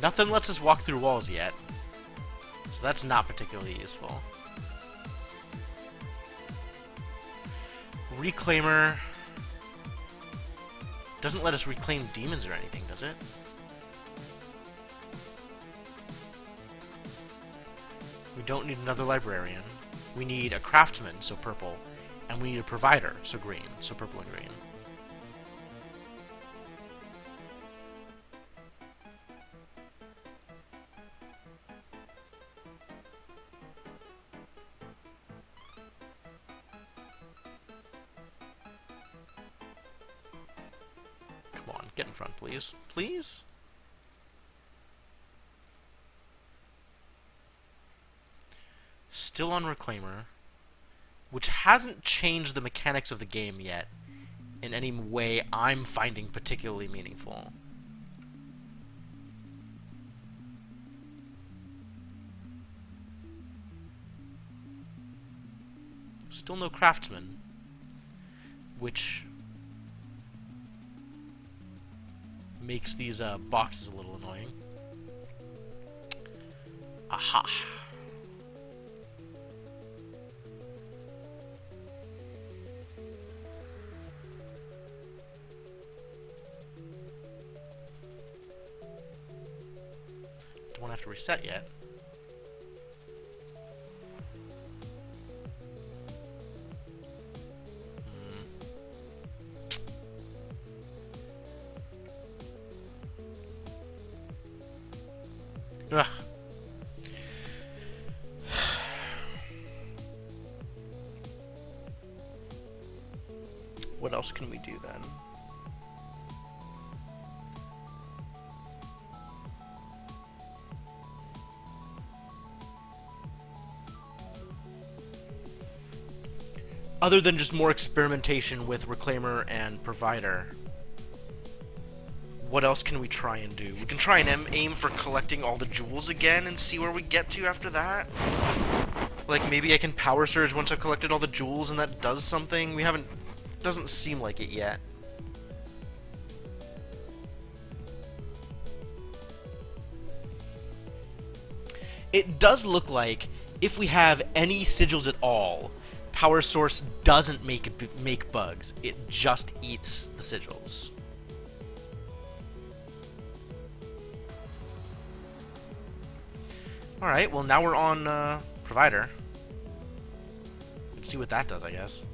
Nothing lets us walk through walls yet, so that's not particularly useful. Reclaimer doesn't let us reclaim demons or anything, does it? We don't need another librarian. We need a craftsman, so purple, and we need a provider, so green, so purple and green. Get in front, please. Please? Still on Reclaimer, which hasn't changed the mechanics of the game yet in any way I'm finding particularly meaningful. Still no craftsman. which makes these boxes a little annoying. Aha. Don't want to have to reset yet. Ugh. What else can we do then? Other than just more experimentation with Reclaimer and Provider, what else can we try and do? We can try and aim for collecting all the jewels again and see where we get to after that. Like, maybe I can Power Surge once I've collected all the jewels and that does something. We haven't... doesn't seem like it yet. It does look like if we have any sigils at all, Power Source doesn't make bugs. It just eats the sigils. Alright, well now we're on Provider. Let's see what that does, I guess.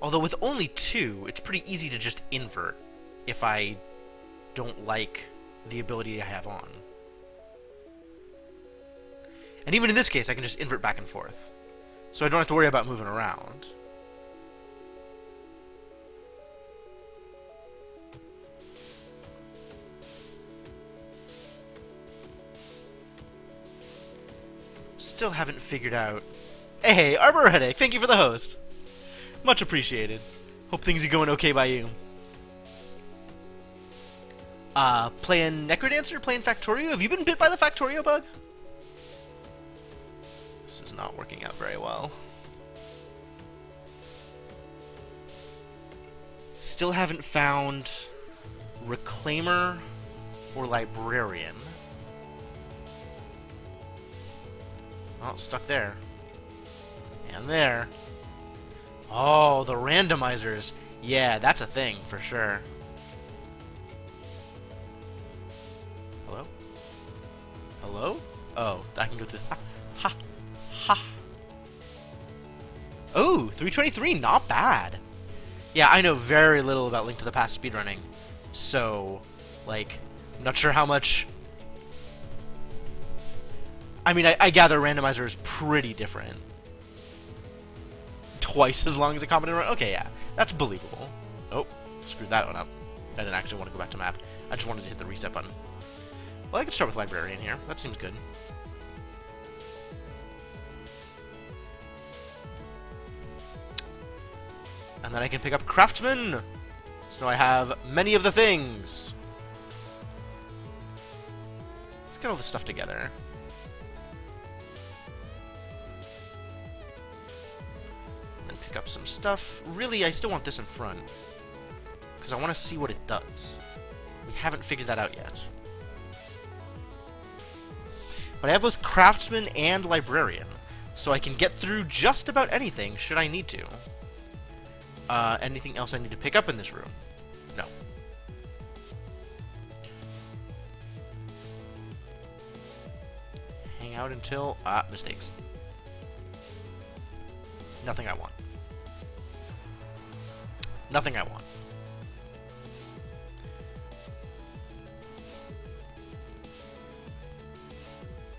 Although with only 2, it's pretty easy to just invert if I don't like the ability I have on. And even in this case, I can just invert back and forth. So I don't have to worry about moving around. Still haven't figured out... Hey, Arbor Headache, thank you for the host! Much appreciated. Hope things are going okay by you. Playing Necrodancer? Playing Factorio? Have you been bit by the Factorio bug? This is not working out very well. Still haven't found Reclaimer or Librarian. Oh, stuck there. And there. Oh, the randomizers. Yeah, that's a thing, for sure. Hello? Hello? Oh, I can go through... Ha! Ha! Ha! Oh, 323, not bad. Yeah, I know very little about Link to the Past speedrunning. So, like, I'm not sure how much... I mean, I gather randomizer is pretty different. Twice as long as a competent run? Okay, yeah. That's believable. Oh, screwed that one up. I didn't actually want to go back to map. I just wanted to hit the reset button. Well, I could start with Librarian here. That seems good. And then I can pick up Craftsman! So I have many of the things! Let's get all this stuff together. Up some stuff. Really, I still want this in front because I want to see what it does. We haven't figured that out yet. But I have both Craftsman and Librarian, so I can get through just about anything should I need to. Anything else I need to pick up in this room? No. Hang out until... mistakes. Nothing I want. Nothing I want.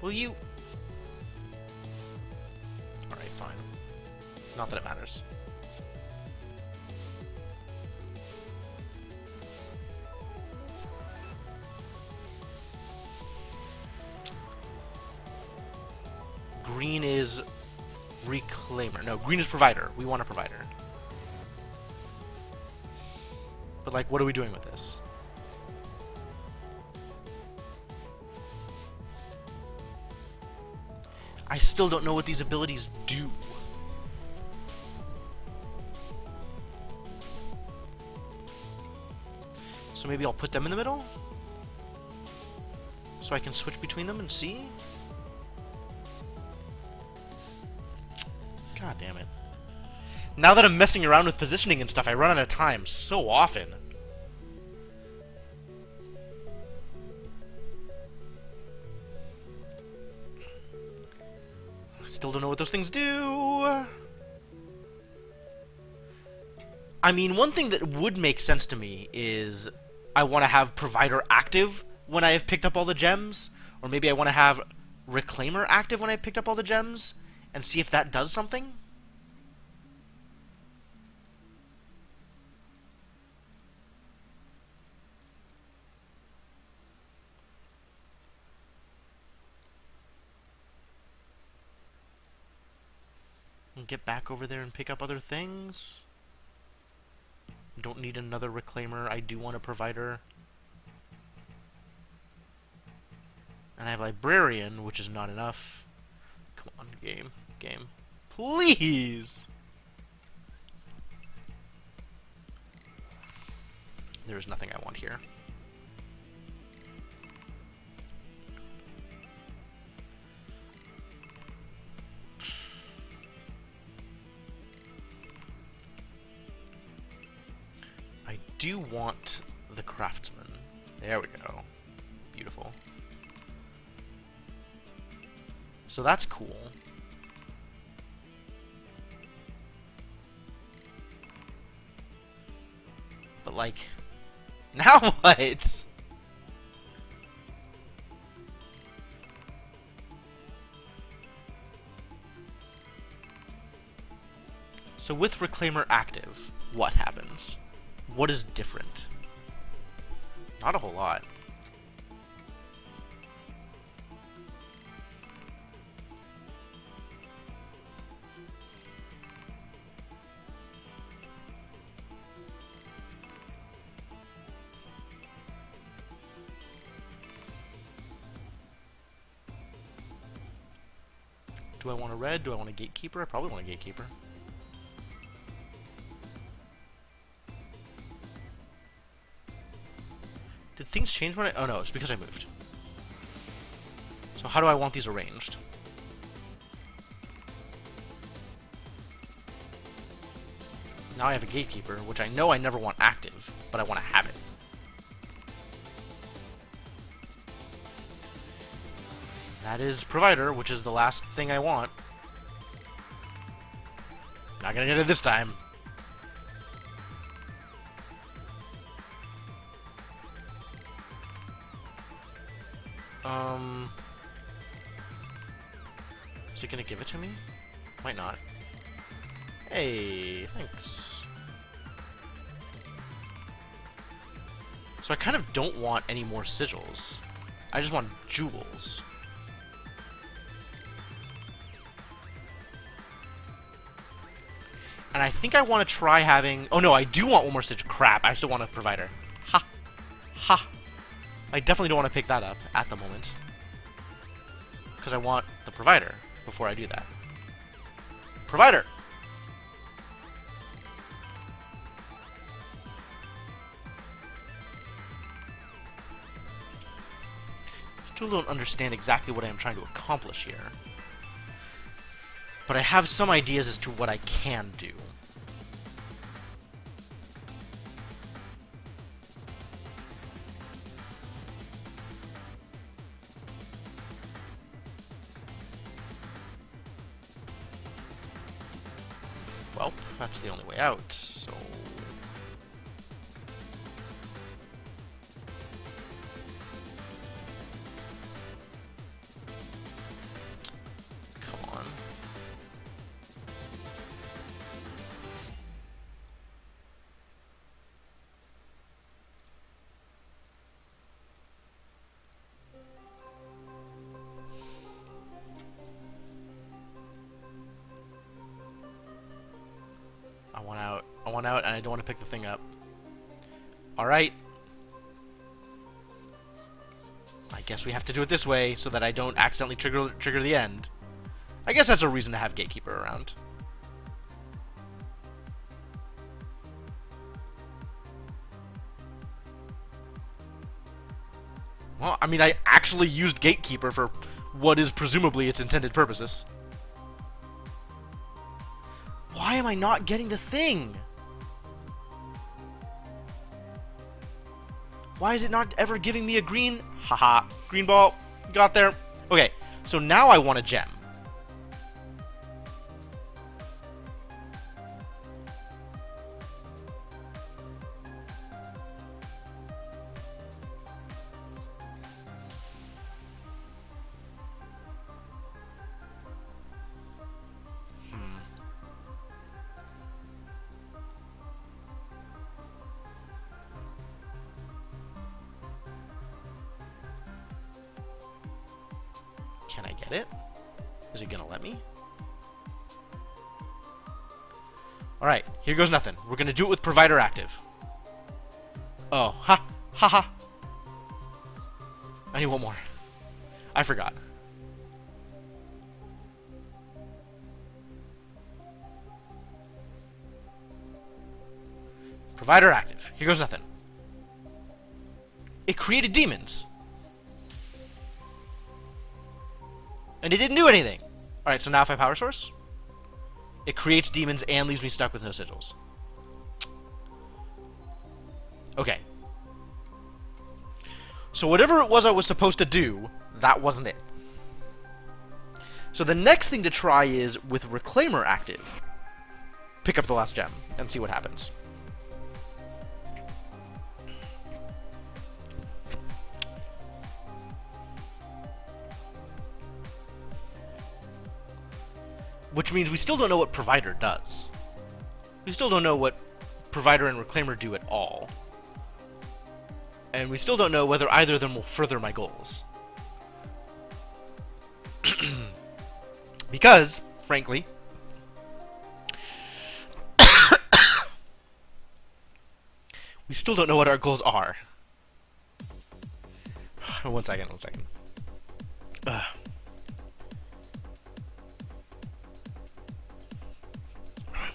Will you... Alright, fine. Not that it matters. Green is Reclaimer. No, green is Provider. We want a Provider. But, like, what are we doing with this? I still don't know what these abilities do. So maybe I'll put them in the middle? So I can switch between them and see? God damn it. Now that I'm messing around with positioning and stuff, I run out of time so often. I still don't know what those things do. I mean, one thing that would make sense to me is I want to have Provider active when I have picked up all the gems. Or maybe I want to have Reclaimer active when I picked up all the gems. And see if that does something. And get back over there and pick up other things. Don't need another Reclaimer. I do want a Provider. And I have Librarian, which is not enough. Come on, game. Game. Please! There is nothing I want here. I do want the Craftsman. There we go. Beautiful. So that's cool. But, like, now what? So with Reclaimer active, what happens? What is different? Not a whole lot. Do I want a red? Do I want a Gatekeeper? I probably want a Gatekeeper. Did things change when I... Oh no, it's because I moved. So how do I want these arranged? Now I have a Gatekeeper, which I know I never want active, but I want to have it. That is Provider, which is the last thing I want. Not gonna get it this time. Is it gonna give it to me? Might not. Hey, thanks. So I kind of don't want any more sigils. I just want jewels. And I think I want to try having... Oh no, I do want one more sigil. Crap, I still want a Provider. Ha! Ha! I definitely don't want to pick that up at the moment. Because I want the Provider before I do that. Provider! Still don't understand exactly what I am trying to accomplish here. But I have some ideas as to what I can do. Well, that's the only way out, so... Come on. I want out, and I don't want to pick the thing up. Alright. I guess we have to do it this way so that I don't accidentally trigger the end. I guess that's a reason to have Gatekeeper around. Well, I mean, I actually used Gatekeeper for what is presumably its intended purposes. Why am I not getting the thing? Why is it not ever giving me a green? Haha, green ball. Got there. Okay, so now I want a gem. Can I get it? Is it gonna let me? Alright, here goes nothing. We're gonna do it with provider active. Oh, ha, ha, ha. I need one more. I forgot. Provider active. Here goes nothing. It created demons. And it didn't do anything. Alright, so now if I power source, it creates demons and leaves me stuck with no sigils. Okay. So whatever it was I was supposed to do, that wasn't it. So the next thing to try is, with Reclaimer active, pick up the last gem and see what happens. Which means we still don't know what Provider does. We still don't know what Provider and Reclaimer do at all. And we still don't know whether either of them will further my goals. Because, frankly, we still don't know what our goals are. One second.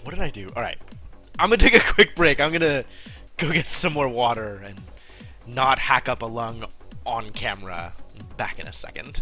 What did I do? Alright. I'm gonna take a quick break. I'm gonna go get some more water and not hack up a lung on camera. Back in a second.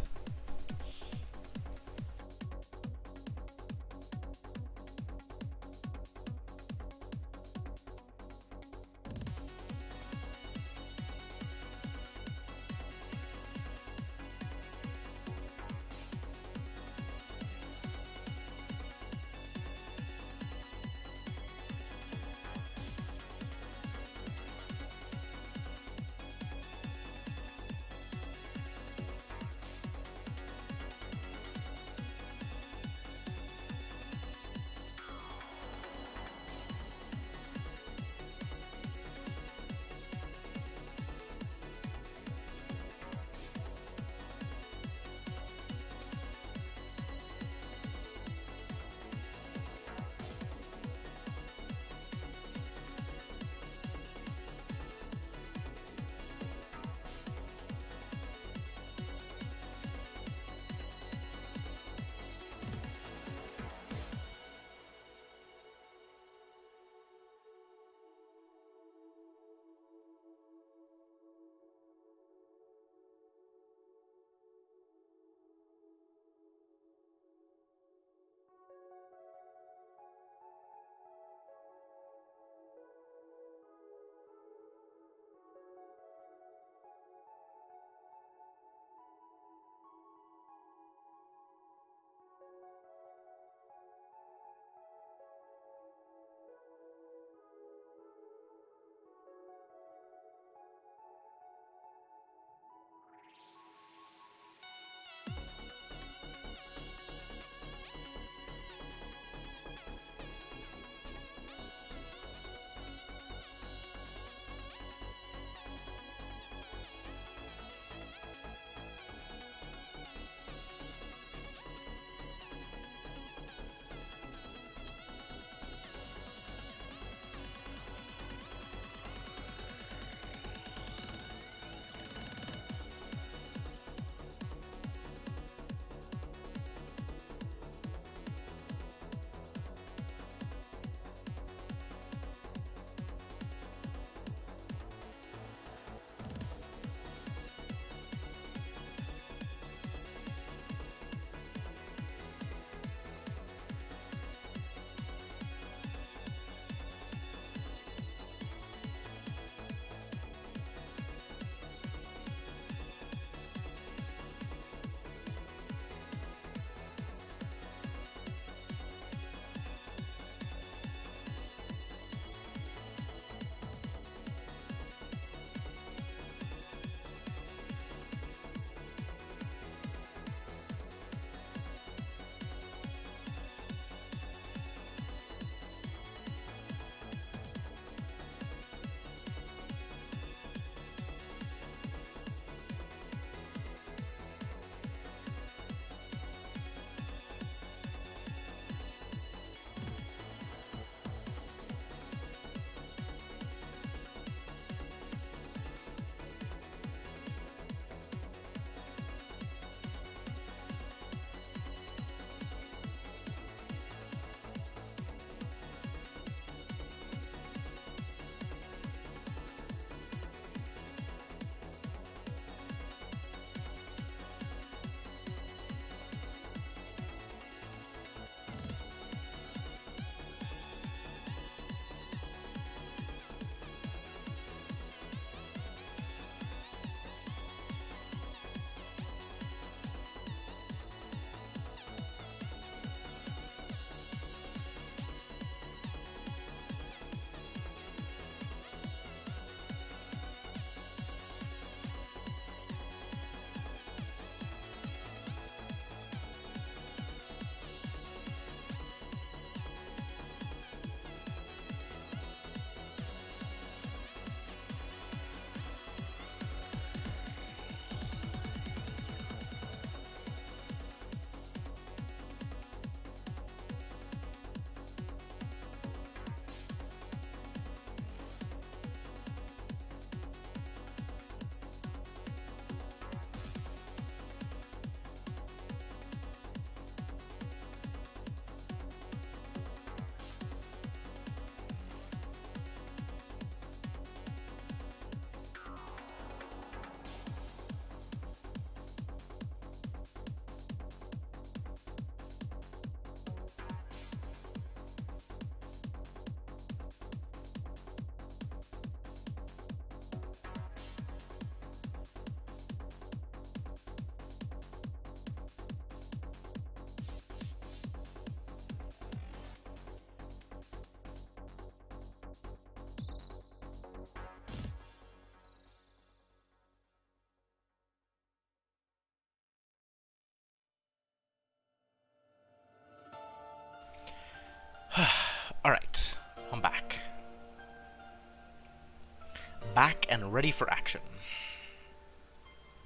back and ready for action.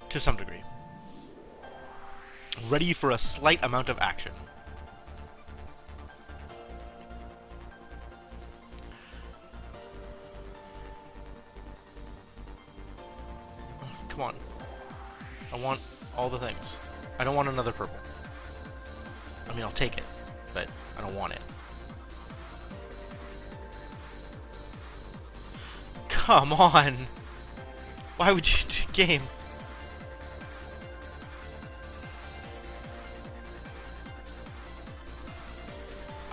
To some degree. Ready for a slight amount of action. Come on. I want all the things. I don't want another purple. I mean, I'll take it, but I don't want it. Come on! Why would you do game?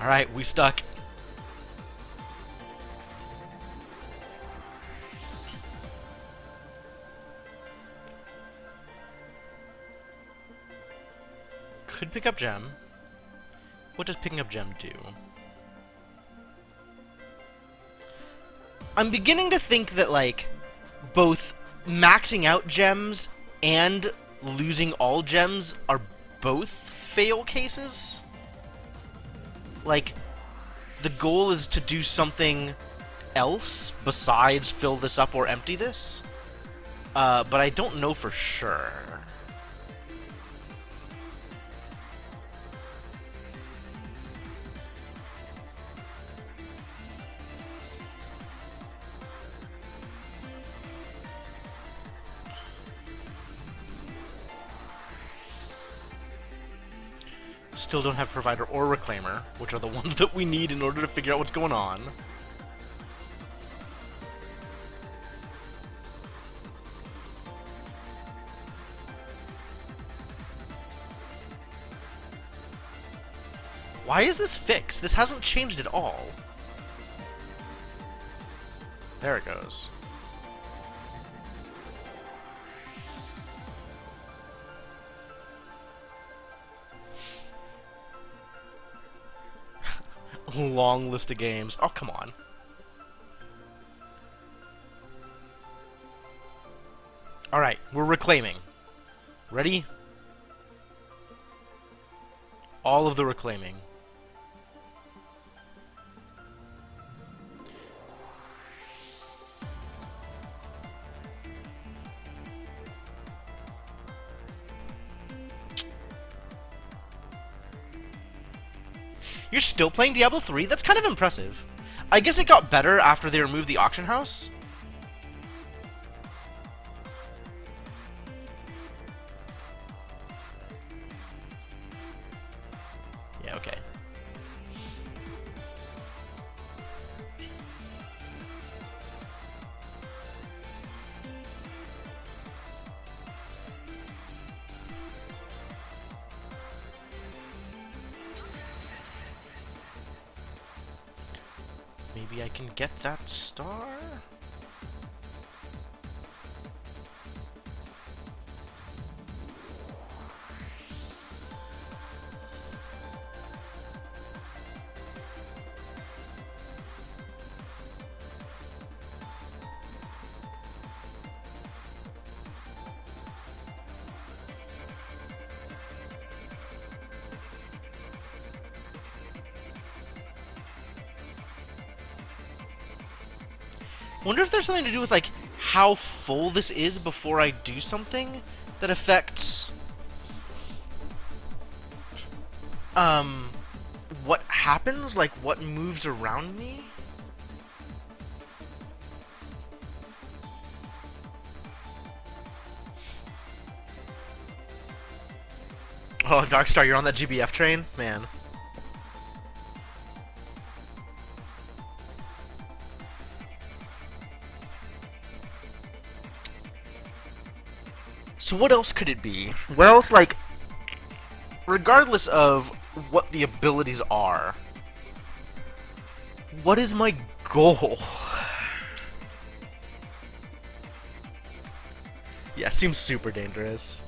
Alright, we stuck. Could pick up gem. What does picking up gem do? I'm beginning to think that, like, both maxing out gems and losing all gems are both fail cases. Like, the goal is to do something else besides fill this up or empty this. But I don't know for sure. Still don't have Provider or Reclaimer, which are the ones that we need in order to figure out what's going on. Why is this fixed? This hasn't changed at all. There it goes. Long list of games. Oh, come on. Alright, we're reclaiming. Ready? All of the reclaiming. You're still playing Diablo 3? That's kind of impressive. I guess it got better after they removed the auction house. Yeah, okay. Maybe I can get that star? Wonder if there's something to do with, like, how full this is before I do something that affects, what happens? Like, what moves around me? Oh, Darkstar, you're on that GBF train? Man. So what else could it be? What else, like, regardless of what the abilities are, what is my goal? Yeah, seems super dangerous.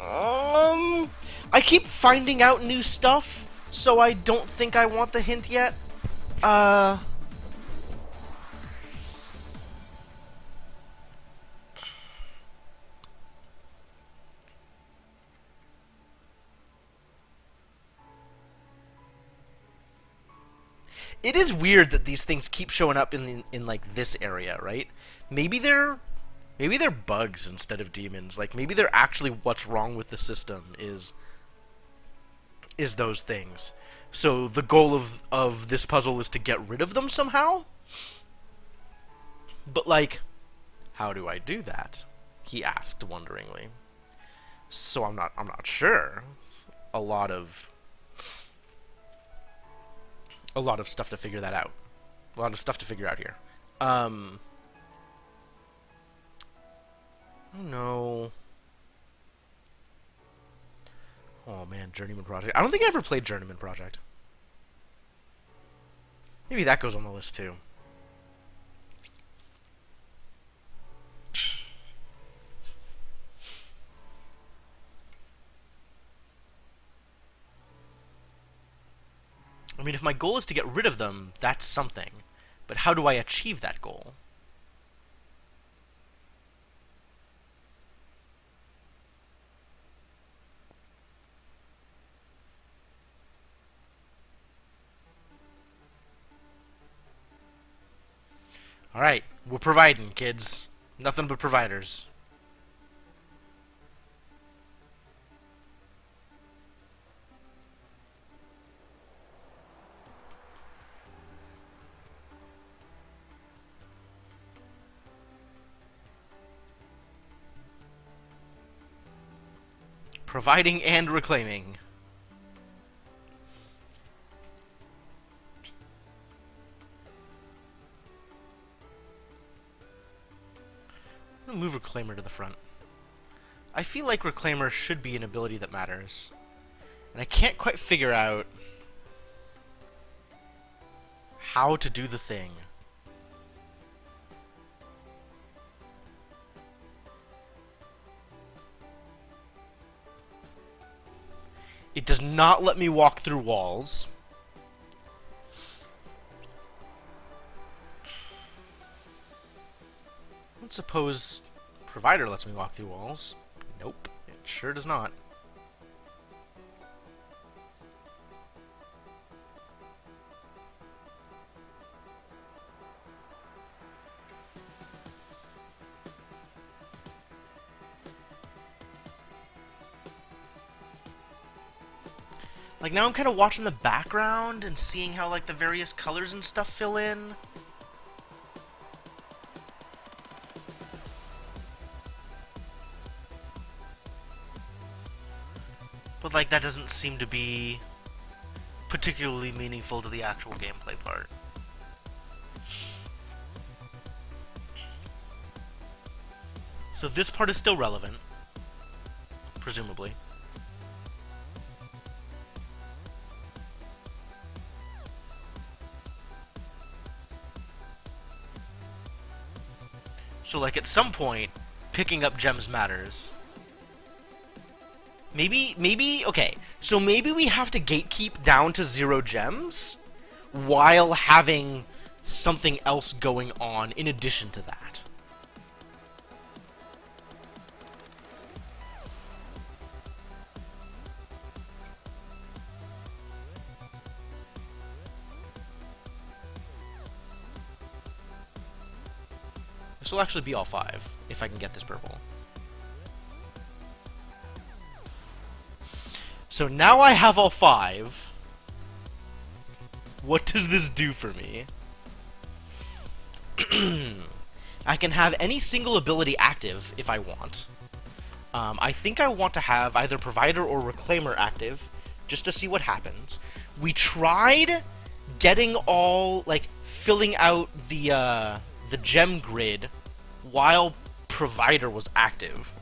I keep finding out new stuff, so I don't think I want the hint yet. It is weird that these things keep showing up in like this area, right? Maybe they're bugs instead of demons. Like maybe they're actually what's wrong with the system is those things. So the goal of this puzzle is to get rid of them somehow? But like, how do I do that? He asked wonderingly. So I'm not sure. A lot of stuff to figure that out. A lot of stuff to figure out here. Oh no. Oh man, Journeyman Project. I don't think I ever played Journeyman Project. Maybe that goes on the list too. I mean, if my goal is to get rid of them, that's something. But how do I achieve that goal? Alright, we're providing, kids. Nothing but providers. Providing and reclaiming. I'm gonna move Reclaimer to the front. I feel like Reclaimer should be an ability that matters. And I can't quite figure out how to do the thing. It does not let me walk through walls. Let's suppose Provider lets me walk through walls. Nope, it sure does not. Like, now I'm kind of watching the background and seeing how, like, the various colors and stuff fill in. But, like, that doesn't seem to be particularly meaningful to the actual gameplay part. So this part is still relevant. Presumably. So, like, at some point, picking up gems matters. Maybe, okay, so maybe we have to gatekeep down to 0 gems while having something else going on in addition to that. This will actually be all 5, if I can get this purple. So now I have all 5. What does this do for me? I can have any single ability active if I want. I think I want to have either Provider or Reclaimer active, just to see what happens. We tried getting all, like, filling out the gem grid while Provider was active.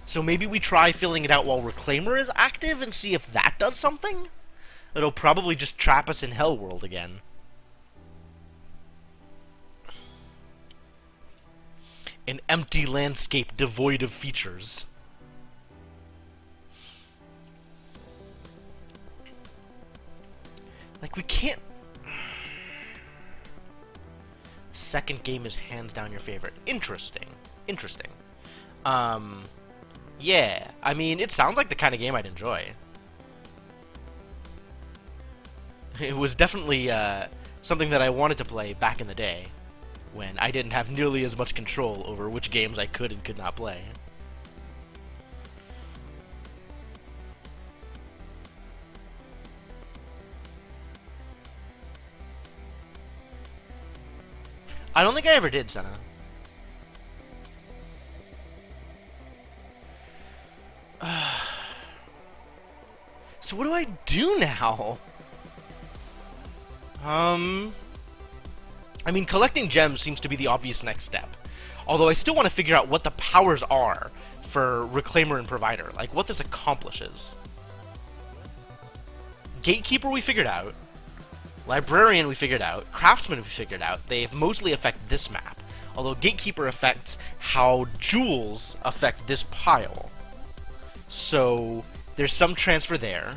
So maybe we try filling it out while Reclaimer is active and see if that does something? It'll probably just trap us in Hell World again. An empty landscape devoid of features. Like, we can't... Second game is hands down your favorite. Interesting. Interesting. Yeah. I mean, it sounds like the kind of game I'd enjoy. It was definitely something that I wanted to play back in the day, when I didn't have nearly as much control over which games I could and could not play. I don't think I ever did, Senna. So what do I do now? I mean, collecting gems seems to be the obvious next step. Although I still want to figure out what the powers are for Reclaimer and Provider. Like, what this accomplishes. Gatekeeper we figured out. Librarian we figured out. Craftsman we figured out. They mostly affect this map. Although Gatekeeper affects how jewels affect this pile. So, there's some transfer there.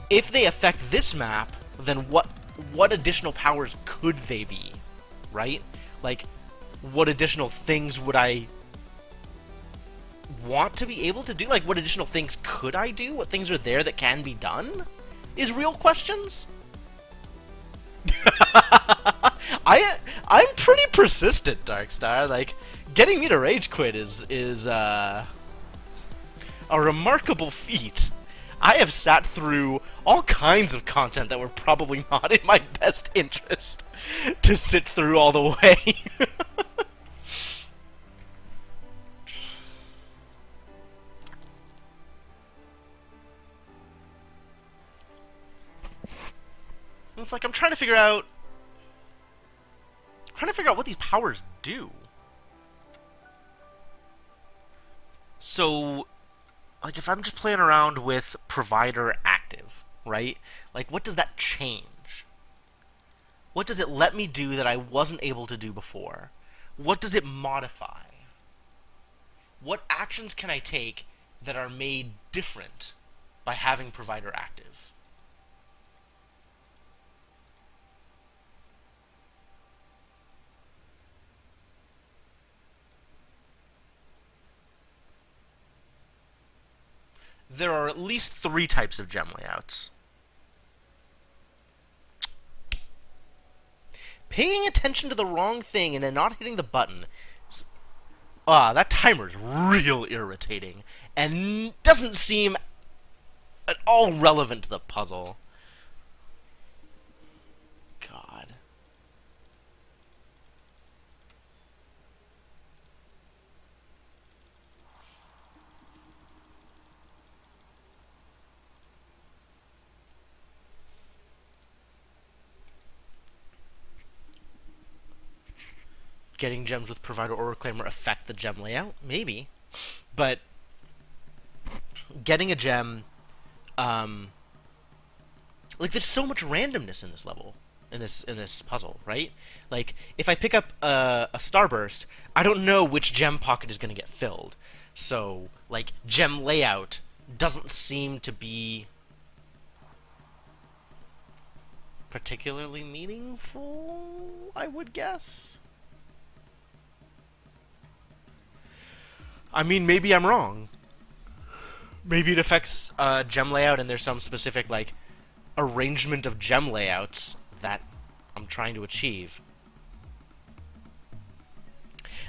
If they affect this map, then what additional powers could they be? Right? Like, what additional things would I want to be able to do? Like, what additional things could I do? What things are there that can be done? Is real questions? I'm pretty persistent, Darkstar. Like, getting me to rage quit is a remarkable feat. I have sat through all kinds of content that were probably not in my best interest to sit through all the way. It's like I'm trying to figure out what these powers do. So, like, if I'm just playing around with Provider active, right? Like, what does that change? What does it let me do that I wasn't able to do before? What does it modify? What actions can I take that are made different by having Provider active? There are at least 3 types of gem layouts. Paying attention to the wrong thing and then not hitting the button. That timer's real irritating and doesn't seem at all relevant to the puzzle. God. Getting gems with Provider or Reclaimer affect the gem layout? Maybe. But getting a gem, like, there's so much randomness in this level, in this puzzle, right? Like, if I pick up a Starburst, I don't know which gem pocket is going to get filled. So, like, gem layout doesn't seem to be particularly meaningful, I would guess. I mean, maybe I'm wrong. Maybe it affects gem layout and there's some specific, like, arrangement of gem layouts that I'm trying to achieve.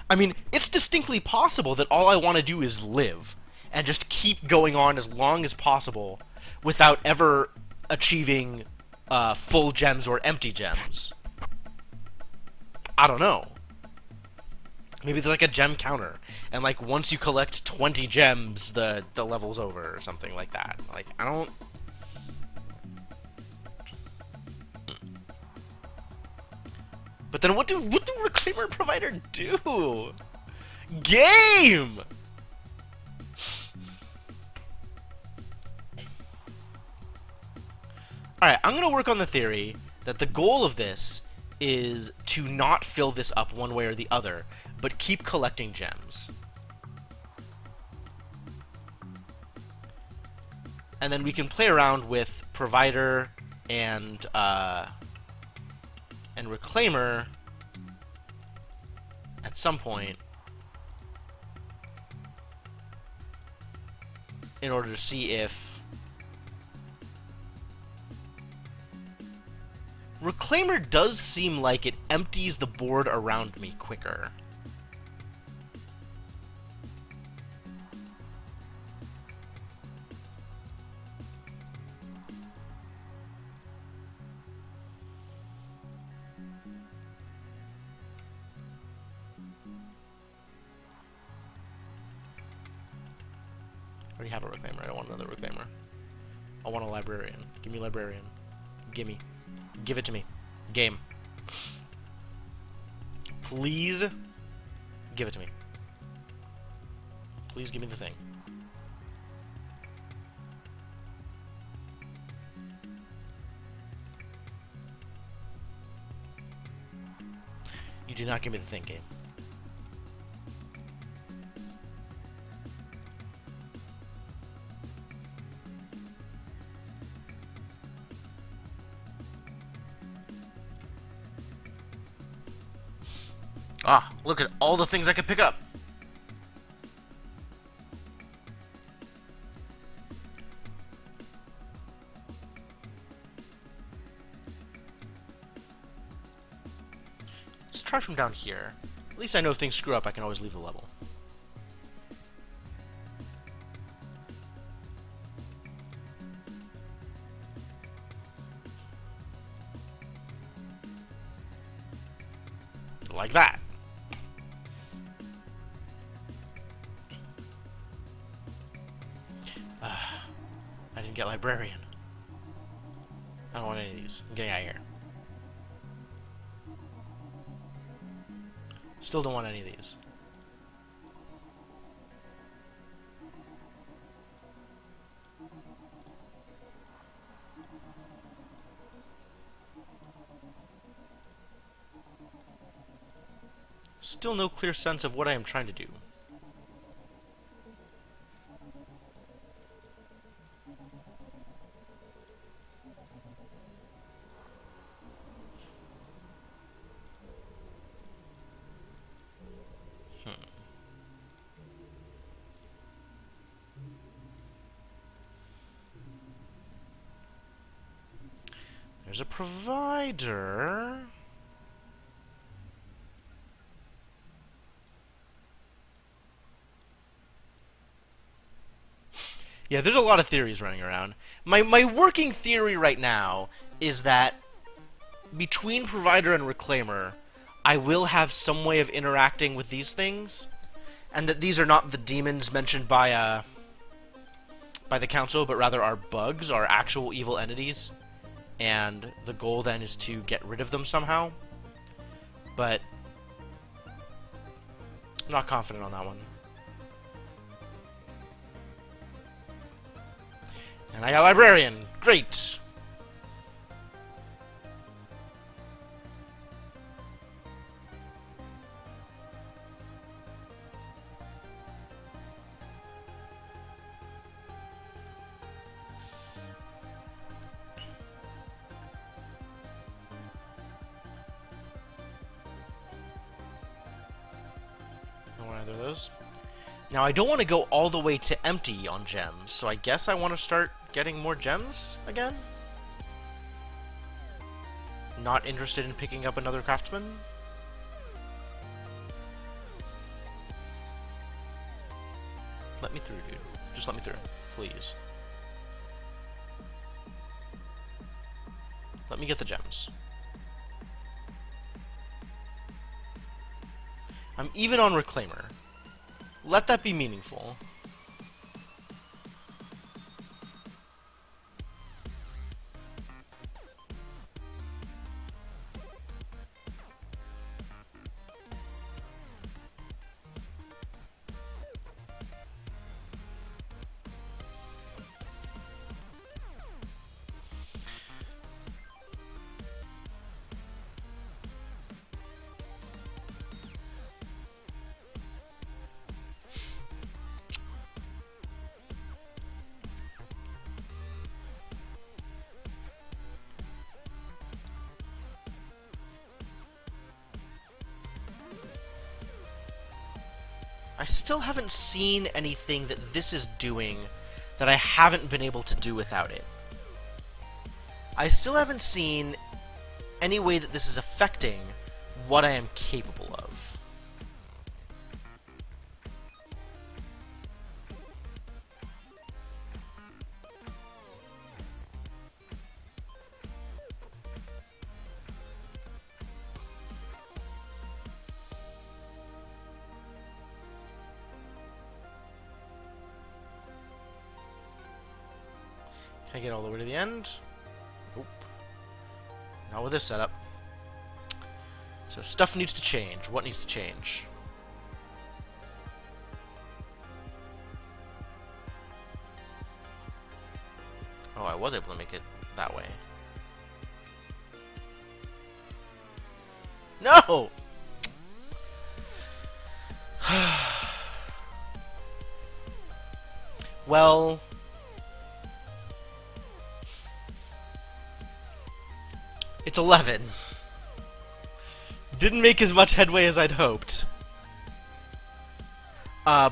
I mean, it's distinctly possible that all I want to do is live and just keep going on as long as possible without ever achieving full gems or empty gems. I don't know. Maybe there's like a gem counter, and like once you collect 20 gems, the level's over or something like that. Like, I don't. But then what do Reclaimer and Provider do? Game. All right, I'm gonna work on the theory that the goal of this is to not fill this up one way or the other, but keep collecting gems. And then we can play around with Provider and Reclaimer at some point in order to see if Reclaimer does seem like it empties the board around me quicker. I already have a Reclaimer. I don't want another Reclaimer. I want a Librarian. Give me Librarian. Gimme. Give it to me. Game. Please give it to me. Please give me the thing. You did not give me the thing, game. Ah, look at all the things I could pick up. Let's try from down here. At least I know if things screw up, I can always leave the level. Like that. I didn't get Librarian. I don't want any of these. I'm getting out of here. Still don't want any of these. Still no clear sense of what I am trying to do. There's a provider. Yeah, there's a lot of theories running around. My working theory right now is that between Provider and Reclaimer, I will have some way of interacting with these things, and that these are not the demons mentioned by the Council, but rather are bugs, are actual evil entities, and the goal then is to get rid of them somehow. But I'm not confident on that one. And I got Librarian. Great! Don't want either of those. Now, I don't want to go all the way to empty on gems, so I guess I want to start getting more gems again? Not interested in picking up another craftsman? Let me through, dude. Just let me through, please. Let me get the gems. I'm even on Reclaimer. Let that be meaningful. I still haven't seen anything that this is doing that I haven't been able to do without it. I still haven't seen any way that this is affecting what I am capable of. Can I get all the way to the end? Nope. Not with this setup. So stuff needs to change. What needs to change? Oh, I was able to make it that way. No! Well... It's 11. Didn't make as much headway as I'd hoped.